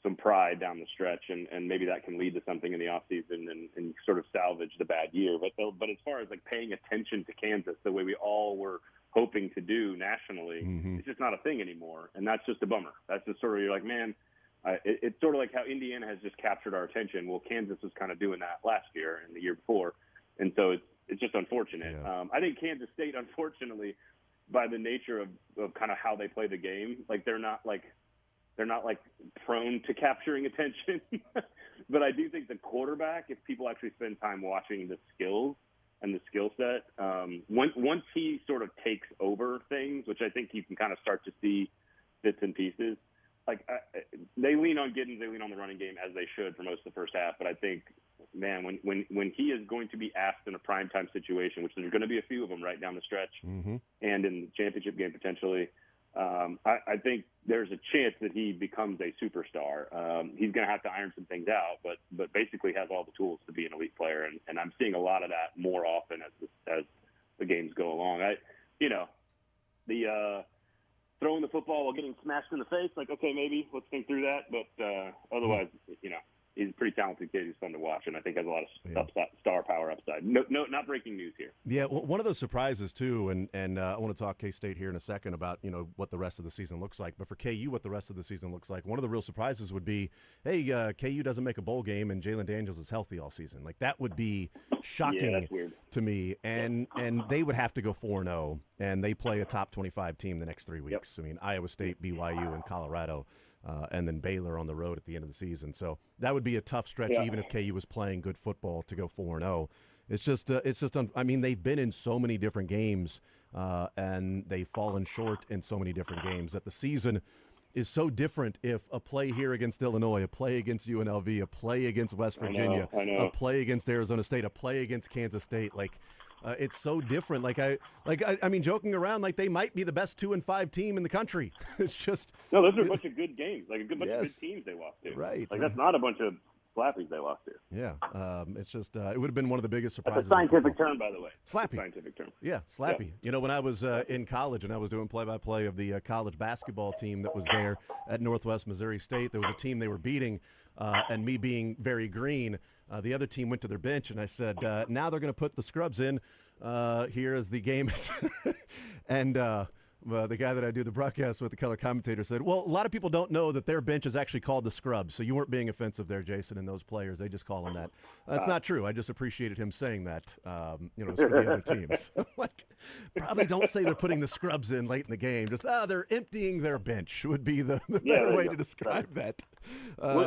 Speaker 11: some pride down the stretch, and maybe that can lead to something in the offseason and sort of salvage the bad year. But as far as like paying attention to Kansas the way we all were hoping to do nationally, it's just not a thing anymore, and that's just a bummer. That's just sort of, you're like, man, it's sort of like how Indiana has just captured our attention. Well, Kansas was kind of doing that last year and the year before, and so it's just unfortunate.
Speaker 3: Yeah.
Speaker 11: I think Kansas State, unfortunately, by the nature of kind of how they play the game, like they're not like prone to capturing attention. But I do think the quarterback, if people actually spend time watching the skills and the skill set, once he sort of takes over things, which I think you can kind of start to see bits and pieces. Like they lean on Giddens, they lean on the running game as they should for most of the first half. But I think, man, when he is going to be asked in a primetime situation, which there's going to be a few of them right down the stretch, and in the championship game potentially, I think there's a chance that he becomes a superstar. He's going to have to iron some things out, but basically has all the tools to be an elite player, and I'm seeing a lot of that more often as the games go along. Throwing the football while getting smashed in the face, like, okay, maybe let's think through that. But otherwise, he's a pretty talented kid who's fun to watch, and I think has a lot of star power upside. No, not breaking news here.
Speaker 3: Yeah, well, one of those surprises too, and I want to talk K-State here in a second about what the rest of the season looks like. But for KU, what the rest of the season looks like, one of the real surprises would be, hey, KU doesn't make a bowl game and Jalen Daniels is healthy all season. Like that would be shocking to me, and they would have to go 4-0, and they play a top 25 team the next 3 weeks. I mean, Iowa State, BYU, and Colorado. And then Baylor on the road at the end of the season. So that would be a tough stretch, even if KU was playing good football, to go 4-0. It's just, I mean, they've been in so many different games, and they've fallen short in so many different games that the season is so different if a play here against Illinois, a play against UNLV, a play against West Virginia, a play against Arizona State, a play against Kansas State, it's so different. I mean, joking around, like they might be the best 2 and 5 team in the country. It's just
Speaker 11: those are a bunch of good games, like a good bunch of good teams they lost to.
Speaker 3: Right,
Speaker 11: like that's not a bunch of slappies they lost to.
Speaker 3: Yeah, it's just it would have been one of the biggest surprises.
Speaker 11: That's a scientific term, by the way.
Speaker 3: Slappy.
Speaker 11: Scientific term.
Speaker 3: Yeah, slappy. Yeah. When I was in college and I was doing play-by-play of the college basketball team that was there at Northwest Missouri State, there was a team they were beating, and me being very green, the other team went to their bench, and I said, now they're going to put the scrubs in here as the game is. And the guy that I do the broadcast with, the color commentator, said, well, a lot of people don't know that their bench is actually called the scrubs, so you weren't being offensive there, Jason, and those players. They just call them that. That's not true. I just appreciated him saying that, it's for the other teams. Probably don't say they're putting the scrubs in late in the game. Just, they're emptying their bench would be the better way to describe that.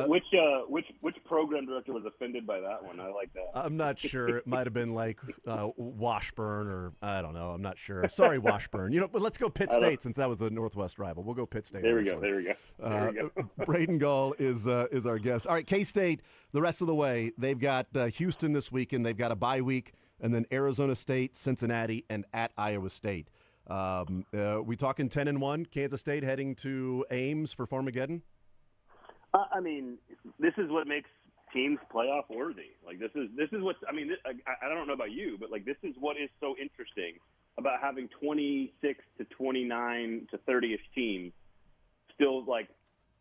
Speaker 11: Which program director was offended by that one? I like that.
Speaker 3: I'm not sure. It might have been like Washburn, or I don't know. I'm not sure. Sorry, Washburn. But let's go Pitt State, since that was a Northwest rival. We'll go Pitt State.
Speaker 11: There we go.
Speaker 3: Braden Gall is our guest. All right, K-State, the rest of the way, they've got Houston this weekend. They've got a bye week, and then Arizona State, Cincinnati, and at Iowa State. We talking 10-1, Kansas State heading to Ames for Farmageddon?
Speaker 11: I mean, this is what makes teams playoff worthy. Like this is what I mean. I don't know about you, but like this is what is so interesting about having 26 to 29 to 30ish teams still like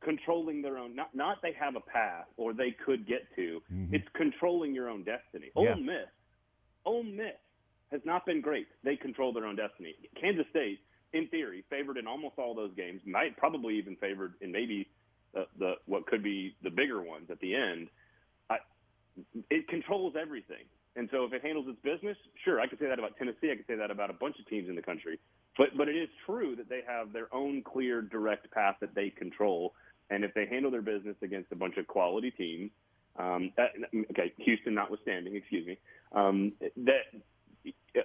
Speaker 11: controlling their own. Not they have a path or they could get to. Mm-hmm. It's controlling your own destiny. Yeah. Ole Miss has not been great. They control their own destiny. Kansas State, in theory, favored in almost all those games. Might probably even favored in maybe the what could be the bigger ones at the end. It controls everything. And so if it handles its business, sure, I could say that about Tennessee. I could say that about a bunch of teams in the country. But it is true that they have their own clear, direct path that they control. And if they handle their business against a bunch of quality teams, Houston notwithstanding,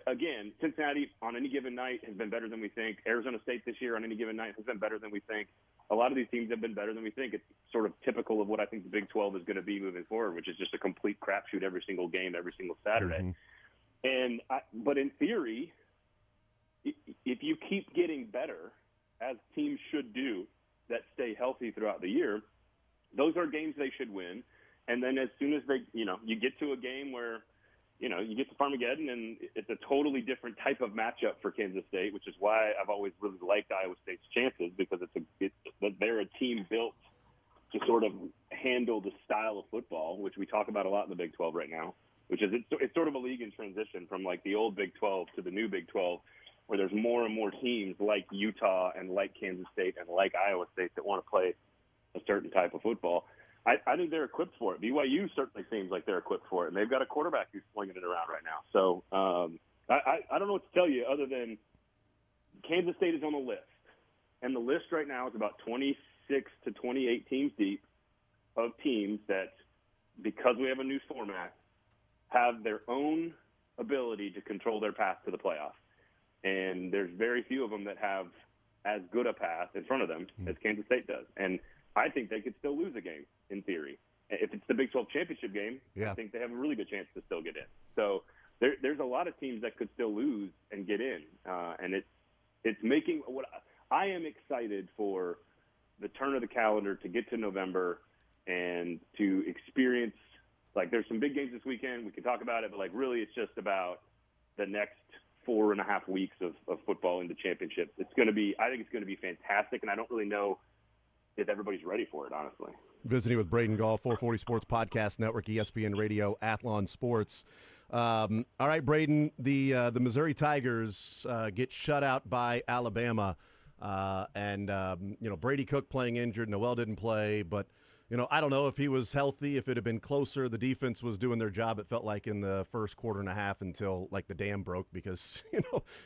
Speaker 11: again, Cincinnati on any given night has been better than we think. Arizona State this year on any given night has been better than we think. A lot of these teams have been better than we think. It's sort of typical of what I think the Big 12 is going to be moving forward, which is just a complete crapshoot every single game, every single Saturday. Mm-hmm. But in theory, if you keep getting better, as teams should do that stay healthy throughout the year, those are games they should win. And then as soon as you get to a game where you get to Farmageddon, and it's a totally different type of matchup for Kansas State, which is why I've always really liked Iowa State's chances, because they're a team built to sort of handle the style of football, which we talk about a lot in the Big 12 right now, which is it's sort of a league in transition from like the old Big 12 to the new Big 12, where there's more and more teams like Utah and like Kansas State and like Iowa State that want to play a certain type of football. I think they're equipped for it. BYU certainly seems like they're equipped for it, and they've got a quarterback who's slinging it around right now. So I don't know what to tell you other than Kansas State is on the list. And the list right now is about 26 to 28 teams deep of teams that, because we have a new format, have their own ability to control their path to the playoff. And there's very few of them that have as good a path in front of them as Kansas State does. And I think they could still lose a game, in theory. If it's the Big 12 championship game, I think they have a really good chance to still get in. So there's a lot of teams that could still lose and get in. And it's making what I am excited for the turn of the calendar to get to November and to experience, like, there's some big games this weekend. We can talk about it, but, like, really it's just about the next 4.5 weeks of football in the championship. I think it's going to be fantastic, and I don't really know if everybody's ready for it, honestly.
Speaker 3: Visiting with Braden Gall, 440 Sports Podcast Network, ESPN Radio, Athlon Sports. All right, Braden, the Missouri Tigers get shut out by Alabama. Brady Cook playing injured. Noel didn't play, but, I don't know if he was healthy, if it had been closer. The defense was doing their job, it felt like, in the first quarter and a half until, like, the dam broke because, you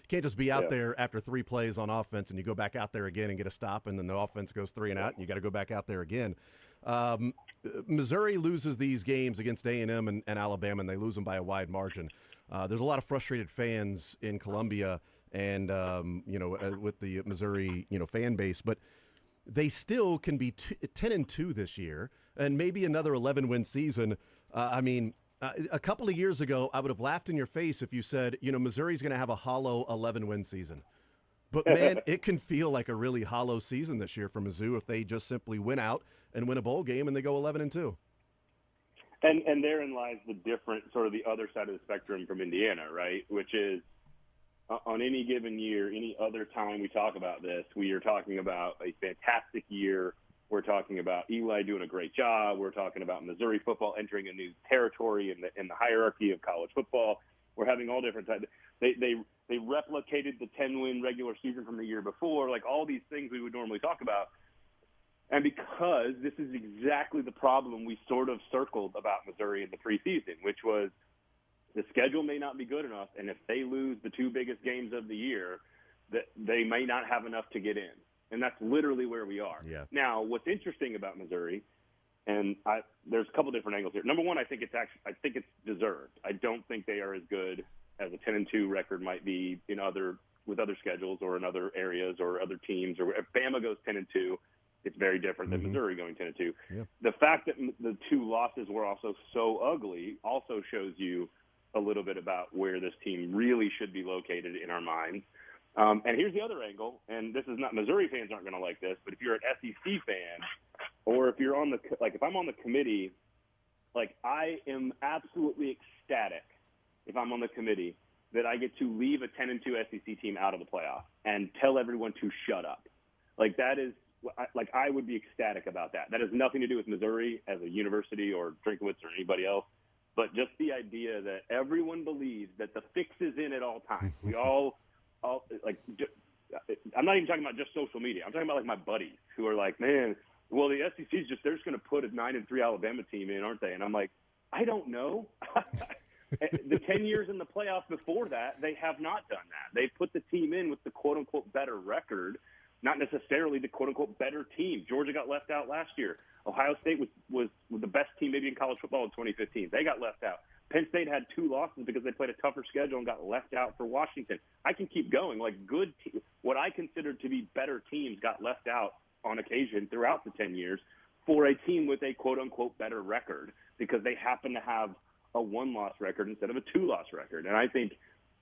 Speaker 3: can't just be out there after 3 plays on offense and you go back out there again and get a stop and then the offense goes 3 and out and you got to go back out there again. Missouri loses these games against A&M and Alabama, and they lose them by a wide margin. There's a lot of frustrated fans in Columbia and, with the Missouri, fan base. But they still can be 10-2 this year and maybe another 11-win season. A couple of years ago, I would have laughed in your face if you said, Missouri's going to have a hollow 11-win season. But, man, it can feel like a really hollow season this year for Mizzou if they just simply win out and win a bowl game and they go 11-2.
Speaker 11: And therein lies the different, sort of the other side of the spectrum from Indiana, right? Which is, on any given year, any other time we talk about this, we are talking about a fantastic year. We're talking about Eli doing a great job. We're talking about Missouri football entering a new territory in the hierarchy of college football. We're having all different types. They replicated the 10-win regular season from the year before, like all these things we would normally talk about. And because this is exactly the problem we sort of circled about Missouri in the preseason, which was the schedule may not be good enough, and if they lose the 2 biggest games of the year, that they may not have enough to get in. And that's literally where we are.
Speaker 3: Yeah.
Speaker 11: Now, what's interesting about Missouri, and there's a couple different angles here. Number one, I think it's deserved. I don't think they are as good as a 10-2 record might be with other schedules or in other areas or other teams. Or if Bama goes 10-2, it's very different than Missouri going 10-2.
Speaker 3: Yeah.
Speaker 11: The fact that the 2 losses were also so ugly also shows you a little bit about where this team really should be located in our minds. And here's the other angle, and this is not, Missouri fans aren't going to like this, but if you're an SEC fan, or if you're if I'm on the committee, I am absolutely ecstatic if I'm on the committee that I get to leave a 10-2 SEC team out of the playoff and tell everyone to shut up. That is, I would be ecstatic about that. That has nothing to do with Missouri as a university or Drinkowitz or anybody else, but just the idea that everyone believes that the fix is in at all times. We all I'm not even talking about just social media. I'm talking about my buddies who are like, man, well, the SEC's they're just going to put a 9-3 Alabama team in, aren't they? And I'm like, I don't know. The 10 years in the playoffs before that, they have not done that. They put the team in with the quote-unquote better record, not necessarily the quote-unquote better team. Georgia got left out last year. Ohio State was the best team maybe in college football in 2015. They got left out. Penn State had 2 losses because they played a tougher schedule and got left out for Washington. I can keep going. What I considered to be better teams got left out on occasion throughout the 10 years for a team with a quote-unquote better record because they happen to have a 1-loss record instead of a 2-loss record. And I think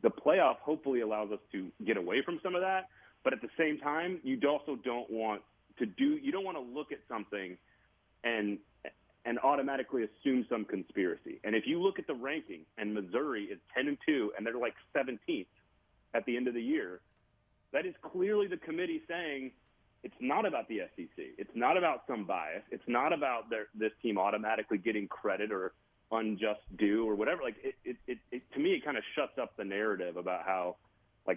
Speaker 11: the playoff hopefully allows us to get away from some of that. But at the same time, you also don't want to look at something and automatically assume some conspiracy. And if you look at the ranking and Missouri is 10-2 and they're 17th at the end of the year, that is clearly the committee saying it's not about the SEC. It's not about some bias. It's not about this team automatically getting credit or unjust due or whatever. To me, it kind of shuts up the narrative about how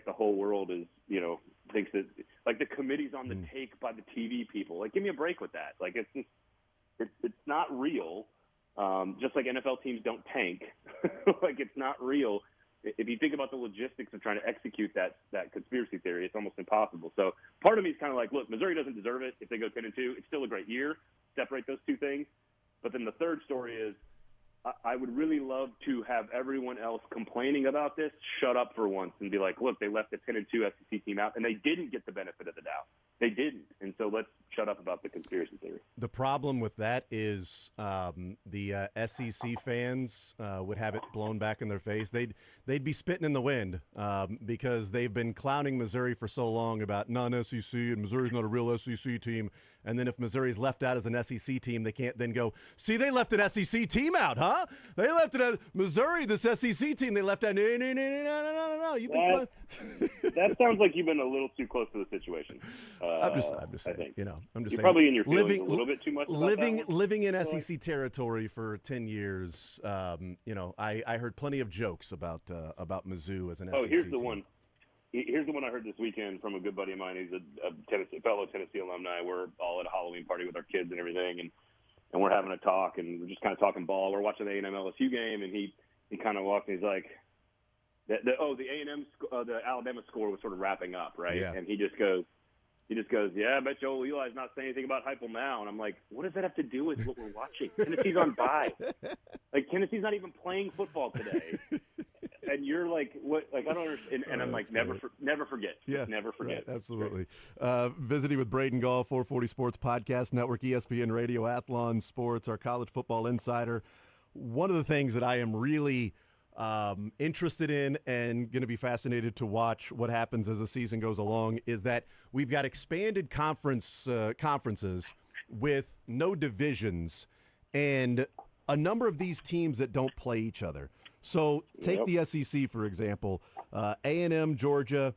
Speaker 11: the whole world is, thinks that the committee's on the take by the TV people. Give me a break with that. It's not real. Just like NFL teams don't tank, like it's not real. If you think about the logistics of trying to execute that conspiracy theory, it's almost impossible. So part of me is kind of like, look, Missouri doesn't deserve it if they go 10-2. It's still a great year. Separate those two things. But then the third story is I would really love to have everyone else complaining about this shut up for once and be like, look, they left a 10-2 SEC team out, and they didn't get the benefit of the doubt. They didn't. And so let's shut up about the conspiracy theory.
Speaker 3: The problem with that is the SEC fans would have it blown back in their face. They'd be spitting in the wind because they've been clowning Missouri for so long about non-SEC and Missouri's not a real SEC team. And then if Missouri's left out as an SEC team, they can't then go, see, they left an SEC team out, huh? They left it at Missouri, this SEC team. They left out. No. You've been
Speaker 11: that sounds like you've been a little too close to the situation.
Speaker 3: I'm just saying.
Speaker 11: think.
Speaker 3: I'm just
Speaker 11: You're
Speaker 3: saying.
Speaker 11: Probably in your feelings a little bit too much.
Speaker 3: Living in SEC territory for 10 years, I heard plenty of jokes about Mizzou as an SEC
Speaker 11: here's the
Speaker 3: team.
Speaker 11: one. Here's the one I heard this weekend from a good buddy of mine. He's a fellow Tennessee alumni. We're all at a Halloween party with our kids and everything, and we're having a talk, and we're just kind of talking ball. We're watching the A&M LSU game, and he kind of walked, and he's like, the A&M the Alabama score was sort of wrapping up, right?
Speaker 3: Yeah.
Speaker 11: And he just goes, yeah, I bet Joel Eli's not saying anything about Heupel now. And I'm like, what does that have to do with what we're watching? Tennessee's on bye. Like, Tennessee's not even playing football today. And you're like, what? Like, I don't understand. And I'm like, never forget.
Speaker 3: Yeah,
Speaker 11: never forget.
Speaker 3: Right, absolutely. Visiting with Braden Gall, 440 Sports Podcast Network, ESPN Radio, Athlon Sports, our college football insider. One of the things that I am really interested in and going to be fascinated to watch what happens as the season goes along is that we've got expanded conferences with no divisions and a number of these teams that don't play each other. So take the SEC, for example, A&M, Georgia,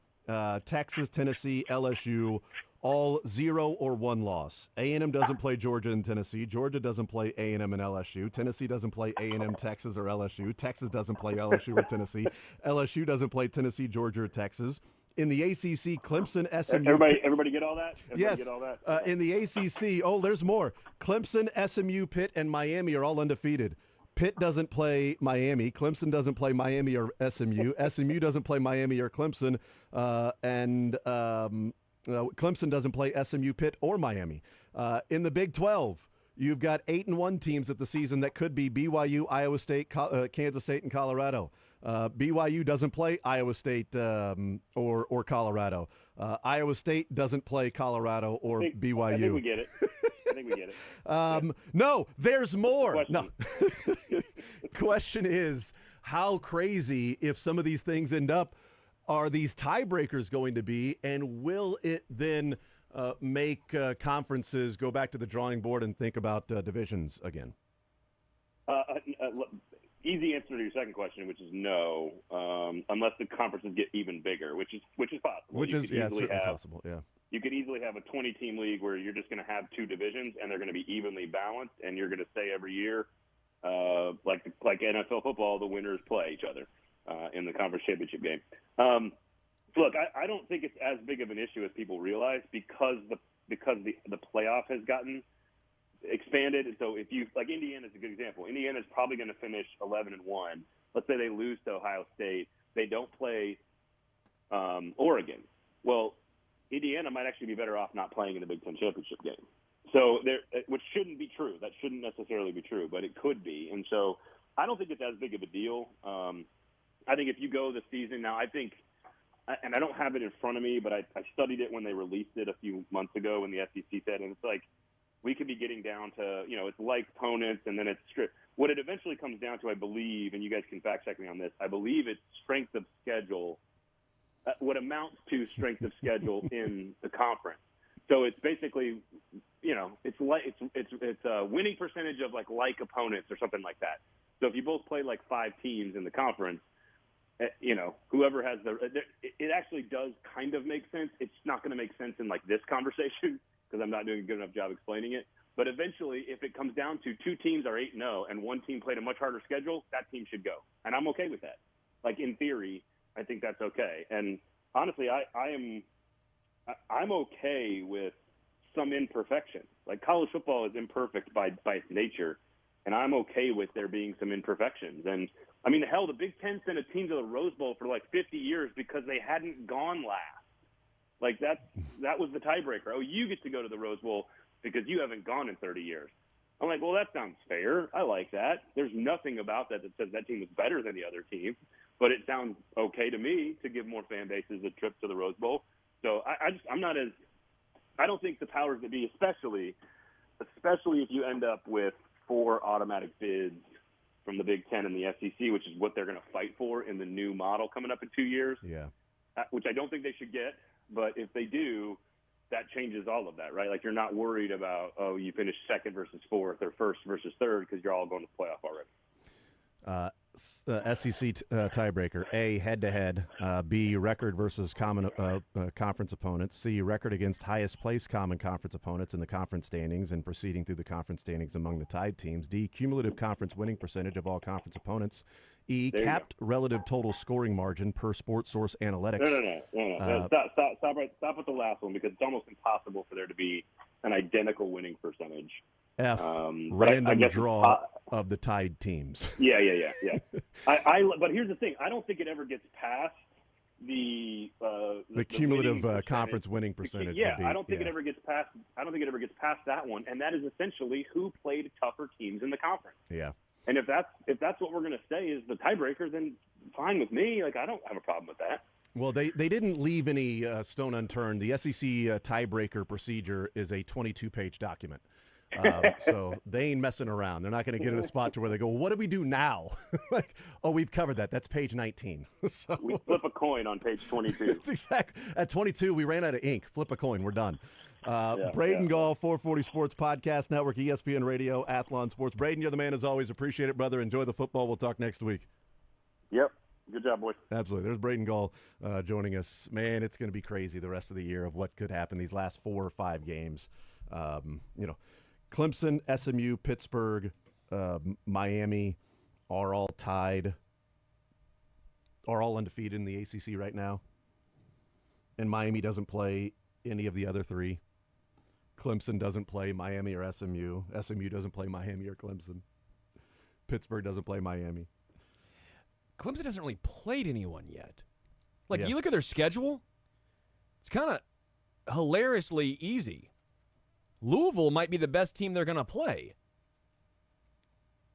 Speaker 3: Texas, Tennessee, LSU, all 0 or 1 loss. A&M doesn't play Georgia and Tennessee. Georgia doesn't play A&M and LSU. Tennessee doesn't play A&M, Texas, or LSU. Texas doesn't play LSU or Tennessee. LSU doesn't play Tennessee, Georgia, or Texas. In the ACC, Clemson, SMU.
Speaker 11: Everybody get all that?
Speaker 3: Yes.
Speaker 11: Get all that?
Speaker 3: In the ACC, there's more. Clemson, SMU, Pitt, and Miami are all undefeated. Pitt doesn't play Miami. Clemson doesn't play Miami or SMU. SMU doesn't play Miami or Clemson. And Clemson doesn't play SMU, Pitt, or Miami. In the Big 12, you've got 8-1 teams at the season that could be BYU, Iowa State, Kansas State, and Colorado. BYU doesn't play Iowa State or Colorado. Iowa State doesn't play Colorado or BYU.
Speaker 11: I think we get it.
Speaker 3: No, there's more. No. Question is, how crazy, if some of these things end up, are these tiebreakers going to be, and will it then make conferences go back to the drawing board and think about divisions again?
Speaker 11: Easy answer to your second question, which is no, unless the conferences get even bigger, which is possible.
Speaker 3: Certainly possible. Yeah.
Speaker 11: You could easily have a 20-team league where you're just going to have 2 divisions and they're going to be evenly balanced, and you're going to say every year, like NFL football, the winners play each other in the conference championship game. Look, I don't think it's as big of an issue as people realize because the playoff has gotten expanded. And so if you like, Indiana is a good example. Indiana is probably going to finish 11-1. Let's say they lose to Ohio State. They don't play Oregon. Well, Indiana might actually be better off not playing in the Big Ten championship game. So which shouldn't be true. That shouldn't necessarily be true, but it could be. And so I don't think it's as big of a deal. I think if you go this season now, I think, and I don't have it in front of me, but I studied it when they released it a few months ago when the SEC said, and it's like we could be getting down to, it's like opponents and then it's strict. What it eventually comes down to, I believe, and you guys can fact check me on this, I believe it's strength of schedule, what amounts to strength of schedule in the conference. So it's basically, it's a winning percentage of like opponents or something like that. So if you both play like 5 teams in the conference, whoever has it actually does kind of make sense. It's not going to make sense in like this conversation because I'm not doing a good enough job explaining it. But eventually, if it comes down to 2 teams are 8-0 and 1 team played a much harder schedule, that team should go. And I'm okay with that. Like in theory, I think that's okay. And honestly, I'm okay with some imperfection. Like college football is imperfect by its nature, and I'm okay with there being some imperfections. And I mean, hell, the Big Ten sent a team to the Rose Bowl for like 50 years because they hadn't gone last. Like that was the tiebreaker. Oh, you get to go to the Rose Bowl because you haven't gone in 30 years. I'm like, well, that sounds fair. I like that. There's nothing about that says that team is better than the other team, but it sounds okay to me to give more fan bases a trip to the Rose Bowl. So I don't think the powers that be, especially if you end up with 4 automatic bids from the Big Ten and the SEC, which is what they're going to fight for in the new model coming up in 2 years.
Speaker 3: Yeah.
Speaker 11: Which I don't think they should get, but if they do, that changes all of that, right? Like you're not worried about, oh, you finished second versus fourth or first versus third because you're all going to the playoff already.
Speaker 3: SEC tiebreaker: A, head-to-head; B, record versus common conference opponents; C, record against highest-placed common conference opponents in the conference standings and proceeding through the conference standings among the tied teams; D, cumulative conference winning percentage of all conference opponents; E, capped relative total scoring margin per Sports Source Analytics.
Speaker 11: No. Stop with the last one because it's almost impossible for there to be an identical winning percentage.
Speaker 3: F, random draw of the tied teams.
Speaker 11: Yeah. But here's the thing: I don't think it ever gets past the
Speaker 3: cumulative conference winning percentage.
Speaker 11: Yeah, I don't think it ever gets past. I don't think it ever gets past that one, and that is essentially who played tougher teams in the conference.
Speaker 3: Yeah.
Speaker 11: And if that's what we're going to say is the tiebreaker, then fine with me. Like I don't have a problem with that.
Speaker 3: Well, they didn't leave any stone unturned. The SEC tiebreaker procedure is a 22-page document. So they ain't messing around. They're not going to get in a spot to where they go, well, what do we do now? Like, oh, we've covered that. That's page 19. So
Speaker 11: we flip a coin on page 22.
Speaker 3: That's exactly. At 22, we ran out of ink. Flip a coin. We're done. Braden Gall, 440 Sports Podcast Network, ESPN Radio, Athlon Sports. Braden, you're the man as always. Appreciate it, brother. Enjoy the football. We'll talk next week.
Speaker 11: Yep. Good job, boys.
Speaker 3: Absolutely. There's Braden Gall joining us. Man, it's going to be crazy the rest of the year of what could happen these last 4 or 5 games. Clemson, SMU, Pittsburgh, Miami are all tied, are all undefeated in the ACC right now. And Miami doesn't play any of the other 3. Clemson doesn't play Miami or SMU. SMU doesn't play Miami or Clemson. Pittsburgh doesn't play Miami.
Speaker 4: Clemson hasn't really played anyone yet. You look at their schedule, it's kind of hilariously easy. Louisville might be the best team they're going to play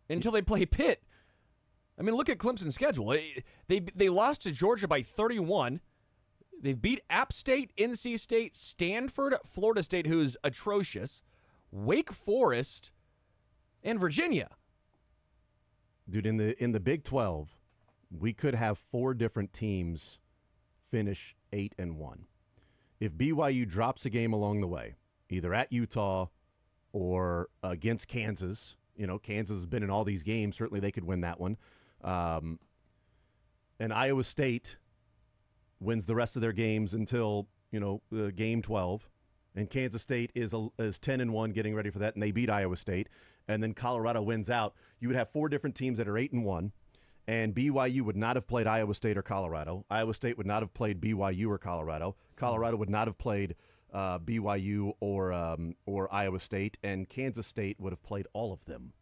Speaker 4: until they play Pitt. I mean, look at Clemson's schedule. They lost to Georgia by 31. They've beat App State, NC State, Stanford, Florida State, who's atrocious, Wake Forest, and Virginia.
Speaker 3: Dude, in the Big 12, we could have 4 different teams finish 8-1. If BYU drops a game along the way, either at Utah or against Kansas. Kansas has been in all these games. Certainly they could win that one. And Iowa State wins the rest of their games until, game 12. And Kansas State is 10-1 getting ready for that, and they beat Iowa State. And then Colorado wins out. You would have 4 different teams that are 8-1. And BYU would not have played Iowa State or Colorado. Iowa State would not have played BYU or Colorado. Colorado would not have played BYU or Iowa State, and Kansas State would have played all of them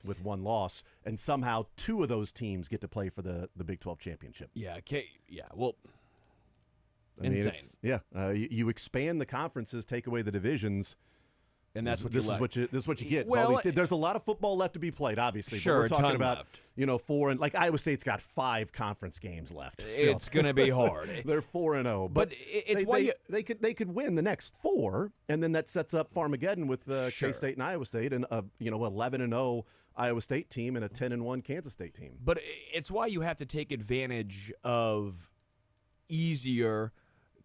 Speaker 3: with 1 loss, and somehow 2 of those teams get to play for the Big 12 championship.
Speaker 4: Insane.
Speaker 3: You expand the conferences, take away the divisions,
Speaker 4: and that's
Speaker 3: this is what you get.
Speaker 4: Well,
Speaker 3: there's a lot of football left to be played, obviously.
Speaker 4: Sure,
Speaker 3: but we're talking about
Speaker 4: left.
Speaker 3: 4 and Iowa State's got 5 conference games left. Still.
Speaker 4: It's going to be hard.
Speaker 3: They're 4-0, but they could win the next 4, and then that sets up Farmageddon with K-State and Iowa State, and 11-0 Iowa State team and a 10-1 Kansas State team.
Speaker 4: But it's why you have to take advantage of easier,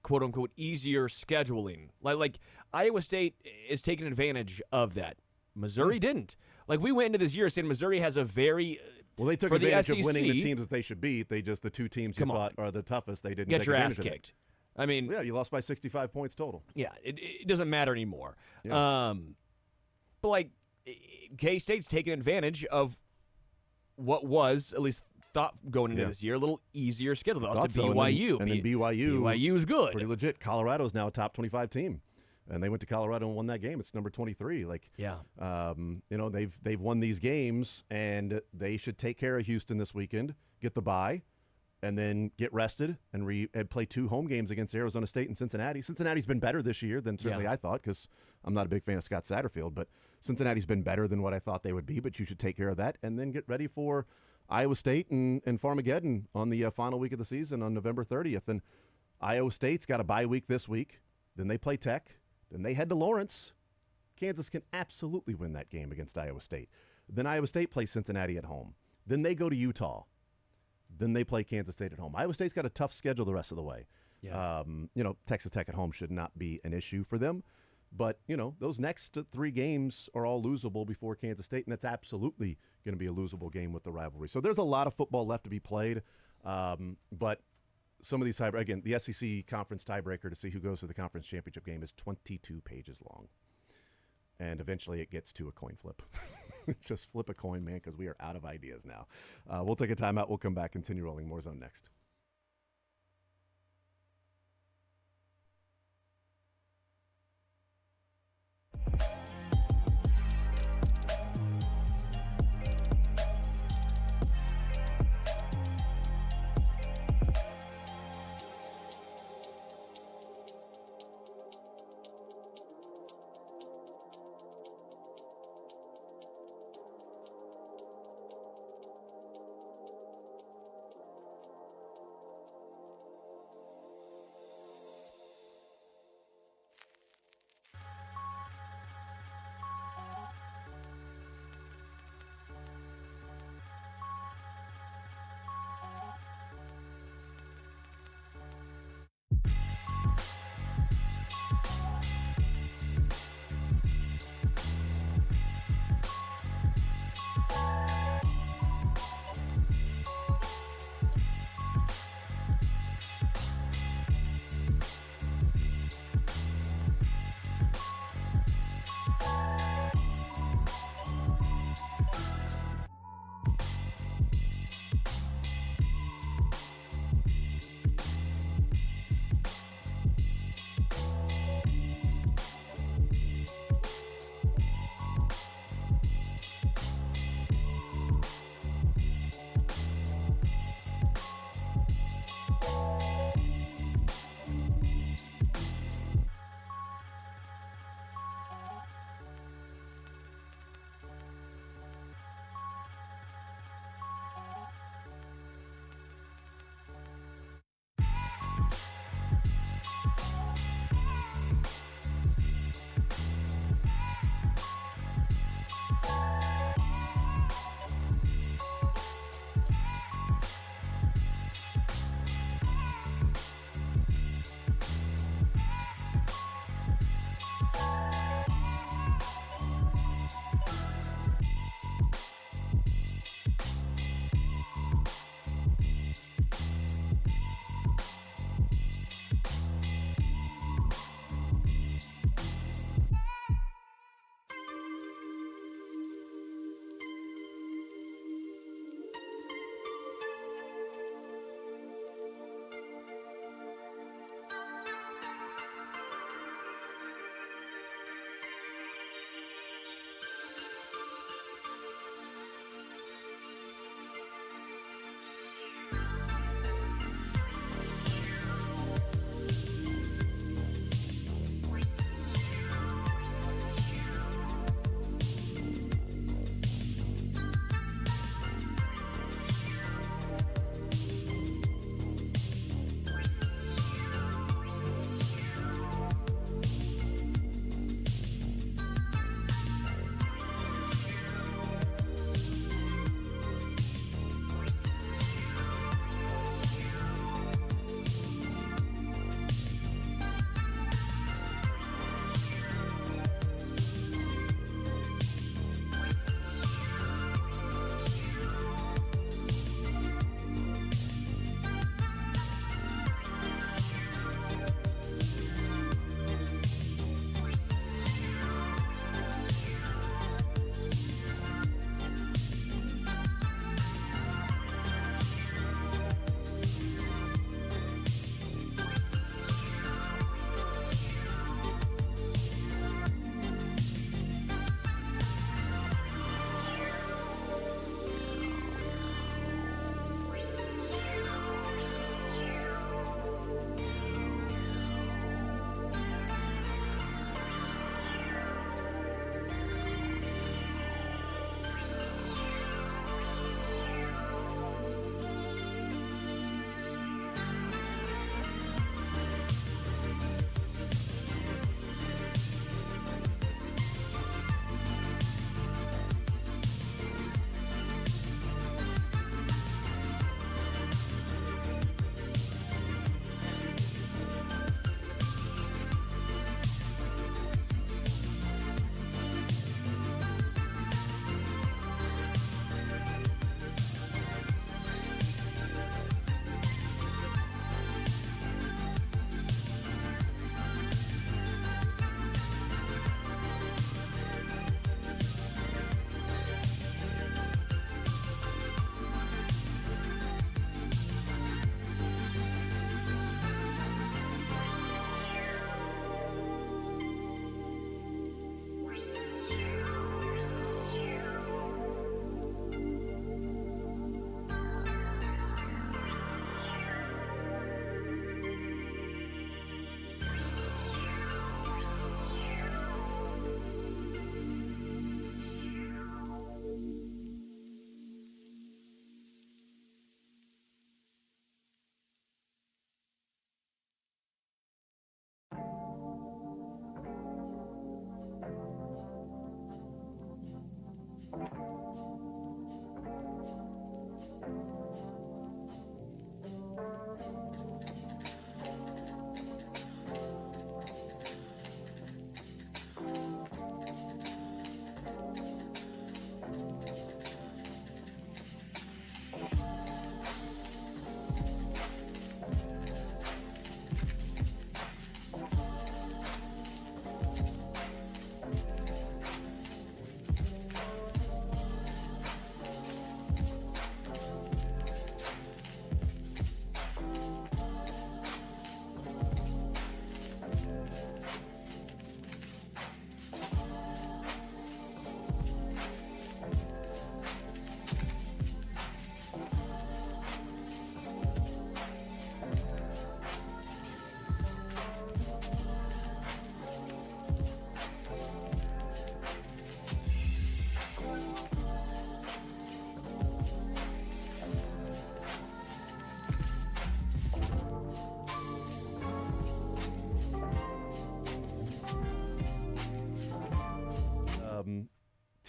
Speaker 4: quote unquote, easier scheduling. Like Iowa State is taking advantage of that. Missouri didn't. We went into this year saying Missouri has a very
Speaker 3: they took advantage of winning the teams that they should beat. They just the 2 teams you thought are the toughest. They didn't
Speaker 4: get
Speaker 3: take
Speaker 4: your
Speaker 3: advantage
Speaker 4: ass
Speaker 3: of
Speaker 4: kicked. I mean,
Speaker 3: you lost by 65 points total.
Speaker 4: Yeah, it doesn't matter anymore.
Speaker 3: Yeah.
Speaker 4: But K-State's taking advantage of what was at least thought going into this year a little easier schedule. They lost to BYU,
Speaker 3: and then BYU
Speaker 4: is good,
Speaker 3: pretty legit. Colorado's now a top 25 team. and they went to Colorado and won that game. It's number 23. They've won these games, and they should take care of Houston this weekend, get the bye, and then get rested and play 2 home games against Arizona State and Cincinnati. Cincinnati's been better this year than certainly I thought, because I'm not a big fan of Scott Satterfield, but Cincinnati's been better than what I thought they would be. But you should take care of that and then get ready for Iowa State and Farmageddon on the final week of the season on November 30th. And Iowa State's got a bye week this week. Then they play Tech. Then they head to Lawrence. Kansas can absolutely win that game against Iowa State. Then Iowa State plays Cincinnati at home. Then they go to Utah. Then they play Kansas State at home. Iowa State's got a tough schedule the rest of the way.
Speaker 4: Yeah.
Speaker 3: Texas Tech at home should not be an issue for them. But, those next 3 games are all losable before Kansas State, and that's absolutely going to be a losable game with the rivalry. So there's a lot of football left to be played. But some of these again, the SEC conference tiebreaker to see who goes to the conference championship game is 22 pages long. And eventually it gets to a coin flip. Just flip a coin, man, because we are out of ideas now. We'll take a timeout. We'll come back, continue rolling. More Zone next.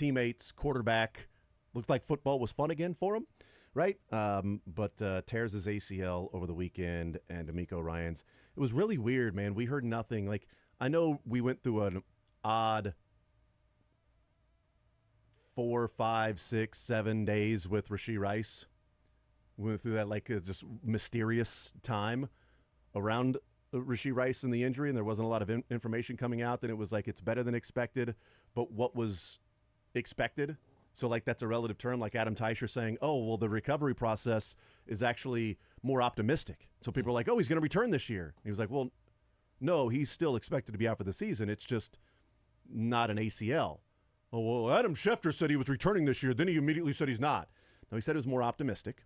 Speaker 3: teammates, quarterback. Looks like football was fun again for him, right? But tears his ACL over the weekend, and D'Amico Ryans. It was really weird, man. We heard nothing. Like, I know we went through an odd 4, 5, 6, 7 days with Rashee Rice. We went through that just mysterious time around Rashee Rice and the injury, and there wasn't a lot of information coming out. Then it was like it's better than expected, but what was expected? So, that's a relative term, like Adam Teicher saying, oh, well, the recovery process is actually more optimistic. So people are like, oh, he's going to return this year. And he was like, well, no, he's still expected to be out for the season. It's just not an ACL. Oh, well, Adam Schefter said he was returning this year. Then he immediately said he's not. No, he said it was more optimistic.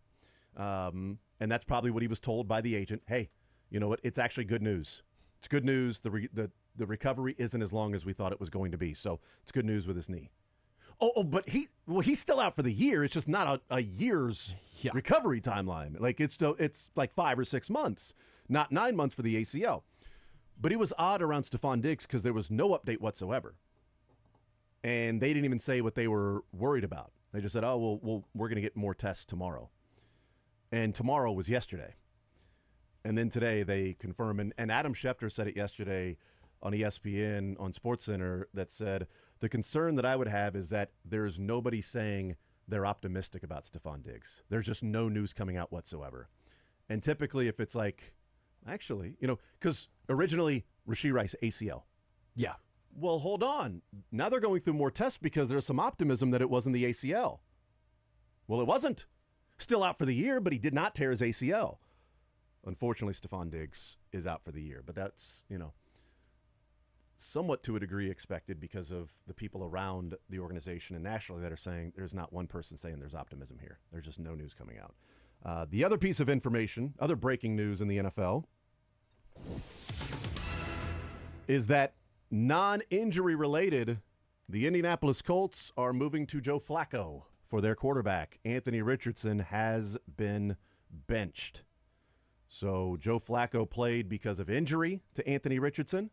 Speaker 3: And that's probably what he was told by the agent. Hey, you know what? It's actually good news. It's good news. The recovery isn't as long as we thought it was going to be. So it's good news with his knee. But he's still out for the year. It's just not a year's recovery timeline. It's like 5 or 6 months, not 9 months for the ACL. But it was odd around Stephon Diggs because there was no update whatsoever. And they didn't even say what they were worried about. They just said, oh, well we're going to get more tests tomorrow. And tomorrow was yesterday. And then today they confirm. And Adam Schefter said it yesterday on ESPN on SportsCenter that said, the concern that I would have is that there's nobody saying they're optimistic about Stephon Diggs. There's just no news coming out whatsoever. And typically if it's like, actually, because originally Rashee Rice ACL.
Speaker 4: Yeah.
Speaker 3: Well, hold on. Now they're going through more tests because there's some optimism that it wasn't the ACL. Well, it wasn't. Still out for the year, but he did not tear his ACL. Unfortunately, Stephon Diggs is out for the year, but that's, somewhat to a degree expected because of the people around the organization and nationally that are saying there's not one person saying there's optimism here. There's just no news coming out. The other piece of information, other breaking news in the NFL, is that non-injury related, the Indianapolis Colts are moving to Joe Flacco for their quarterback. Anthony Richardson has been benched. So Joe Flacco played because of injury to Anthony Richardson.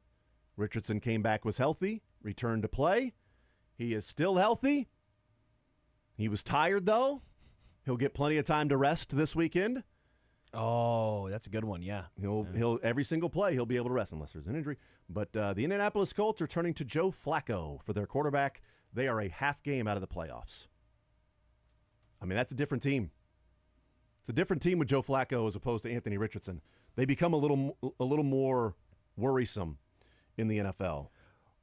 Speaker 3: Richardson came back, was healthy, returned to play. He is still healthy. He was tired, though. He'll get plenty of time to rest this weekend.
Speaker 4: Oh, that's a good one, yeah.
Speaker 3: He'll every single play he'll be able to rest unless there's an injury. But the Indianapolis Colts are turning to Joe Flacco for their quarterback. They are a half game out of the playoffs. I mean, that's a different team. It's a different team with Joe Flacco as opposed to Anthony Richardson. They become a little more worrisome in the NFL.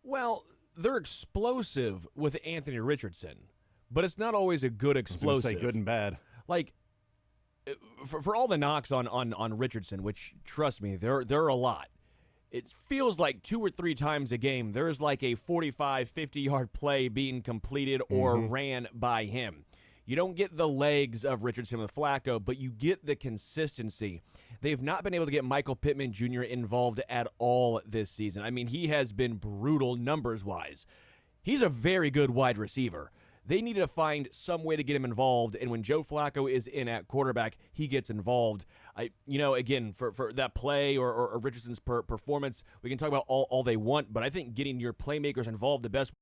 Speaker 4: Well, they're explosive with Anthony Richardson, but it's not always a good explosive.
Speaker 3: I was gonna say good and bad.
Speaker 4: Like, for all the knocks on Richardson, which, trust me, there are a lot, it feels like 2 or 3 times a game there's like a 45, 50-yard play being completed or ran by him. You don't get the legs of Richardson with Flacco, but you get the consistency. They've not been able to get Michael Pittman Jr. involved at all this season. I mean, he has been brutal numbers-wise. He's a very good wide receiver. They need to find some way to get him involved, and when Joe Flacco is in at quarterback, he gets involved. Again, for that play or Richardson's performance, we can talk about all they want, but I think getting your playmakers involved, the best